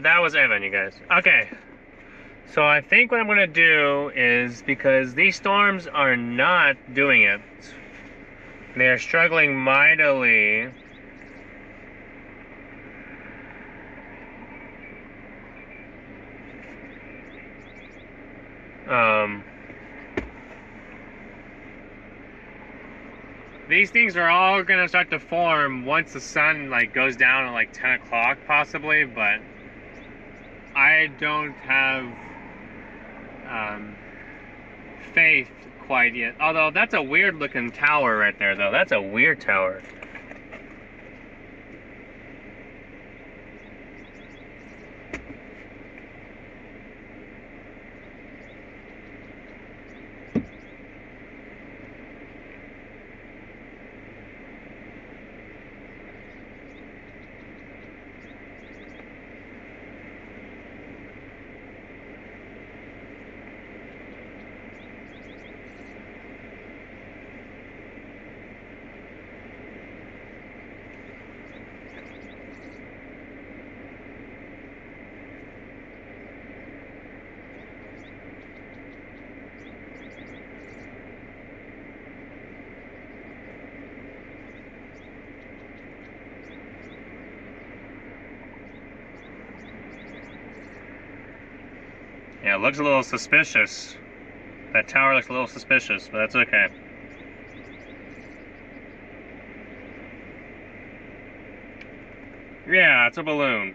That was Evan, you guys. Okay. So I think what I'm going to do is, because these storms are not doing it, they are struggling mightily. These things are all going to start to form once the sun goes down at like 10 o'clock possibly, but I don't have faith quite yet. Although that's a weird looking tower right there, though. That's a weird tower. Yeah, it looks a little suspicious. That tower looks a little suspicious, but that's okay. Yeah, it's a balloon.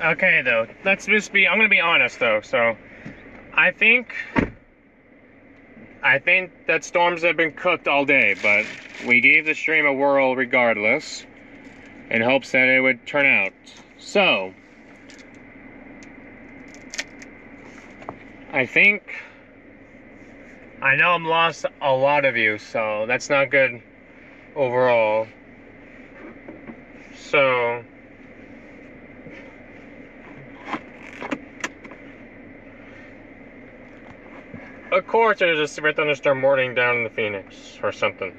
Okay, though. Let's just be. I'm gonna be honest, though. So, I think that storms have been cooked all day, but we gave the stream a whirl regardless, in hopes that it would turn out. So, I know I'm lost a lot of you, so that's not good overall. So, of course, there's a severe thunderstorm warning down in the Phoenix or something.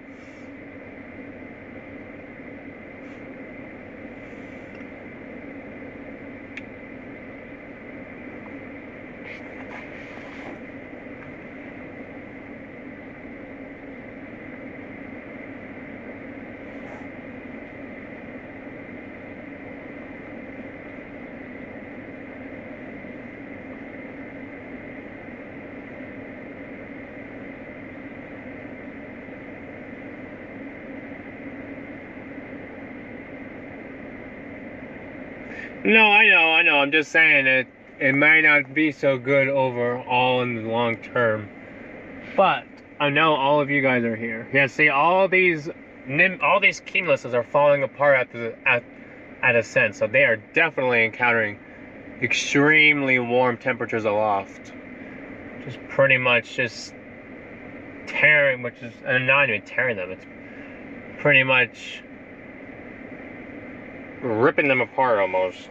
No, I know. I'm just saying it might not be so good overall in the long term. But I know all of you guys are here. Yeah, see, all these cumuluses are falling apart at a sense, so they are definitely encountering extremely warm temperatures aloft. Just pretty much just tearing, which is not even tearing them. It's pretty much ripping them apart almost.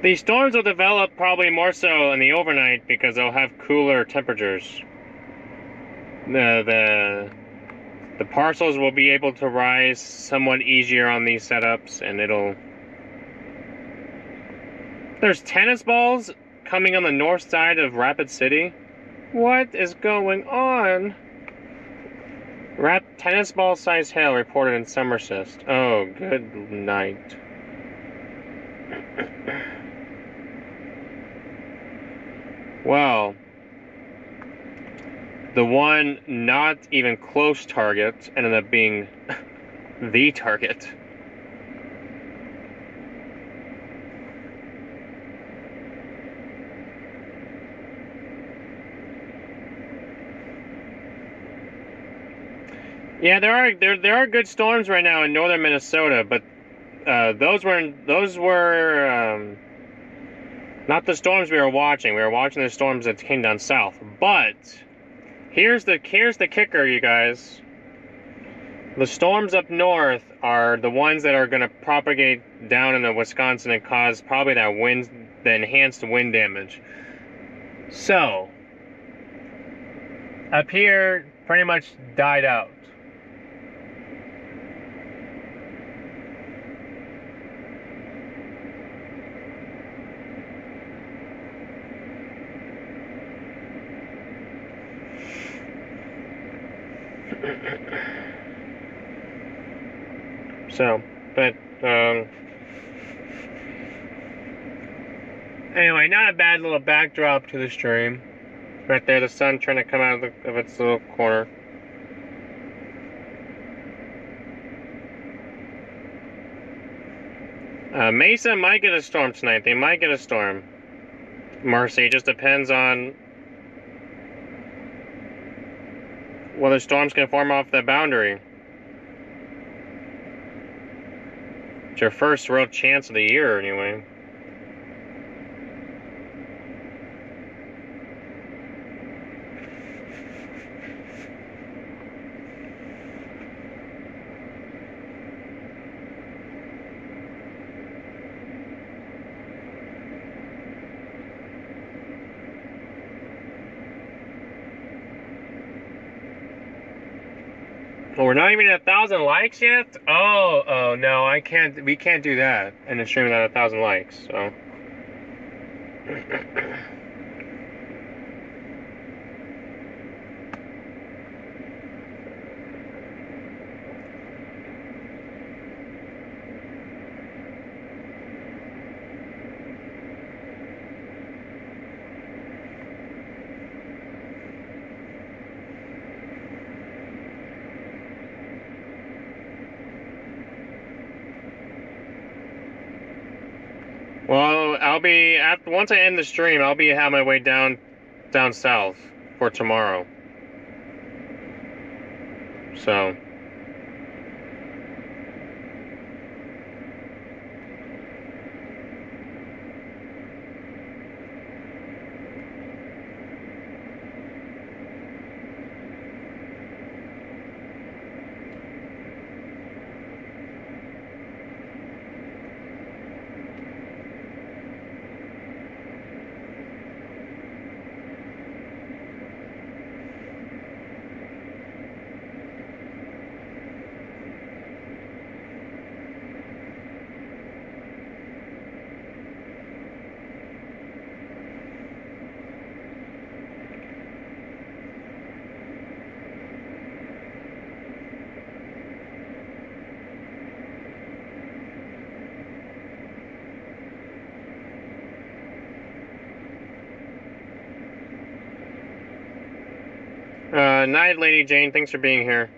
These storms will develop probably more so in the overnight because they'll have cooler temperatures. The parcels will be able to rise somewhat easier on these setups, and There's tennis balls coming on the north side of Rapid City? What is going on? Tennis ball size hail reported in Somerset. Oh, good night. Well, the one not even close target ended up being the target. Yeah, there are good storms right now in northern Minnesota, but those were not the storms we were watching. We were watching the storms that came down south. But here's the kicker, you guys. The storms up north are the ones that are going to propagate down into Wisconsin and cause probably the enhanced wind damage. So, up here, pretty much died out. So, but, anyway, not a bad little backdrop to the stream. Right there, the sun trying to come out of its little corner. Mesa might get a storm tonight. They might get a storm. Marcy, it just depends on whether storms can form off the boundary. It's your first real chance of the year, anyway. Oh, we're not even at 1,000 likes yet? Oh no, I can't. We can't do that in a stream without 1,000 likes. So. Well, I'll be once I end the stream. I'll be on my way down south for tomorrow. So. Night, Lady Jane. Thanks for being here.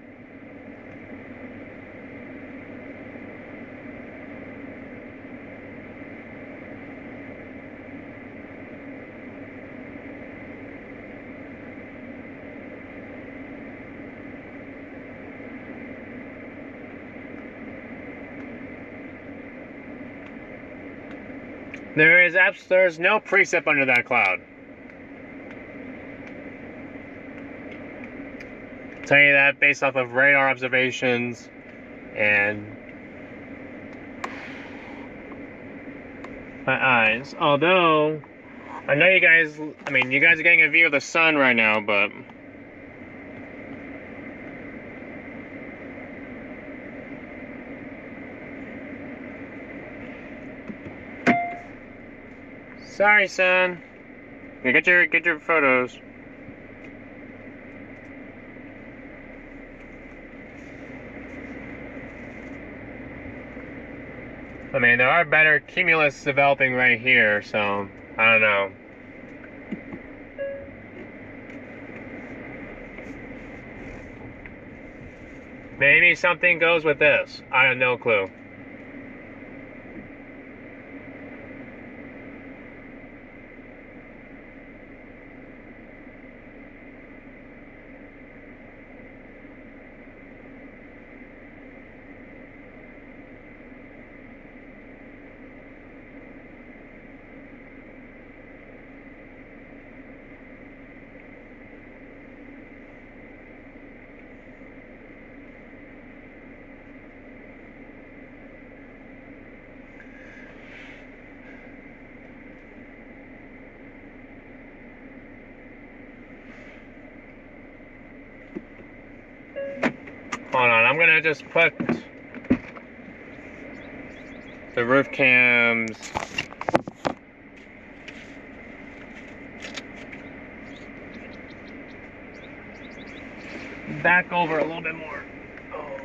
There's no precip under that cloud. I'll tell you that based off of radar observations and my eyes. Although I know you guys are getting a view of the sun right now, but sorry, son. Yeah, get your photos. I mean, there are better cumulus developing right here, so I don't know. Maybe something goes with this. I have no clue. Hold on, I'm gonna just put the roof cams back over a little bit more. Oh.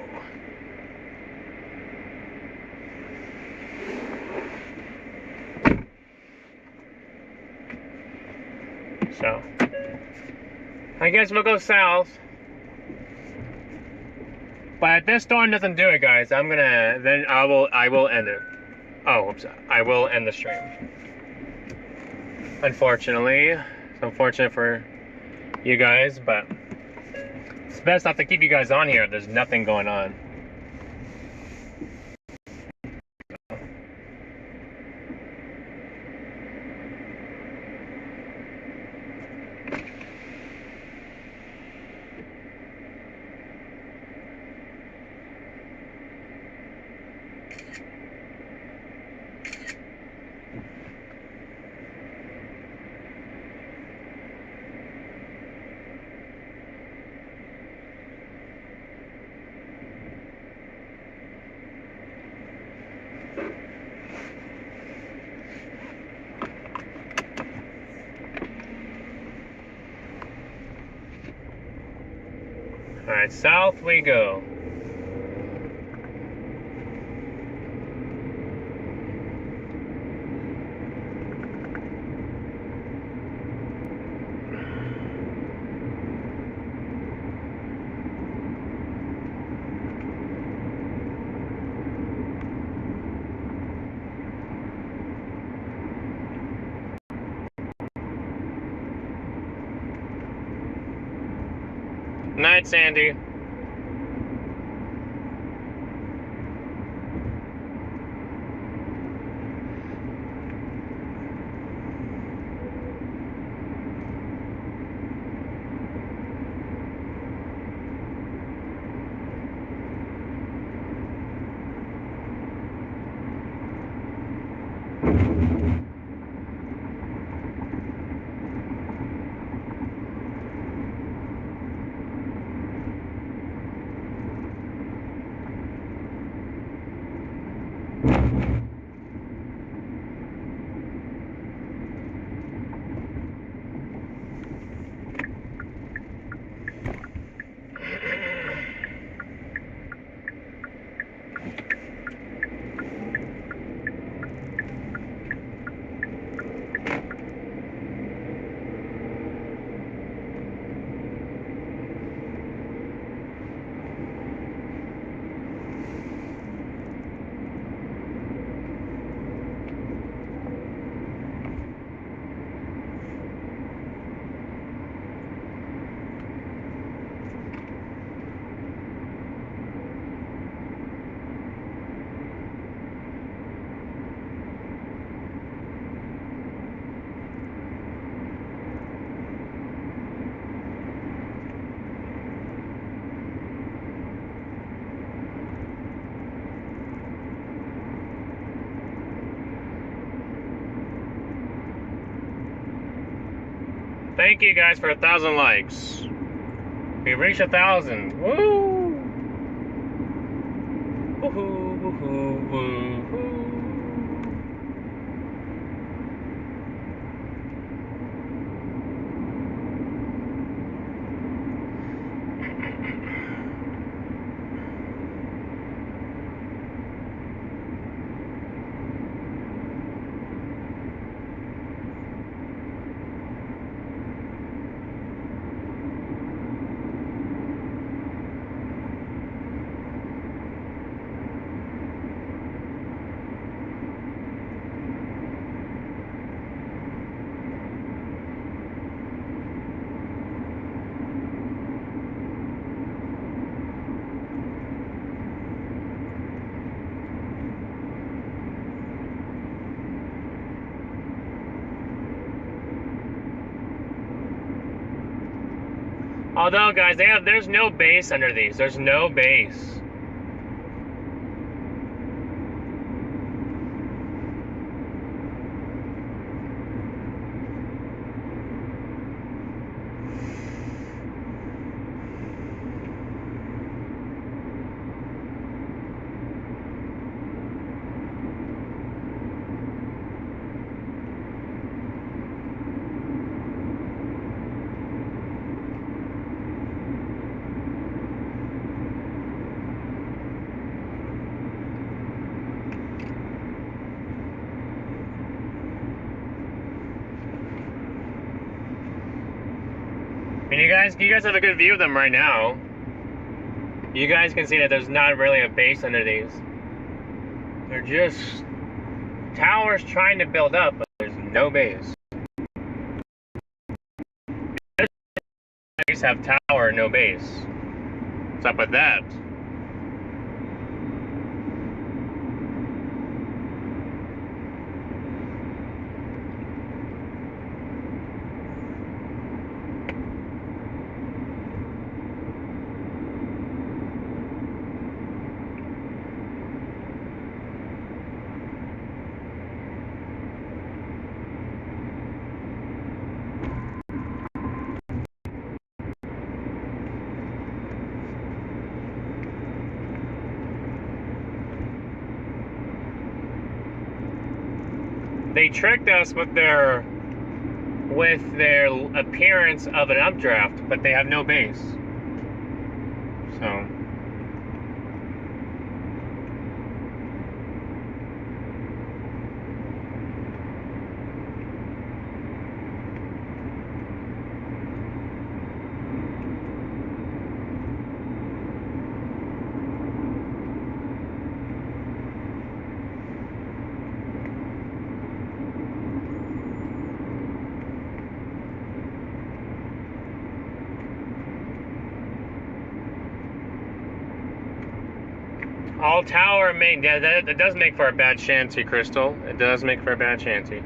So, I guess we'll go south. But if this storm doesn't do it, guys, I will end it. Oh, oops, I will end the stream. Unfortunately, it's unfortunate for you guys, but it's best not to keep you guys on here. There's nothing going on. Alright, south we go. Night, Sandy. Thank you guys for 1,000 likes. We reached 1,000. Woo! Woohoo! Woohoo! Woohoo! Although, guys, there's no base under these. There's no base. And you guys have a good view of them right now. You guys can see that there's not really a base under these. They're just towers trying to build up, but there's no base. These have tower, no base. What's up with that? They tricked us with their appearance of an updraft, but they have no base. All tower main. Yeah, that does make for a bad shanty, Crystal. It does make for a bad shanty.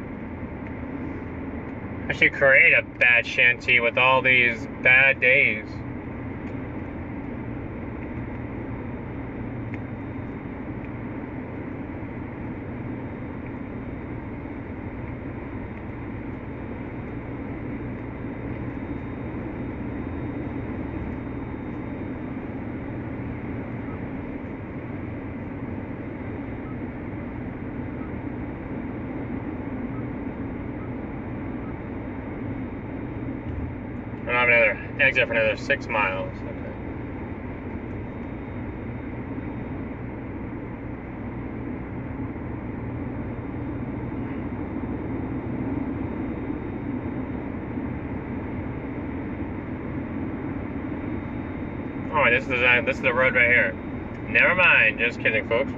I should create a bad shanty with all these bad days. I don't have another exit for another 6 miles. Okay. Oh, this is the road right here. Never mind. Just kidding, folks.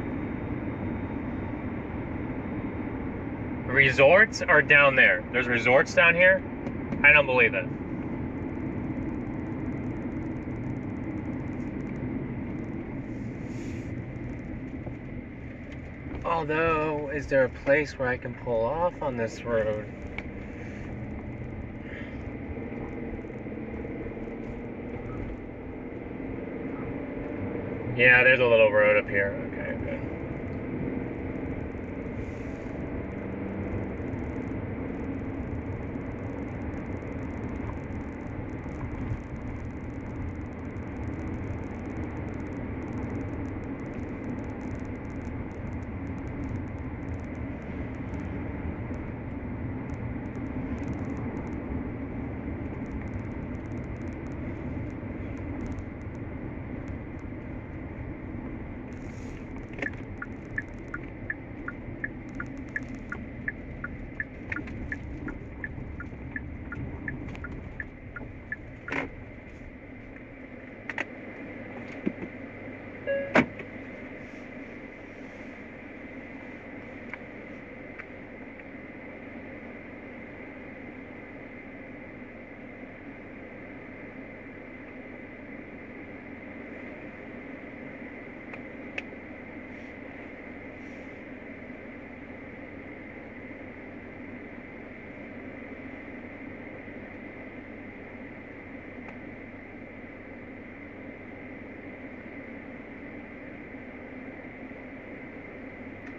Resorts are down there. There's resorts down here? I don't believe it. Although, is there a place where I can pull off on this road? Yeah, there's a little road up here. Okay, good.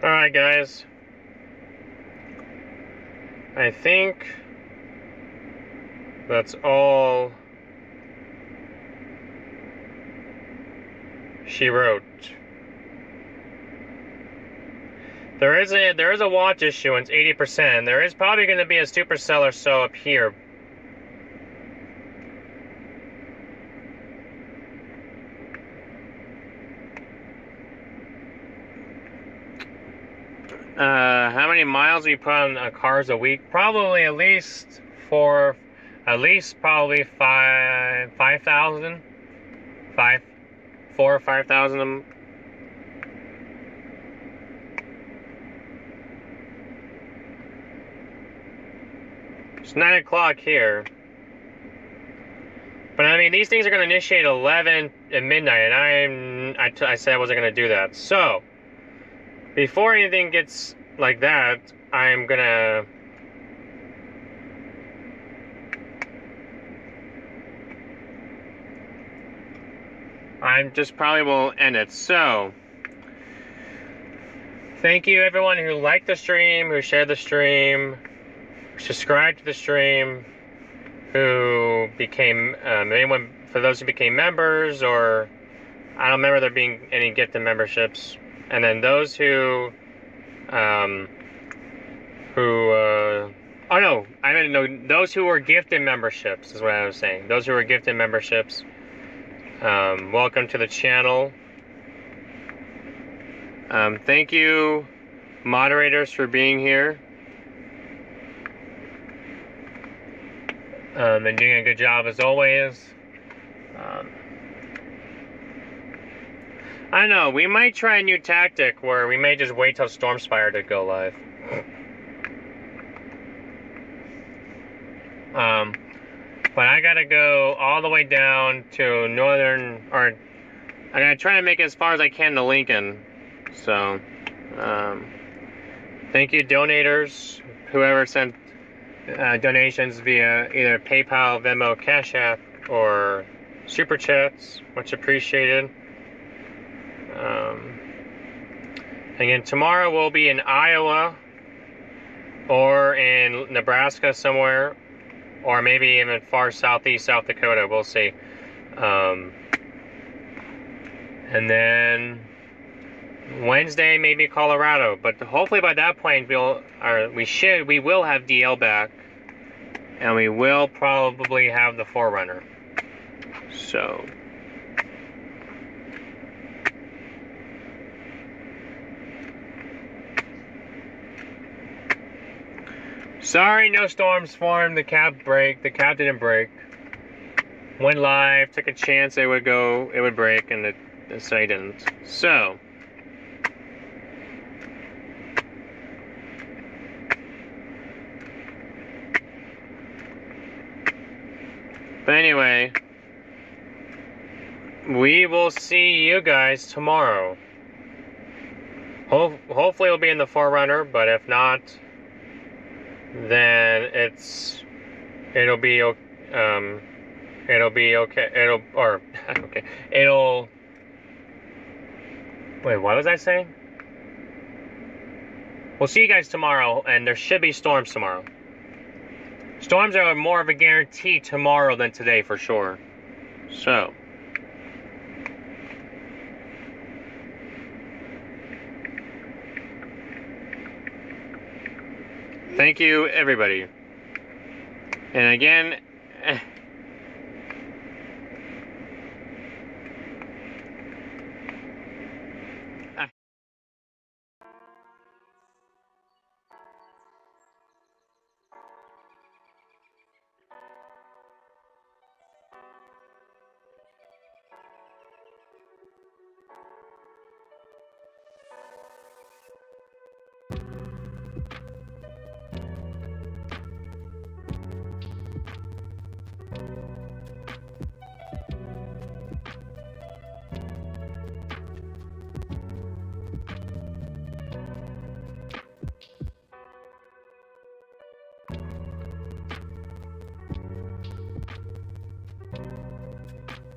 Alright, guys. I think that's all she wrote. There is a watch issuance, 80%. There is probably going to be a supercell or so up here. How many miles we put on cars a week? Probably at least probably 5,000. 4,000 or 5,000. It's 9 o'clock here. But I mean, these things are going to initiate 11 at midnight, and I said I wasn't going to do that. So, before anything gets like that, I'm gonna probably will end it. So, thank you everyone who liked the stream, who shared the stream, subscribed to the stream, who became anyone for those who became members, or I don't remember there being any gifted memberships, and then those who oh no, I meant no, those who were gifted memberships is what I was saying. Those who were gifted memberships, welcome to the channel. Thank you, moderators, for being here. And doing a good job as always. I don't know, we might try a new tactic where we may just wait till Stormspire to go live. But I gotta go all the way down to northern, or I'm gonna try to make it as far as I can to Lincoln. So, thank you, donators, whoever sent donations via either PayPal, Venmo, Cash App, or Super Chats. Much appreciated. Again, tomorrow we'll be in Iowa or in Nebraska somewhere, or maybe even far southeast South Dakota. We'll see. And then Wednesday maybe Colorado, but hopefully by that point we will have DL back, and we will probably have the 4Runner. So. Sorry, no storms formed. The cap didn't break. Went live, took a chance it would break, and it didn't. So. But anyway, we will see you guys tomorrow. Hopefully it'll be in the 4Runner, but if not, then it'll be okay. Wait, what was I saying? We'll see you guys tomorrow, and there should be storms tomorrow. Storms are more of a guarantee tomorrow than today for sure. So. Thank you, everybody. And again,